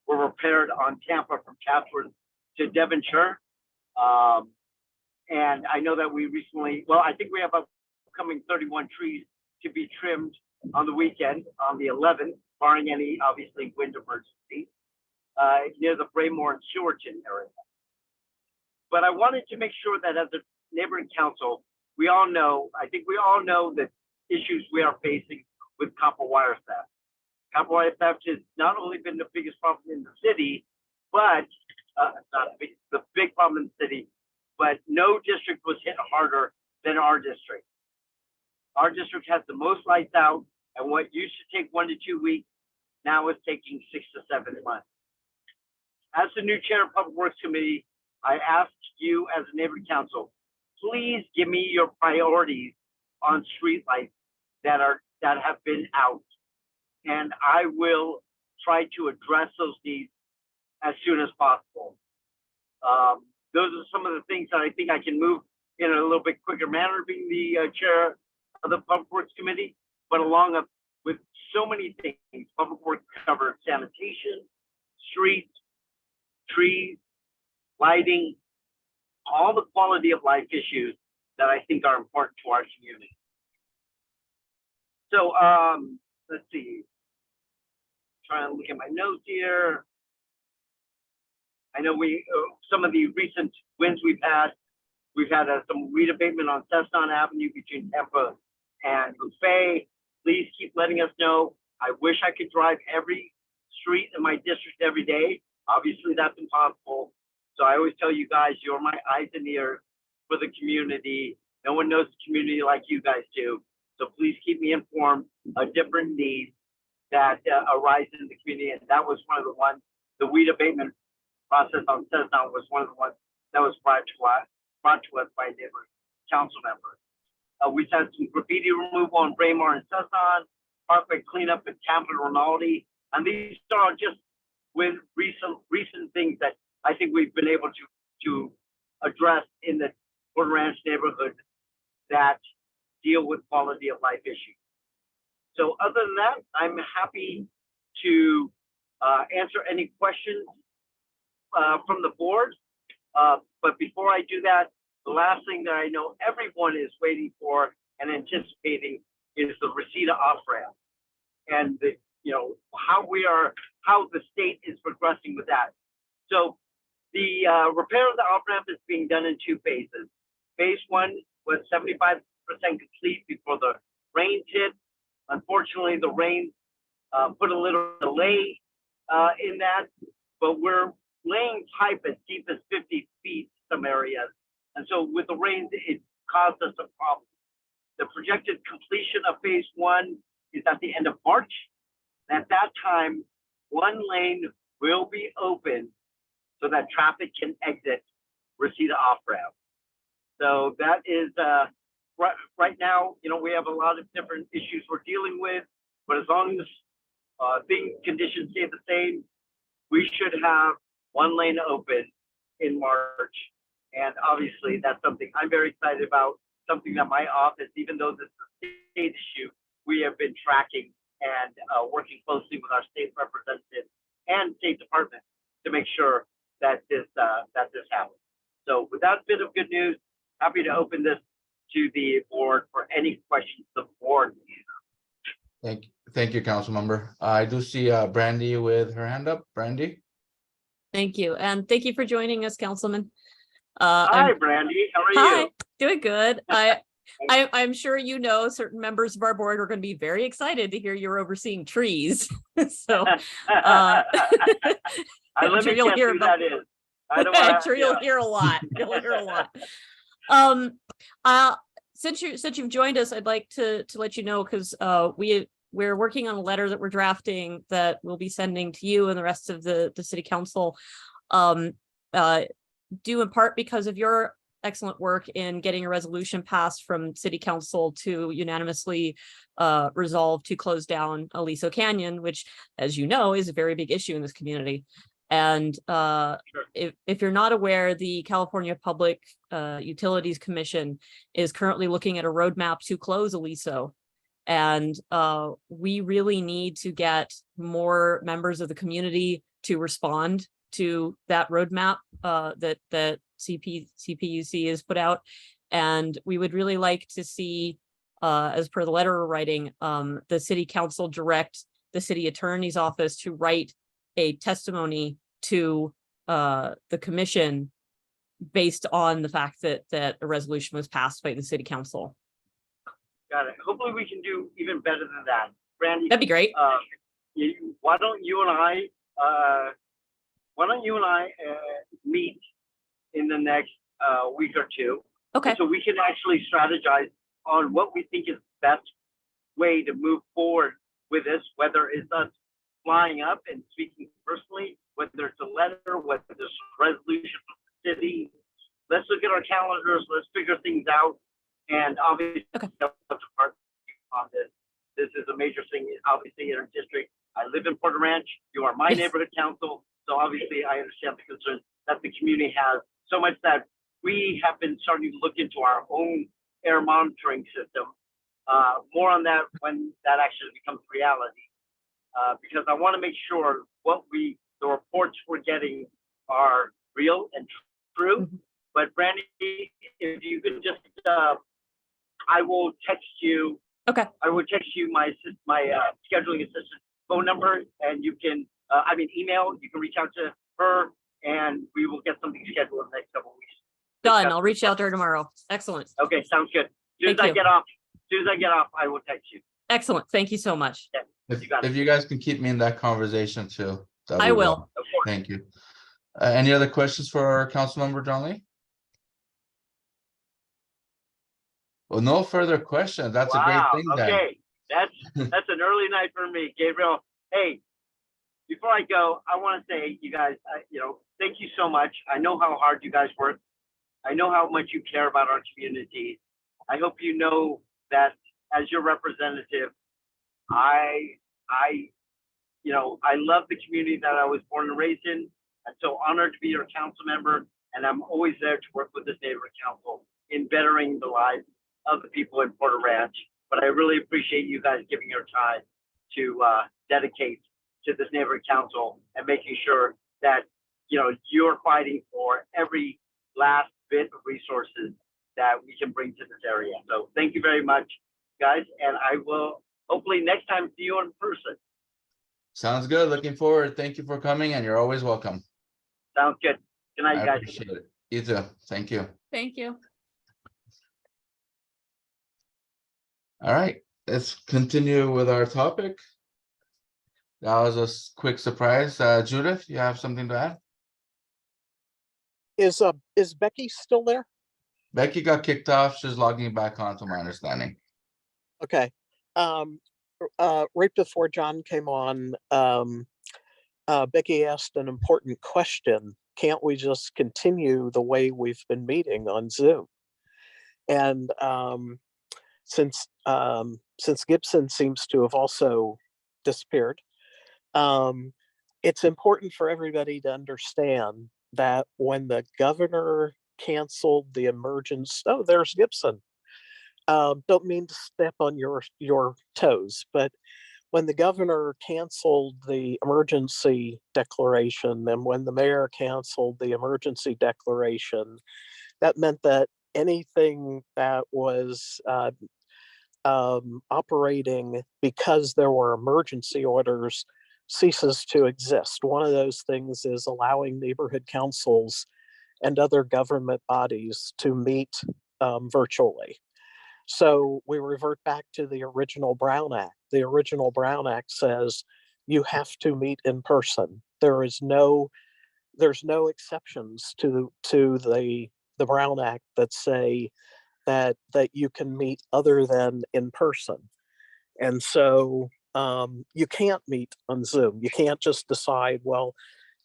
Speaker 17: were repaired on Tampa from Chatsworth to Devonshire. And I know that we recently, well, I think we have upcoming 31 trees to be trimmed on the weekend, on the 11th, barring any, obviously, wind emergency, near the Braymore and Stewartton area. But I wanted to make sure that as a neighboring council, we all know, I think we all know the issues we are facing with copper wire theft. Copper wire theft has not only been the biggest problem in the city, but the big problem in the city, but no district was hit harder than our district. Our district has the most lights out, and what used to take 1 to 2 weeks now is taking 6 to 7 months. As the new chair of Public Works Committee, I asked you as a neighborhood council, please give me your priorities on streetlights that have been out, and I will try to address those needs as soon as possible. Those are some of the things that I think I can move in a little bit quicker manner, being the chair of the Public Works Committee, but along with so many things. Public Works covers sanitation, streets, trees, lighting, all the quality of life issues that I think are important to our community. So let's see. Trying to look at my notes here. I know some of the recent wins we've had some weed abatement on Cessna Avenue between Tampa and Buffet. Please keep letting us know. I wish I could drive every street in my district every day. Obviously, that's impossible. So I always tell you guys, you're my eyes and ears for the community. No one knows the community like you guys do. So please keep me informed of different needs that arise in the community. And that was one of the ones, the weed abatement process on Cessna was one of the ones that was brought to us by neighbor council members. We've had some graffiti removal on Braymore and Cessna, parkway cleanup at Tampa and Rinaldi. And these are just with recent things that I think we've been able to address in the Porter Ranch neighborhood that deal with quality of life issues. So other than that, I'm happy to answer any questions from the board. But before I do that, the last thing that I know everyone is waiting for and anticipating is the Reseda off-ramp, and how the state is progressing with that. So the repair of the off-ramp is being done in 2 phases. Phase 1 was 75% complete before the rains hit. Unfortunately, the rain put a little delay in that, but we're laying pipe as deep as 50 feet some areas. And so with the rains, it caused us a problem. The projected completion of phase 1 is at the end of March. At that time, one lane will be open so that traffic can exit Reseda off-ramp. So that is, right now, we have a lot of different issues we're dealing with, but as long as conditions stay the same, we should have one lane open in March. And obviously that's something I'm very excited about, something that my office, even though this is a state issue, we have been tracking and working closely with our state representative and State Department to make sure that this happens. So with that bit of good news, happy to open this to the board for any questions the board needs.
Speaker 1: Thank you, council member. I do see Brandy with her hand up. Brandy?
Speaker 5: Thank you. And thank you for joining us, Councilman.
Speaker 17: Hi, Brandy. How are
Speaker 5: Hi,
Speaker 17: you?
Speaker 5: doing good. I'm sure you know certain members of our board are going to be very excited to hear you're overseeing trees. So
Speaker 17: Let
Speaker 5: I'm sure
Speaker 17: me
Speaker 5: you'll
Speaker 17: guess
Speaker 5: hear
Speaker 17: who
Speaker 5: about.
Speaker 17: that is.
Speaker 5: I'm sure you'll hear a lot. You'll hear a lot. Since you've joined us, I'd like to let you know, because we're working on a letter that we're drafting that we'll be sending to you and the rest of the city council, due in part because of your excellent work in getting a resolution passed from city council to unanimously resolve to close down Aliso Canyon, which, as you know, is a very big issue in this community. And if you're not aware, the California Public Utilities Commission is currently looking at a roadmap to close Aliso. And we really need to get more members of the community to respond to that roadmap that CPUC has put out. And we would really like to see, as per the letter we're writing, the city council direct the city attorney's office to write a testimony to the commission based on the fact that a resolution was passed by the city council.
Speaker 17: Got it. Hopefully we can do even better than that. Brandy,
Speaker 5: that'd be great.
Speaker 17: Why don't you and I meet in the next week or two?
Speaker 5: Okay.
Speaker 17: So we can actually strategize on what we think is the best way to move forward with this, whether it's us flying up and speaking personally, whether it's a letter, whether it's a resolution from the city. Let's look at our calendars. Let's figure things out. And obviously, on this. This is a major thing, obviously, in our district. I live in Porter Ranch. You are my neighborhood council. So obviously, I understand the concerns that the community has, so much that we have been starting to look into our own air monitoring system. More on that when that actually becomes reality. Because I want to make sure the reports we're getting are real and true. But Brandy, if you could just, I will text you.
Speaker 5: Okay.
Speaker 17: I will text you my scheduling assistant phone number, and you can, email. You can reach out to her, and we will get something scheduled in the next couple of weeks.
Speaker 5: Done. I'll reach out to her tomorrow. Excellent.
Speaker 17: Okay, sounds good. As soon as I get off, I will text you.
Speaker 5: Excellent. Thank you so much.
Speaker 17: Yeah,
Speaker 1: If you guys can keep me in that conversation too. that'd
Speaker 5: I
Speaker 1: be
Speaker 5: will.
Speaker 1: well. Thank you. Any other questions for our Councilmember John Lee? Well, no further questions. That's a great thing then.
Speaker 17: Okay, that's an early night for me, Gabriel. Hey, before I go, I want to say, you guys, thank you so much. I know how hard you guys work. I know how much you care about our community. I hope you know that as your representative, I love the community that I was born and raised in. I'm so honored to be your council member, and I'm always there to work with this neighborhood council in bettering the lives of the people in Porter Ranch. But I really appreciate you guys giving your time to dedicate to this neighborhood council and making sure that you're fighting for every last bit of resources that we can bring to this area. So thank you very much, guys, and I will hopefully next time see you in person.
Speaker 1: Sounds good. Looking forward. Thank you for coming, and you're always welcome.
Speaker 17: Sounds good. Good night,
Speaker 1: I
Speaker 17: guys.
Speaker 1: appreciate it. You too. Thank you.
Speaker 5: Thank you.
Speaker 1: All right, let's continue with our topic. That was a quick surprise. Judith, you have something to add?
Speaker 12: Is Becky still there?
Speaker 1: Becky got kicked off. She's logging back on, to my understanding.
Speaker 12: Okay. Right before John came on, Becky asked an important question. Can't we just continue the way we've been meeting on Zoom? And since Gibson seems to have also disappeared, it's important for everybody to understand that when the governor canceled the emergency, oh, there's Gibson. Don't mean to step on your toes, but when the governor canceled the emergency declaration and when the mayor canceled the emergency declaration, that meant that anything that was operating because there were emergency orders ceases to exist. One of those things is allowing neighborhood councils and other government bodies to meet virtually. So we revert back to the original Brown Act. The original Brown Act says you have to meet in person. There's no exceptions to the Brown Act that say that you can meet other than in person. And so you can't meet on Zoom. You can't just decide, well,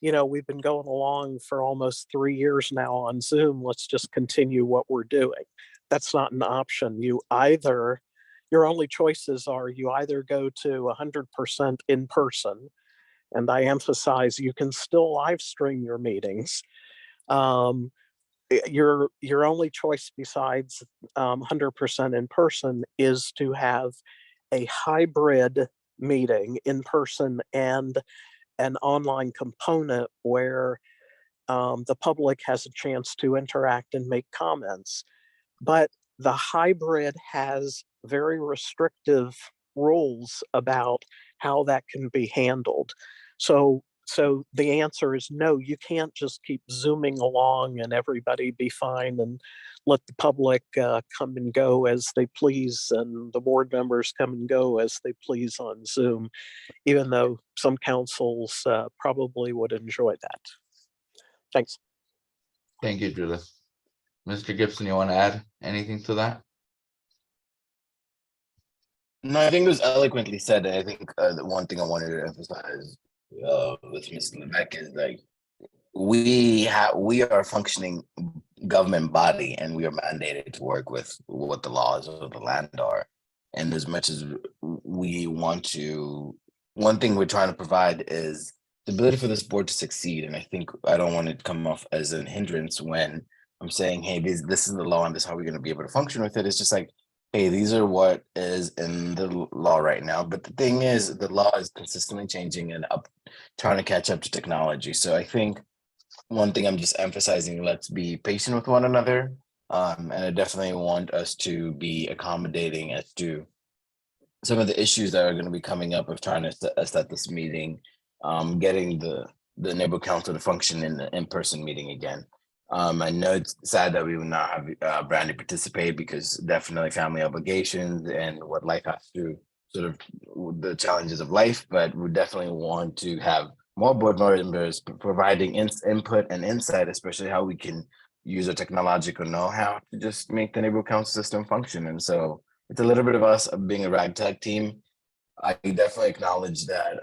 Speaker 12: you know, we've been going along for almost 3 years now on Zoom. Let's just continue what we're doing. That's not an option. Your only choices are you either go to 100% in person, and I emphasize you can still live stream your meetings. Your only choice besides 100% in person is to have a hybrid meeting in person and an online component where the public has a chance to interact and make comments. But the hybrid has very restrictive rules about how that can be handled. So the answer is no, you can't just keep zooming along and everybody be fine and let the public come and go as they please and the board members come and go as they please on Zoom, even though some councils probably would enjoy that. Thanks.
Speaker 1: Thank you, Judith. Mr. Gibson, you want to add anything to that?
Speaker 9: No, I think it was eloquently said. I think the one thing I wanted to emphasize with Mr. Levesque is like we are a functioning government body and we are mandated to work with what the laws of the land are. And as much as we want to, one thing we're trying to provide is the ability for this board to succeed. And I think I don't want it to come off as an hindrance when I'm saying, hey, this is the law and this is how we're going to be able to function with it. It's just like, hey, these are what is in the law right now. But the thing is, the law is consistently changing and trying to catch up to technology. So I think one thing I'm just emphasizing, let's be patient with one another. And I definitely want us to be accommodating as to some of the issues that are going to be coming up of trying to set this meeting, getting the neighborhood council to function in the in-person meeting again. I know it's sad that we will not have Brandy participate because definitely family obligations and what life has to sort of the challenges of life, but we definitely want to have more board members providing input and insight, especially how we can use our technological know-how to just make the neighborhood council system function. And so it's a little bit of us being a ragtag team. I definitely acknowledge that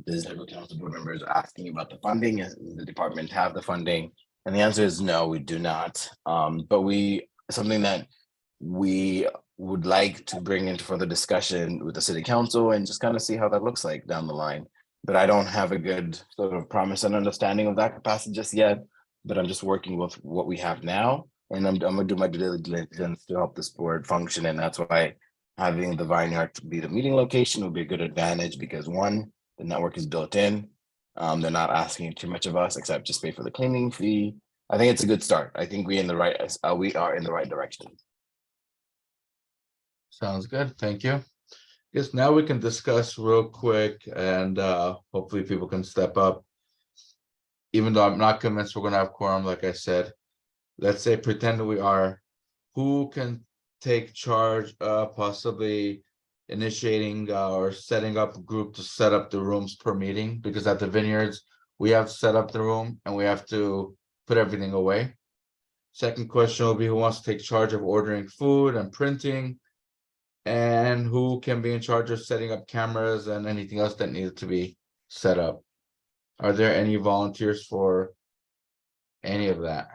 Speaker 9: the neighborhood council board members are asking about the funding and the department have the funding. And the answer is no, we do not. But something that we would like to bring into further discussion with the city council and just kind of see how that looks like down the line. But I don't have a good sort of promise and understanding of that capacity just yet. But I'm just working with what we have now. And I'm gonna do my due diligence to help this board function. And that's why having the Vineyard to be the meeting location would be a good advantage because one, the network is built in. They're not asking too much of us except just pay for the cleaning fee. I think it's a good start. I think we are in the right direction.
Speaker 1: Sounds good. Thank you. Guess now we can discuss real quick and hopefully people can step up. Even though I'm not convinced we're gonna have quorum, like I said, let's say pretend we are, who can take charge possibly initiating or setting up a group to set up the rooms per meeting, because at the vineyards, we have to set up the room and we have to put everything away. Second question will be who wants to take charge of ordering food and printing? And who can be in charge of setting up cameras and anything else that needed to be set up? Are there any volunteers for any of that?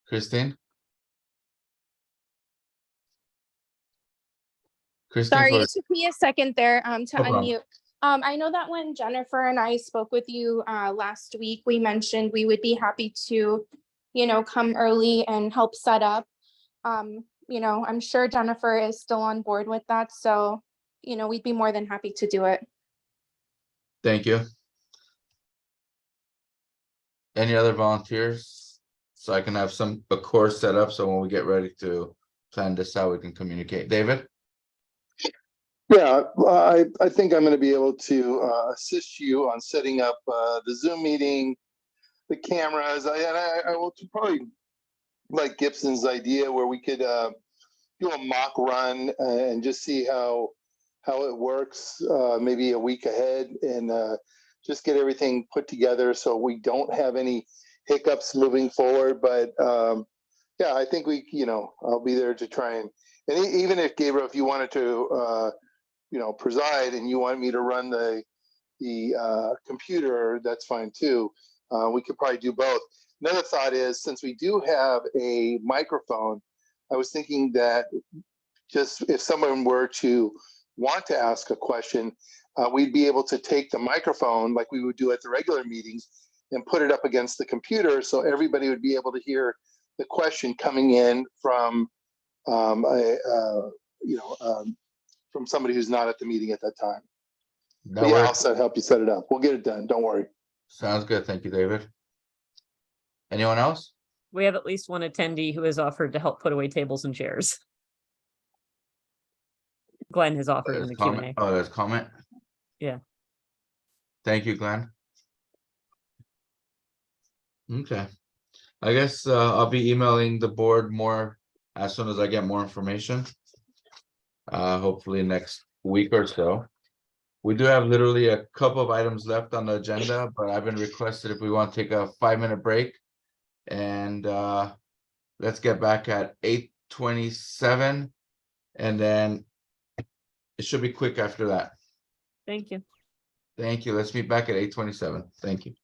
Speaker 1: Christine? Christine,
Speaker 18: Sorry,
Speaker 1: for-
Speaker 18: it took me a second there to
Speaker 1: No problem.
Speaker 18: unmute. I know that when Jennifer and I spoke with you last week, we mentioned we would be happy to, come early and help set up. I'm sure Jennifer is still on board with that, so, we'd be more than happy to do it.
Speaker 1: Thank you. Any other volunteers? So I can have a course set up, so when we get ready to plan this out, we can communicate. David?
Speaker 15: Yeah, I think I'm going to be able to assist you on setting up the Zoom meeting, the cameras. I will probably like Gibson's idea where we could do a mock run and just see how it works maybe a week ahead, and just get everything put together so we don't have any hiccups moving forward. But yeah, I think I'll be there to try and even if Gabriel, if you wanted to preside and you want me to run the computer, that's fine too. We could probably do both. Another thought is, since we do have a microphone, I was thinking that just if someone were to want to ask a question, we'd be able to take the microphone like we would do at the regular meetings and put it up against the computer, so everybody would be able to hear the question coming in from from somebody who's not at the meeting at that time.
Speaker 1: That
Speaker 15: But yeah,
Speaker 1: works.
Speaker 15: I'll help you set it up. We'll get it done. Don't worry.
Speaker 1: Sounds good. Thank you, David. Anyone else?
Speaker 5: We have at least one attendee who has offered to help put away tables and chairs. Glenn has offered in
Speaker 1: There's
Speaker 5: the
Speaker 1: comment.
Speaker 5: Q&A.
Speaker 1: Oh, there's comment.
Speaker 5: Yeah.
Speaker 1: Thank you, Glenn. Okay. I guess I'll be emailing the board more as soon as I get more information. Hopefully next week or so. We do have literally a couple of items left on the agenda, but I've been requested if we want to take a 5-minute break. And let's get back at 8:27, and then it should be quick after that.
Speaker 5: Thank you.
Speaker 1: Thank you. Let's meet back at 8:27. Thank you.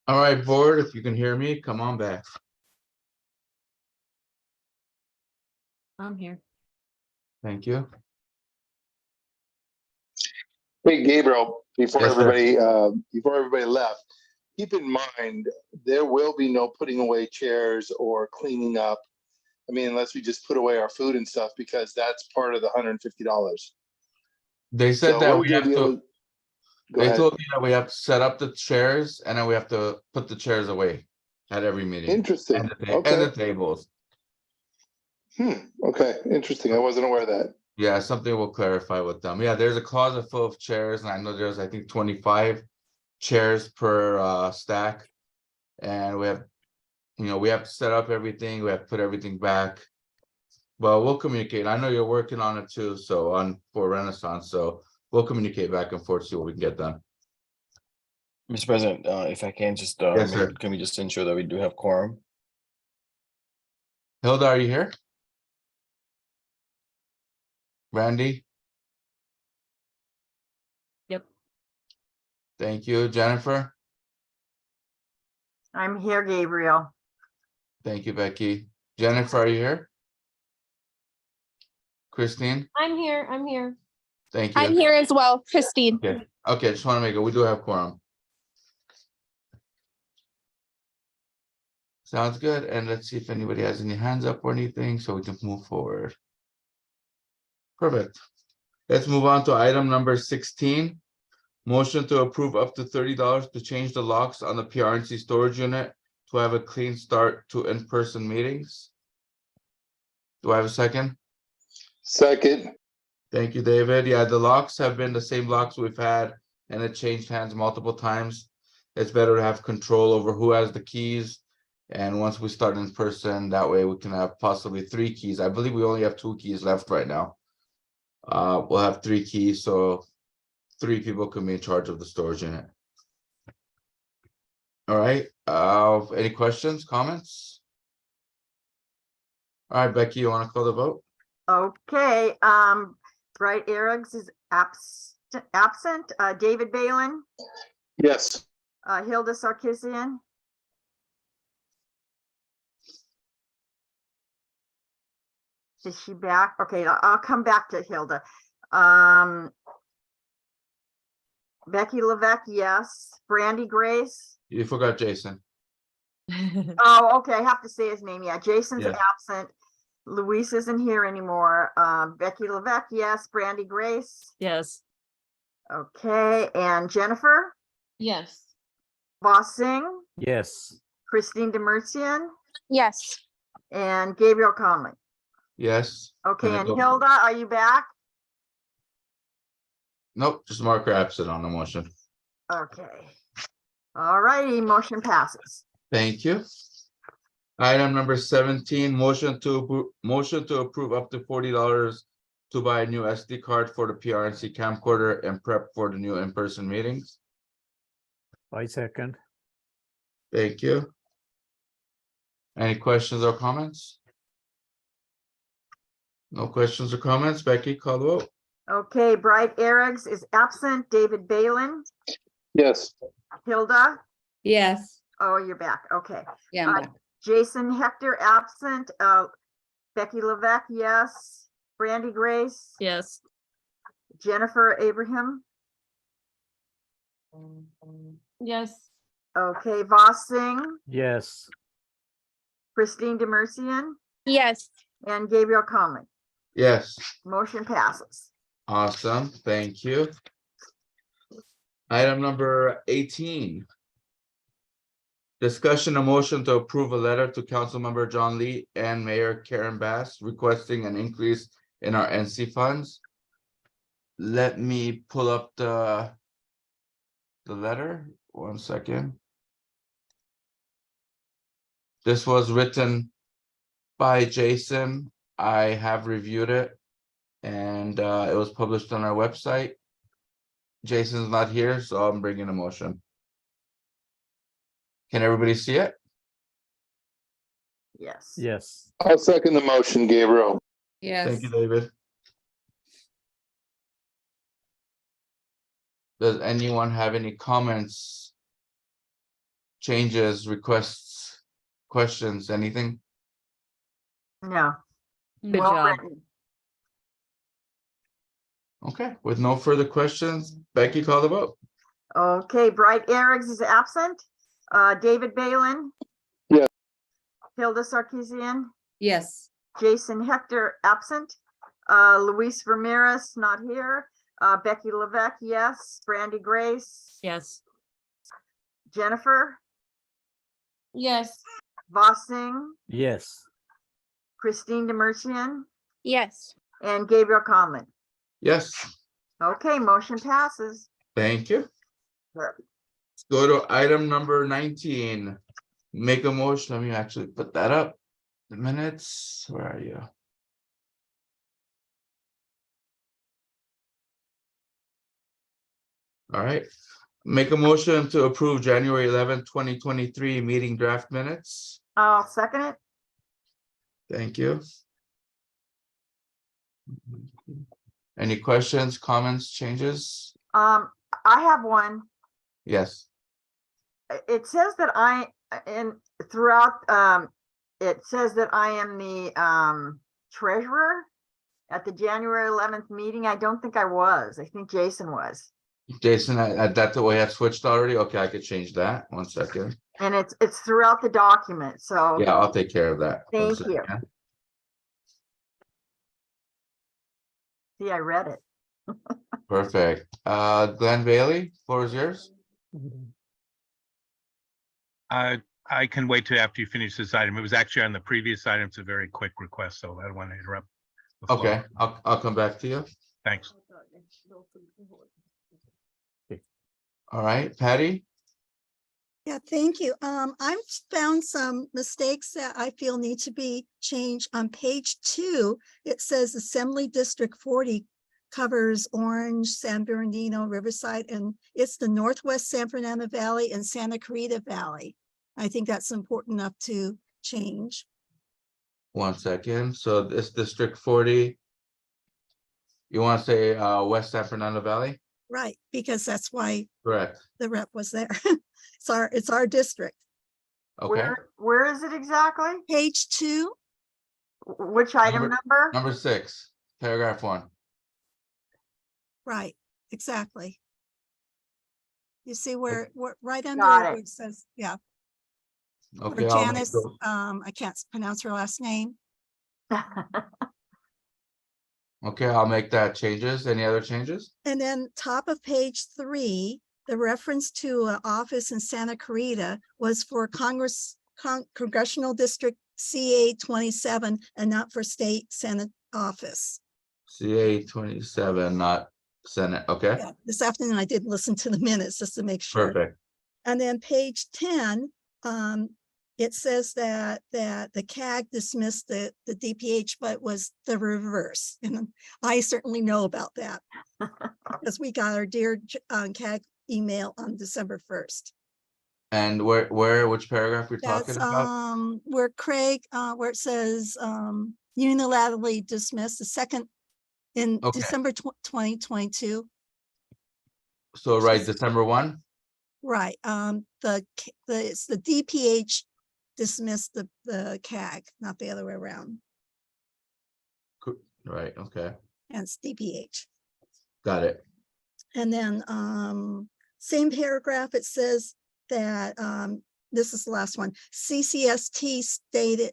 Speaker 1: All right, board, if you can hear me, come on back.
Speaker 5: I'm here.
Speaker 1: Thank you.
Speaker 15: Hey, Gabriel,
Speaker 1: Yes, sir.
Speaker 15: before everybody left, keep in mind, there will be no putting away chairs or cleaning up. I mean, unless we just put away our food and stuff, because that's part of the $150.
Speaker 1: They said
Speaker 15: So
Speaker 1: that
Speaker 15: what
Speaker 1: we
Speaker 15: you'll
Speaker 1: have
Speaker 15: be able
Speaker 1: to,
Speaker 15: Go
Speaker 1: they
Speaker 15: ahead.
Speaker 1: told me that we have to set up the chairs and then we have to put the chairs away at every meeting.
Speaker 15: Interesting.
Speaker 1: And the
Speaker 15: Okay.
Speaker 1: tables.
Speaker 15: Okay, interesting. I wasn't aware of that.
Speaker 1: Yeah, something we'll clarify with them. Yeah, there's a closet full of chairs and I know there's, I think, 25 chairs per stack. And we have, we have to set up everything, we have to put everything back. Well, we'll communicate. I know you're working on it too, so for Renaissance, so we'll communicate back and forth, see what we can get done.
Speaker 9: Mr. President, if I can just,
Speaker 1: Yes, sir.
Speaker 9: can we just ensure that we do have quorum?
Speaker 1: Hilda, are you here? Randy?
Speaker 5: Yep.
Speaker 1: Thank you. Jennifer?
Speaker 2: I'm here, Gabriel.
Speaker 1: Thank you, Becky. Jennifer, are you here? Christine?
Speaker 18: I'm here. I'm here.
Speaker 1: Thank you.
Speaker 18: I'm here as well, Christine.
Speaker 1: Okay, just want to make it, we do have quorum. Sounds good. And let's see if anybody has any hands up or anything so we can move forward. Perfect. Let's move on to item number 16. Motion to approve up to $30 to change the locks on the PRNC storage unit to have a clean start to in-person meetings. Do I have a second?
Speaker 15: Second.
Speaker 1: Thank you, David. Yeah, the locks have been the same locks we've had and it changed hands multiple times. It's better to have control over who has the keys. And once we start in person, that way we can have possibly 3 keys. I believe we only have 2 keys left right now. We'll have 3 keys, so 3 people can be in charge of the storage unit. All right, any questions, comments? All right, Becky, you want to call the vote?
Speaker 2: Okay, Bright Erigs is absent. David Balin,
Speaker 15: Yes.
Speaker 2: Hilda Sarkisian. Is she back? Okay, I'll come back to Hilda. Becky Levesque, yes. Brandy Grace.
Speaker 1: You forgot Jason.
Speaker 2: Oh, okay, I have to say his name. Yeah, Jason's
Speaker 1: Yeah.
Speaker 2: absent. Luis isn't here anymore. Becky Levesque, yes. Brandy Grace.
Speaker 5: Yes.
Speaker 2: Okay, and Jennifer
Speaker 14: Yes.
Speaker 2: Bossing,
Speaker 4: Yes.
Speaker 2: Christine Demercian,
Speaker 18: Yes.
Speaker 2: and Gabriel Conley.
Speaker 1: Yes.
Speaker 2: Okay,
Speaker 1: Can I
Speaker 2: and
Speaker 1: go-
Speaker 2: Hilda, are you back?
Speaker 1: Nope, just mark her absent on the motion.
Speaker 2: Okay. All righty, motion passes.
Speaker 1: Thank you. Item number 17, motion to approve up to $40 to buy a new SD card for the PRNC camcorder and prep for the new in-person meetings.
Speaker 4: I second.
Speaker 1: Thank you. Any questions or comments? No questions or comments. Becky, call the vote.
Speaker 2: Okay, Bright Erigs is absent. David Balin,
Speaker 15: Yes.
Speaker 2: Hilda.
Speaker 14: Yes.
Speaker 2: Oh, you're back. Okay.
Speaker 14: Yeah, I'm back.
Speaker 2: Jason Hector absent. Becky Levesque, yes. Brandy Grace,
Speaker 5: Yes.
Speaker 2: Jennifer Abraham.
Speaker 14: Yes.
Speaker 2: Okay, Voss Singh,
Speaker 4: Yes.
Speaker 2: Christine Demercian,
Speaker 18: Yes.
Speaker 2: and Gabriel Conley.
Speaker 1: Yes.
Speaker 2: Motion passes.
Speaker 1: Awesome, thank you. Item number 18. Discussion and motion to approve a letter to Councilmember John Lee and Mayor Karen Bass requesting an increase in our NC funds. Let me pull up the letter, 1 second. This was written by Jason. I have reviewed it. And it was published on our website. Jason's not here, so I'm bringing a motion. Can everybody see it?
Speaker 2: Yes.
Speaker 4: Yes.
Speaker 15: I'll second the motion, Gabriel.
Speaker 14: Yes.
Speaker 1: Thank you, David. Does anyone have any comments? changes, requests, questions, anything?
Speaker 2: No.
Speaker 5: Good
Speaker 2: Well
Speaker 5: job.
Speaker 2: written.
Speaker 1: Okay, with no further questions, Becky, call the vote.
Speaker 2: Okay, Bright Erics is absent. David Balin.
Speaker 15: Yes.
Speaker 2: Hilda Sarkeesian,
Speaker 19: Yes.
Speaker 2: Jason Hector absent. Luis Ramirez not here. Becky Levesque, yes. Brandy Grace,
Speaker 5: Yes.
Speaker 2: Jennifer,
Speaker 14: Yes.
Speaker 2: Vossing,
Speaker 4: Yes.
Speaker 2: Christine Demercian,
Speaker 18: Yes.
Speaker 2: and Gabriel Conlon.
Speaker 1: Yes,
Speaker 2: Okay, motion passes.
Speaker 1: thank you. Let's go to item number 19. Make a motion. Let me actually put that up. The minutes, where are you? All right, make a motion to approve January 11th, 2023 meeting draft minutes.
Speaker 2: I'll second it.
Speaker 1: Thank you. Any questions, comments, changes?
Speaker 2: I have one.
Speaker 1: Yes,
Speaker 2: It says that it says that I am the treasurer at the January 11th meeting. I don't think I was. I think Jason was.
Speaker 1: Jason, that's the way I've switched already. Okay, I could change that. 1 second.
Speaker 2: And it's throughout the document, so.
Speaker 1: Yeah, I'll take care of that. 1
Speaker 2: Thank you.
Speaker 1: second.
Speaker 2: See, I read it.
Speaker 1: Perfect. Glenn Bailey, floor is yours.
Speaker 8: I can wait till after you finish this item. It was actually on the previous item. It's a very quick request, so I don't want to interrupt. the flow.
Speaker 1: Okay, I'll come back to you.
Speaker 8: Thanks.
Speaker 1: All right, Patty?
Speaker 6: Yeah, thank you. I've found some mistakes that I feel need to be changed. On page 2, it says Assembly District 40 covers Orange, San Bernardino, Riverside, and it's the Northwest San Fernando Valley and Santa Clarita Valley. I think that's important enough to change.
Speaker 1: 1 second. So this District 40. You want to say West San Fernando Valley?
Speaker 6: Right, because that's why
Speaker 1: Correct.
Speaker 6: the rep was there. It's our district.
Speaker 1: Okay.
Speaker 2: Where is it exactly?
Speaker 6: Page 2,
Speaker 2: Which item number?
Speaker 1: Number 6, paragraph 1.
Speaker 6: right, exactly. You see where, right under
Speaker 2: Got
Speaker 6: where
Speaker 2: it.
Speaker 6: it says, yeah.
Speaker 1: Okay.
Speaker 6: Or
Speaker 1: I'll make
Speaker 6: Janice,
Speaker 1: those-
Speaker 6: I can't pronounce her last name.
Speaker 1: Okay, I'll make that changes. Any other changes?
Speaker 6: And then top of page 3, the reference to an office in Santa Clarita was for Congressional District CA 27 and not for State Senate office.
Speaker 1: CA 27, not Senate. Okay,
Speaker 6: Yeah, this afternoon I did listen to the minutes just to make sure.
Speaker 1: perfect.
Speaker 6: And then page 10, it says that the CAG dismissed the DPH, but was the reverse. And I certainly know about that because we got our dear CAG email on December 1st.
Speaker 1: And which paragraph we're talking
Speaker 6: That's
Speaker 1: about?
Speaker 6: where Craig, where it says unilaterally dismissed the second in
Speaker 1: Okay.
Speaker 6: December 2022.
Speaker 1: So right, December 1?
Speaker 6: Right, it's the DPH dismissed the CAG, not the other way around.
Speaker 1: Right, okay,
Speaker 6: And it's DPH.
Speaker 1: got it.
Speaker 6: And then same paragraph, it says that this is the last one. CCST stated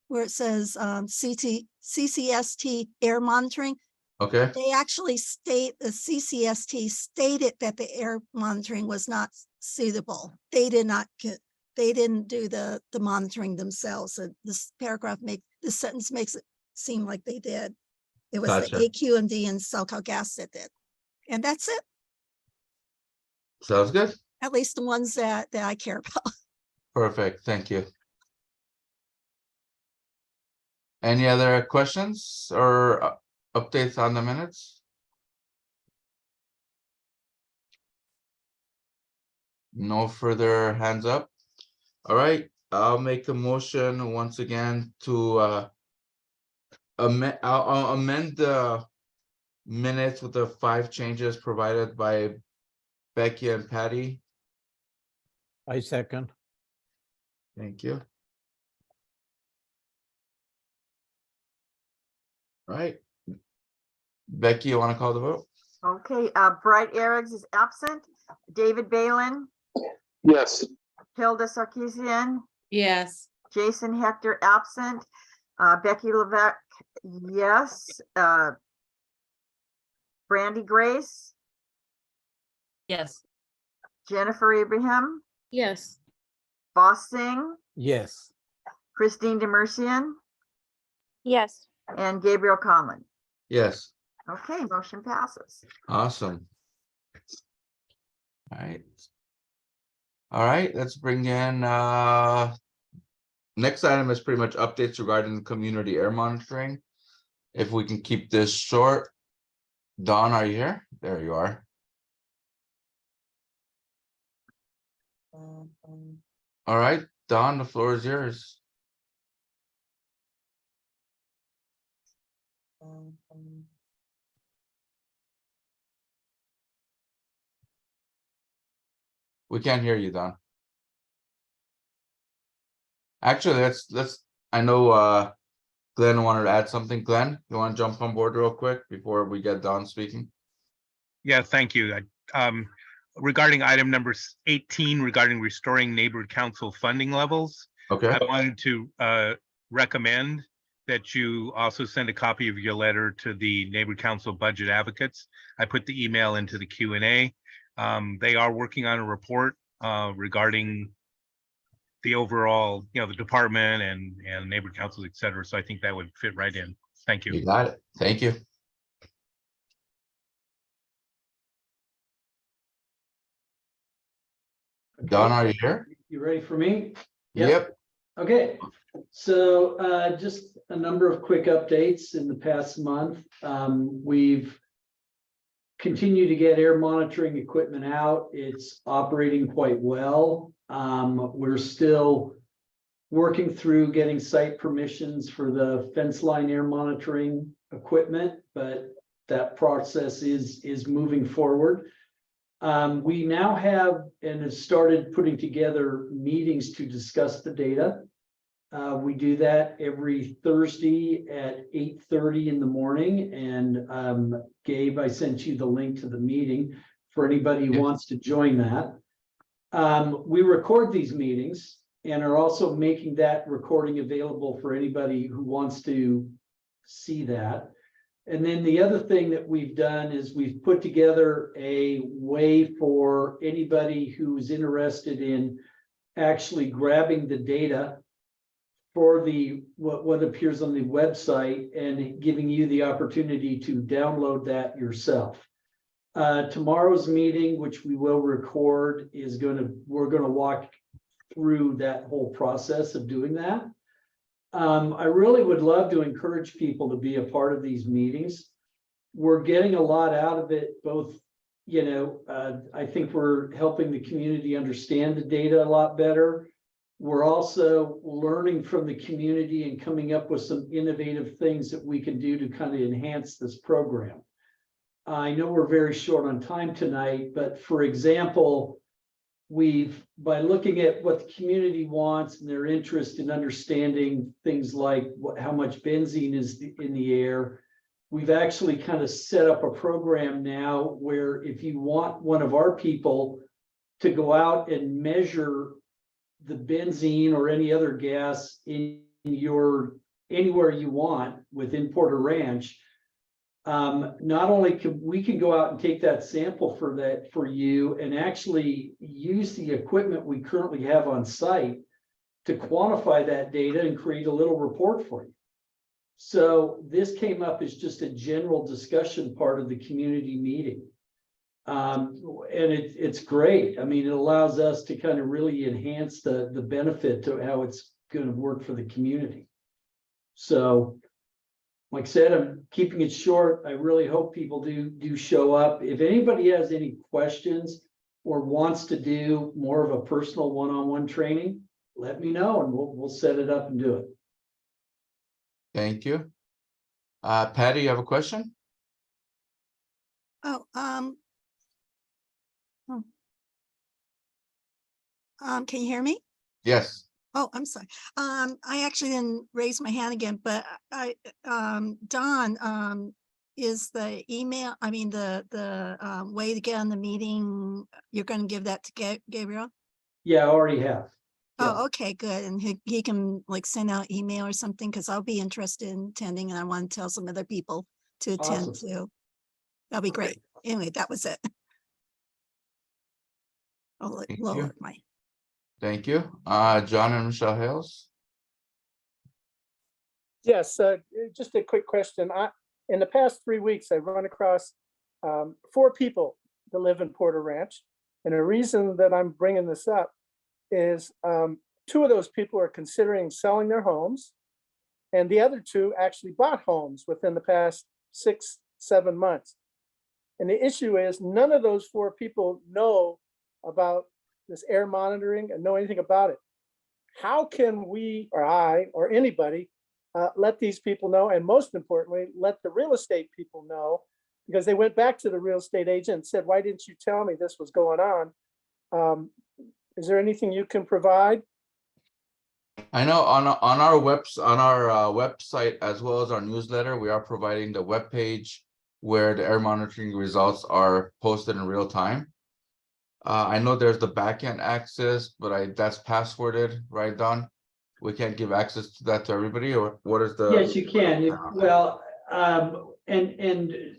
Speaker 6: where it says CCST air monitoring.
Speaker 1: Okay,
Speaker 6: They actually state the CCST stated that the air monitoring was not suitable. They didn't do the monitoring themselves. So this this sentence makes it seem like they did. It was
Speaker 1: Gotcha.
Speaker 6: the AQMD and SoCal Gas that did. And that's it.
Speaker 1: sounds good.
Speaker 6: At least the ones that I care about.
Speaker 1: Perfect, thank you. Any other questions or updates on the minutes? No further hands up. All right, I'll make a motion once again to I'll amend the minutes with the 5 changes provided by Becky and Patty.
Speaker 4: I second.
Speaker 1: Thank you. Right. Becky, you want to call the vote?
Speaker 2: Okay, Bright Erics is absent. David Balin,
Speaker 15: Yes.
Speaker 2: Hilda Sarkeesian,
Speaker 14: Yes.
Speaker 2: Jason Hector absent. Becky Levesque, yes. Brandy Grace,
Speaker 5: Yes.
Speaker 2: Jennifer Abraham,
Speaker 14: Yes.
Speaker 2: Boss Singh,
Speaker 4: Yes.
Speaker 2: Christine Demercian,
Speaker 18: Yes.
Speaker 2: and Gabriel Conlon.
Speaker 1: Yes.
Speaker 2: Okay, motion passes.
Speaker 1: Awesome. All right, let's bring in next item is pretty much updates regarding the community air monitoring. If we can keep this short. Dawn, are you here? There you are. All right, Dawn, the floor is yours. We can't hear you, Dawn. Actually, let's I know Glenn wanted to add something. Glenn, you want to jump on board real quick before we get Dawn speaking?
Speaker 8: Yeah, thank you. Regarding item number 18, regarding restoring neighborhood council funding levels,
Speaker 1: Okay.
Speaker 8: I wanted to recommend that you also send a copy of your letter to the neighborhood council budget advocates. I put the email into the Q&A. They are working on a report regarding the overall, the department and neighborhood councils, et cetera. So I think that would fit right in. Thank you.
Speaker 1: You got it. Thank you. Dawn, are you here?
Speaker 19: You ready for me?
Speaker 1: Yep.
Speaker 19: Okay, so just a number of quick updates in the past month. We've continued to get air monitoring equipment out. It's operating quite well. We're still working through getting site permissions for the fence line air monitoring equipment, but that process is moving forward. We now have and have started putting together meetings to discuss the data. We do that every Thursday at 8:30 in the morning. And Gabe, I sent you the link to the meeting for anybody who wants to join that. We record these meetings and are also making that recording available for anybody who wants to see that. And then the other thing that we've done is we've put together a way for anybody who's interested in actually grabbing the data for what appears on the website and giving you the opportunity to download that yourself. Tomorrow's meeting, which we will record, we're gonna walk through that whole process of doing that. I really would love to encourage people to be a part of these meetings. We're getting a lot out of it, both, I think we're helping the community understand the data a lot better. We're also learning from the community and coming up with some innovative things that we can do to kind of enhance this program. I know we're very short on time tonight, but for example, by looking at what the community wants and their interest in understanding things like how much benzene is in the air, we've actually kind of set up a program now where if you want one of our people to go out and measure the benzene or any other gas in anywhere you want within Porter Ranch, not only can we go out and take that sample for you and actually use the equipment we currently have on site to quantify that data and create a little report for you. So this came up as just a general discussion part of the community meeting. And it's great. I mean, it allows us to kind of really enhance the benefit to how it's going to work for the community. So like I said, I'm keeping it short. I really hope people do show up. If anybody has any questions or wants to do more of a personal one-on-one training, let me know and we'll set it up and do it.
Speaker 1: Thank you. Patty, you have a question?
Speaker 6: Can you hear me?
Speaker 1: Yes.
Speaker 6: Oh, I'm sorry. I actually didn't raise my hand again, but Don, is the email, I mean, the way to get on the meeting, you're gonna give that to Gabriel?
Speaker 19: Yeah, I already have. Yeah.
Speaker 6: Oh, okay, good. And he can like send out email or something, because I'll be interested in attending and I want to tell some other people to attend
Speaker 19: Awesome.
Speaker 6: too. That'll be great. Anyway, that was it. I'll
Speaker 1: Thank
Speaker 6: lower
Speaker 1: you.
Speaker 6: my.
Speaker 1: Thank you. John and Michelle Hales.
Speaker 16: Yes, just a quick question. In the past 3 weeks, I've run across 4 people that live in Porter Ranch. And the reason that I'm bringing this up is 2 of those people are considering selling their homes. And the other 2 actually bought homes within the past 6-7 months. And the issue is none of those 4 people know about this air monitoring and know anything about it. How can we, or I, or anybody, let these people know, and most importantly, let the real estate people know, because they went back to the real estate agent and said, why didn't you tell me this was going on? Is there anything you can provide?
Speaker 1: I know on our website as well as our newsletter, we are providing the webpage where the air monitoring results are posted in real time. I know there's the backend access, but that's passworded, right, Don? We can't give access to that to everybody, or what is the?
Speaker 19: Yes, you can. Well, and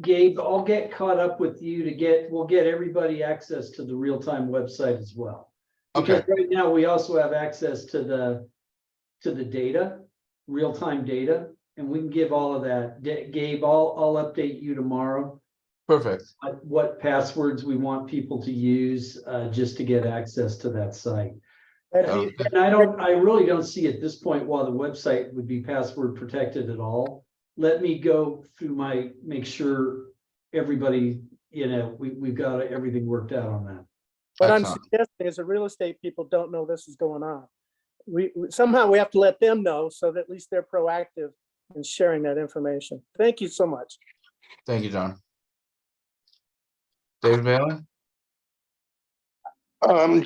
Speaker 19: Gabe, I'll get caught up with you we'll get everybody access to the real-time website as well. Because
Speaker 1: Okay.
Speaker 19: right now we also have access to the data, real-time data, and we can give all of that. Gabe, I'll update you tomorrow.
Speaker 1: Perfect.
Speaker 19: What passwords we want people to use just to get access to that site.
Speaker 16: That'd be-
Speaker 19: And I really don't see at this point while the website would be password protected at all. Let me go through make sure everybody, we've got everything worked out on that.
Speaker 16: What I'm
Speaker 1: Excellent.
Speaker 16: suggesting is the real estate people don't know this is going on. Somehow we have to let them know so that at least they're proactive in sharing that information. Thank you so much.
Speaker 1: Thank you, John. David Balin?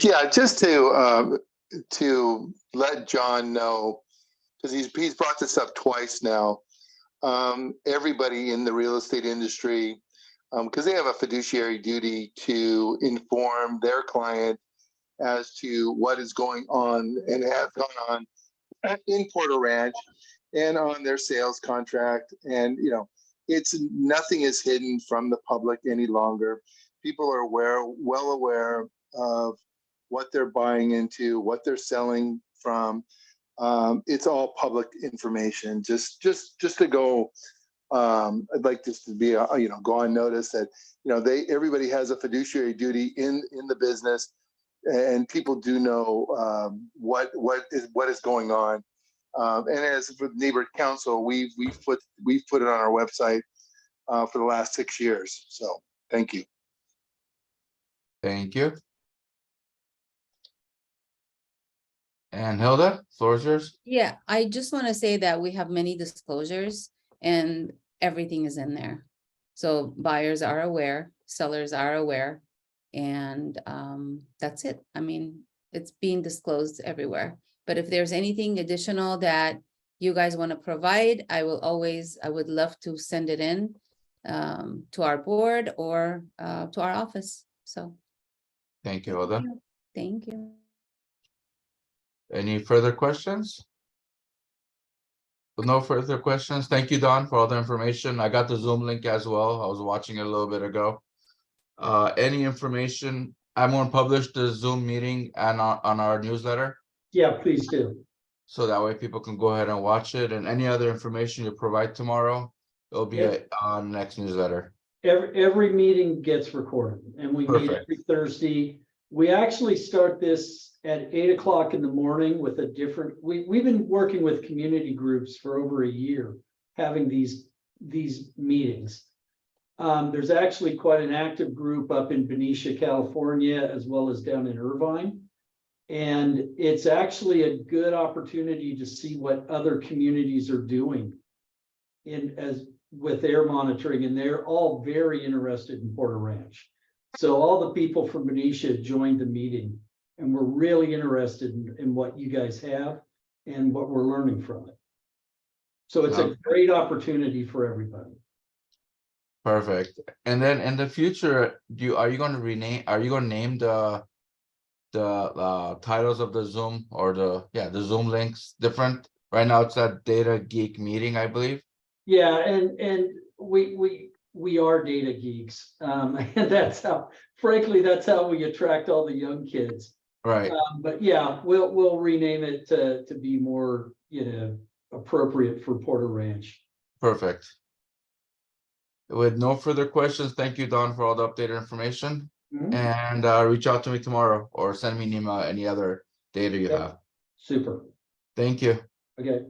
Speaker 15: Yeah, just to let John know, because he's brought this up twice now. Everybody in the real estate industry, because they have a fiduciary duty to inform their client as to what is going on and has gone on in Porter Ranch and on their sales contract. And, nothing is hidden from the public any longer. People are well aware of what they're buying into, what they're selling from. It's all public information. Just to go, I'd like this to be go on notice that everybody has a fiduciary duty in the business, and people do know what is going on. And as with Neighborhood Council, we've put it on our website for the last 6 years. So thank you.
Speaker 1: Thank you. And Hilda, floor is yours.
Speaker 20: Yeah, I just want to say that we have many disclosures and everything is in there. So buyers are aware, sellers are aware, and that's it. I mean, it's being disclosed everywhere. But if there's anything additional that you guys want to provide, I would love to send it in to our board or to our office. So.
Speaker 1: Thank you, Hilda.
Speaker 20: Thank you.
Speaker 1: Any further questions? With no further questions, thank you, Don, for all the information. I got the Zoom link as well. I was watching it a little bit ago. Any information, I'm going to publish the Zoom meeting and on our newsletter.
Speaker 19: Yeah, please do.
Speaker 1: So that way people can go ahead and watch it, and any other information you provide tomorrow, it'll be on next newsletter.
Speaker 19: Every meeting gets recorded, and we meet
Speaker 1: Perfect.
Speaker 19: every Thursday. We actually start this at 8 o'clock in the morning with a different, we've been working with community groups for over a year, having these meetings. There's actually quite an active group up in Benicia, California, as well as down in Irvine. And it's actually a good opportunity to see what other communities are doing with air monitoring, and they're all very interested in Porter Ranch. So all the people from Benicia joined the meeting, And we're really interested in what you guys have and what we're learning from it. So it's a
Speaker 1: Okay.
Speaker 19: great opportunity for everybody.
Speaker 1: Perfect. And then in the future, are you going to name the titles of the Zoom or the Zoom links different? Right now it's that Data Geek meeting, I believe.
Speaker 19: Yeah, and we are data geeks. And that's how, frankly, that's how we attract all the young kids.
Speaker 1: Right.
Speaker 19: But yeah, we'll rename it to be more, appropriate for Porter Ranch.
Speaker 1: Perfect. With no further questions, thank you, Don, for all the updated information.
Speaker 19: Mhm.
Speaker 1: And reach out to me tomorrow or send me an email, any other data you
Speaker 19: Yep.
Speaker 1: have.
Speaker 19: Super.
Speaker 1: Thank you.
Speaker 19: Okay.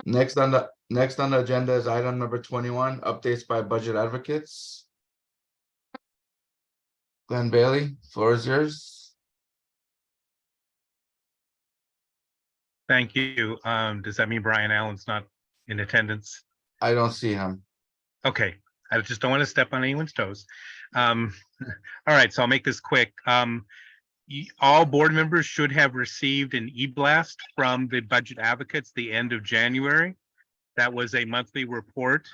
Speaker 1: Next on the agenda is item number 21, updates by budget advocates. Glenn Bailey, floor is yours.
Speaker 8: Thank you. Does that mean Brian Allen's not in attendance?
Speaker 1: I don't see him.
Speaker 8: Okay, I just don't want to step on anyone's toes. All right, so I'll make this quick. All board members should have received an e-blast from the budget advocates the end of January. That was a monthly report,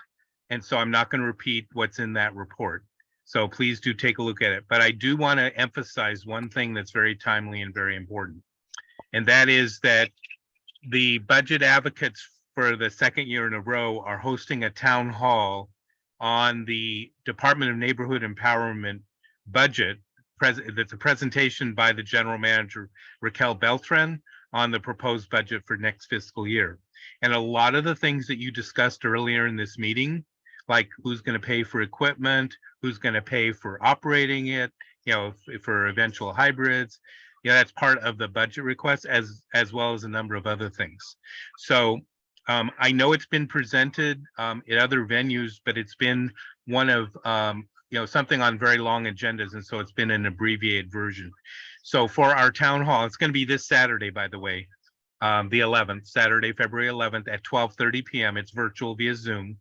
Speaker 8: and so I'm not going to repeat what's in that report. So please do take a look at it. But I do want to emphasize one thing that's very timely and very important, and that is that the budget advocates for the second year in a row are hosting a town hall on the Department of Neighborhood Empowerment budget. That's a presentation by the general manager, Raquel Beltran, on the proposed budget for next fiscal year. And a lot of the things that you discussed earlier in this meeting, like who's going to pay for equipment, who's going to pay for operating it, for eventual hybrids, that's part of the budget request, as well as a number of other things. So I know it's been presented at other venues, but it's been one of something on very long agendas, and so it's been an abbreviated version. So for our town hall, it's going to be this Saturday, by the way, the 11th, Saturday, February 11th at 12:30 p.m. It's virtual via Zoom.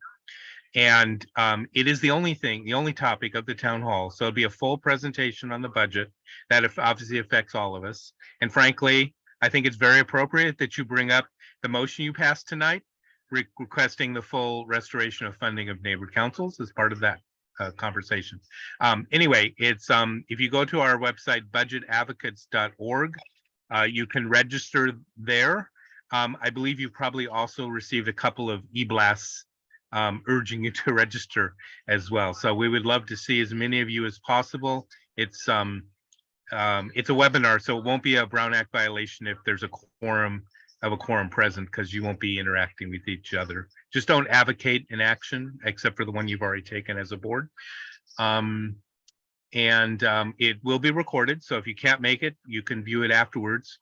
Speaker 8: And it is the only topic of the town hall. So it'll be a full presentation on the budget that obviously affects all of us. And frankly, I think it's very appropriate that you bring up the motion you passed tonight, requesting the full restoration of funding of neighborhood councils as part of that conversation. Anyway, it's if you go to our website, budgetadvocates.org, you can register there. I believe you probably also received a couple of e-blasts urging you to register as well. So we would love to see as many of you as possible. It's a webinar, so it won't be a Brown Act violation if there's a quorum present, because you won't be interacting with each other. Just don't advocate an action except for the one you've already taken as a board. It will be recorded, so if you can't make it, you can view it afterwards.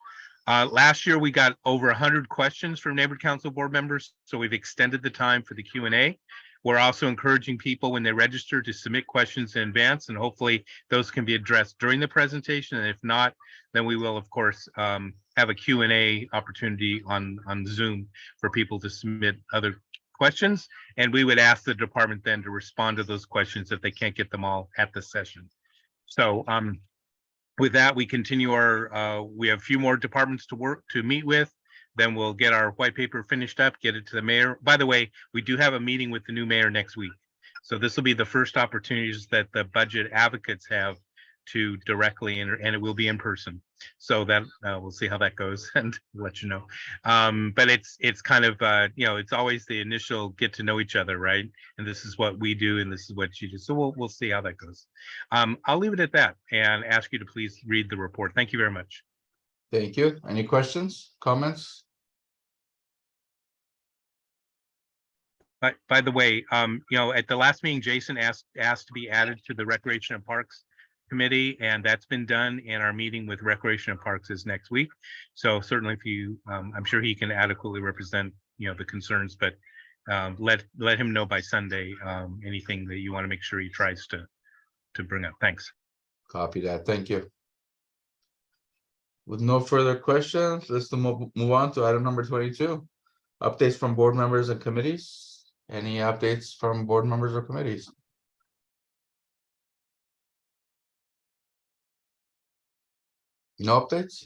Speaker 8: Last year, we got over 100 questions from neighborhood council board members, so we've extended the time for the Q&A. We're also encouraging people when they register to submit questions in advance, and hopefully those can be addressed during the presentation. And if not, then we will, of course, have a Q&A opportunity on Zoom for people to submit other questions. And we would ask the department then to respond to those questions if they can't get them all at the session. So with that, we continue we have a few more departments to meet with. Then we'll get our white paper finished up, get it to the mayor. By the way, we do have a meeting with the new mayor next week. So this will be the first opportunities that the budget advocates have to directly enter, and it will be in person. So that we'll see how that goes and let you know. But it's kind of, it's always the initial get to know each other, right? And this is what we do and this is what you do. So we'll see how that goes. I'll leave it at that and ask you to please read the report. Thank you very much.
Speaker 1: Thank you. Any questions, comments?
Speaker 8: By the way, at the last meeting, Jason asked to be added to the Recreation and Parks Committee, and that's been done. And our meeting with Recreation and Parks is next week. So certainly, if you, I'm sure he can adequately represent, the concerns. But let him know by Sunday anything that you want to make sure he tries to bring up. Thanks.
Speaker 1: Copy that. Thank you. With no further questions, let's move on to item number 22. Updates from board members and committees. Any updates from board members or committees? No updates?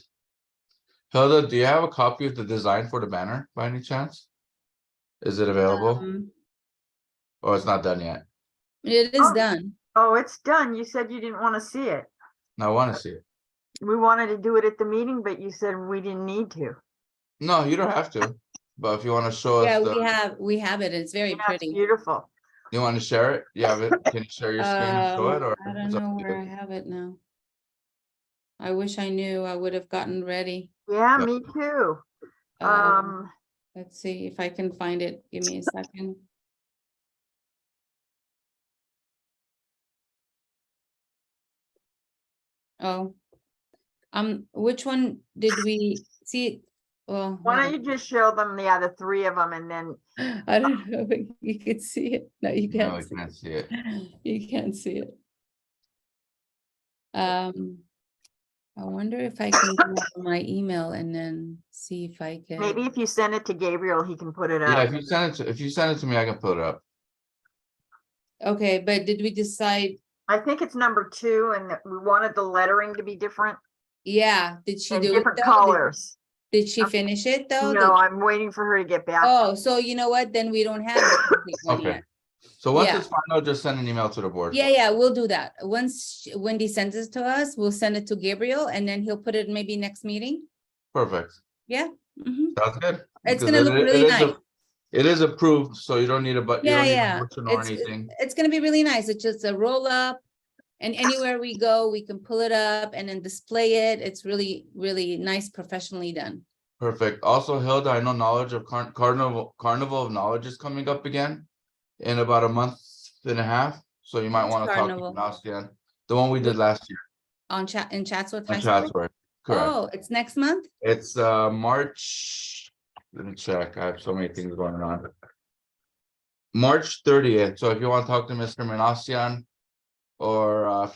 Speaker 1: Hilda, do you have a copy of the design for the banner by any chance? Is it available? Or it's not done yet?
Speaker 20: It is done.
Speaker 2: Oh, it's done. You said you didn't want to see it.
Speaker 1: I want to see it.
Speaker 2: We wanted to do it at the meeting, but you said we didn't need to.
Speaker 1: No, you don't have to, but if you want to show
Speaker 20: Yeah,
Speaker 1: us the,
Speaker 20: we have it. It's very
Speaker 2: Yeah, it's
Speaker 20: pretty.
Speaker 2: beautiful.
Speaker 1: you want to share it? You have it? Can you share your screen and show it or?
Speaker 20: I don't
Speaker 1: it's up
Speaker 20: know
Speaker 1: to
Speaker 20: where
Speaker 1: you?
Speaker 20: I have it now. I wish I knew. I would have gotten ready.
Speaker 2: Yeah,
Speaker 1: Yeah.
Speaker 2: me too.
Speaker 20: Um, Let's see if I can find it. Give me a second. Oh, which one did we see? Well,
Speaker 2: Why
Speaker 20: hold
Speaker 2: don't you just show them the other three of them and then,
Speaker 20: on. I don't know if you can see it. No, you
Speaker 1: No,
Speaker 20: can't
Speaker 1: we
Speaker 20: see
Speaker 1: can't see it.
Speaker 20: it. You can't see it. I wonder if I can go on my email and then see if I can.
Speaker 2: maybe if you send it to Gabriel, he can put it
Speaker 1: Yeah,
Speaker 2: up.
Speaker 1: if you send it to me, I can put it up.
Speaker 20: Okay, but did we decide?
Speaker 2: I think it's number 2 and that we wanted the lettering to be different
Speaker 20: Yeah, did she
Speaker 2: and
Speaker 20: do it
Speaker 2: different
Speaker 20: though?
Speaker 2: colors.
Speaker 20: Did she finish it though?
Speaker 2: No, I'm waiting for her to get back.
Speaker 20: Oh, so you know what? Then we don't have the complete one
Speaker 1: Okay.
Speaker 20: yet.
Speaker 1: So once
Speaker 20: Yeah.
Speaker 1: it's final, just send an email to the board.
Speaker 20: Yeah, we'll do that. Once Wendy sends it to us, we'll send it to Gabriel and then he'll put it maybe next meeting.
Speaker 1: Perfect.
Speaker 20: Yeah. Mhm.
Speaker 1: Sounds good.
Speaker 20: It's
Speaker 1: Because
Speaker 20: gonna look really
Speaker 1: is
Speaker 20: nice.
Speaker 1: It is approved, so you don't need a, but you
Speaker 20: Yeah,
Speaker 1: don't need a
Speaker 20: yeah.
Speaker 1: motion or
Speaker 20: It's
Speaker 1: anything.
Speaker 20: it's gonna be really nice. It's just a roll up. And anywhere we go, we can pull it up and then display it. It's really, really nice, professionally done.
Speaker 1: Perfect. Also, Hilda, I know Knowledge of Carnival of Knowledge is coming up again in about a month and a half. So you might
Speaker 20: Which
Speaker 1: want to talk to
Speaker 20: carnival?
Speaker 1: Sebastian, the one we did last year
Speaker 20: In Chatsworth High
Speaker 1: in
Speaker 20: School?
Speaker 1: Chatsworth. Correct.
Speaker 20: Oh, it's next month?
Speaker 1: It's March. Let me check. I have so many things going on. March 30th. So if you want to talk to Mr. Manasian, or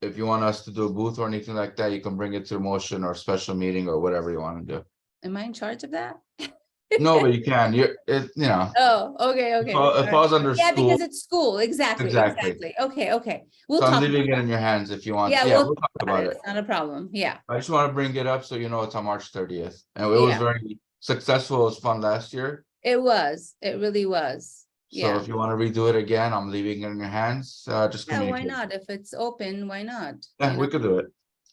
Speaker 1: if you want us to do a booth or anything like that, you can bring it to a motion or special meeting or whatever you want to do.
Speaker 20: Am I in charge of that?
Speaker 1: No, but you can.
Speaker 20: Oh, okay, okay.
Speaker 1: It
Speaker 20: all
Speaker 1: falls
Speaker 20: right.
Speaker 1: under
Speaker 20: Yeah,
Speaker 1: school.
Speaker 20: because it's school, exactly,
Speaker 1: Exactly.
Speaker 20: exactly. Okay. We'll
Speaker 1: So I'm
Speaker 20: talk.
Speaker 1: leaving
Speaker 20: about
Speaker 1: it in your hands if you want.
Speaker 20: Yeah,
Speaker 1: Yeah,
Speaker 20: we'll
Speaker 1: we'll talk about it.
Speaker 20: It's not a problem, yeah.
Speaker 1: I just want to bring it up so you know it's on March 30th. And it was
Speaker 20: Yeah.
Speaker 1: very successful. It was fun last year.
Speaker 20: It really was,
Speaker 1: So
Speaker 20: yeah.
Speaker 1: if you want to redo it again, I'm leaving it in your hands. Just
Speaker 20: Yeah, why
Speaker 1: communicate.
Speaker 20: not? If it's open, why not?
Speaker 1: Yeah,
Speaker 20: You
Speaker 1: we
Speaker 20: know?
Speaker 1: could do it.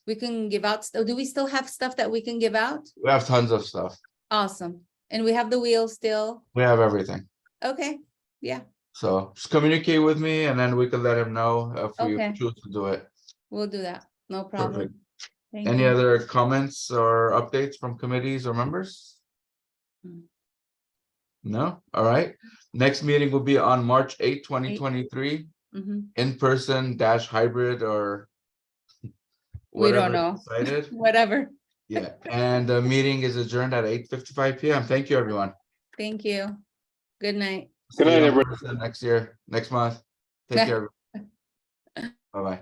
Speaker 20: We can give out, do we still have stuff that we can give out?
Speaker 1: We have tons of stuff.
Speaker 20: Awesome. And we have the wheel still?
Speaker 1: We have everything.
Speaker 20: Okay, yeah,
Speaker 1: So just communicate with me and then we can let him know if we
Speaker 20: Okay.
Speaker 1: choose to do it.
Speaker 20: we'll do that. No
Speaker 1: Perfect.
Speaker 20: problem. Thank
Speaker 1: Any
Speaker 20: you.
Speaker 1: other comments or updates from committees or members?
Speaker 20: Hmm.
Speaker 1: No? All right. Next meeting will be on March 8th, 2023,
Speaker 20: Mhm.
Speaker 1: in person - hybrid or
Speaker 20: We don't
Speaker 1: whatever
Speaker 20: know.
Speaker 1: is decided.
Speaker 20: Whatever.
Speaker 1: Yeah, and the meeting is adjourned at 8:55 PM. Thank you, everyone.
Speaker 20: Thank you. Good night.
Speaker 1: See
Speaker 3: Good night,
Speaker 1: you in
Speaker 3: everyone.
Speaker 1: person next year, next month. Take care. Bye-bye.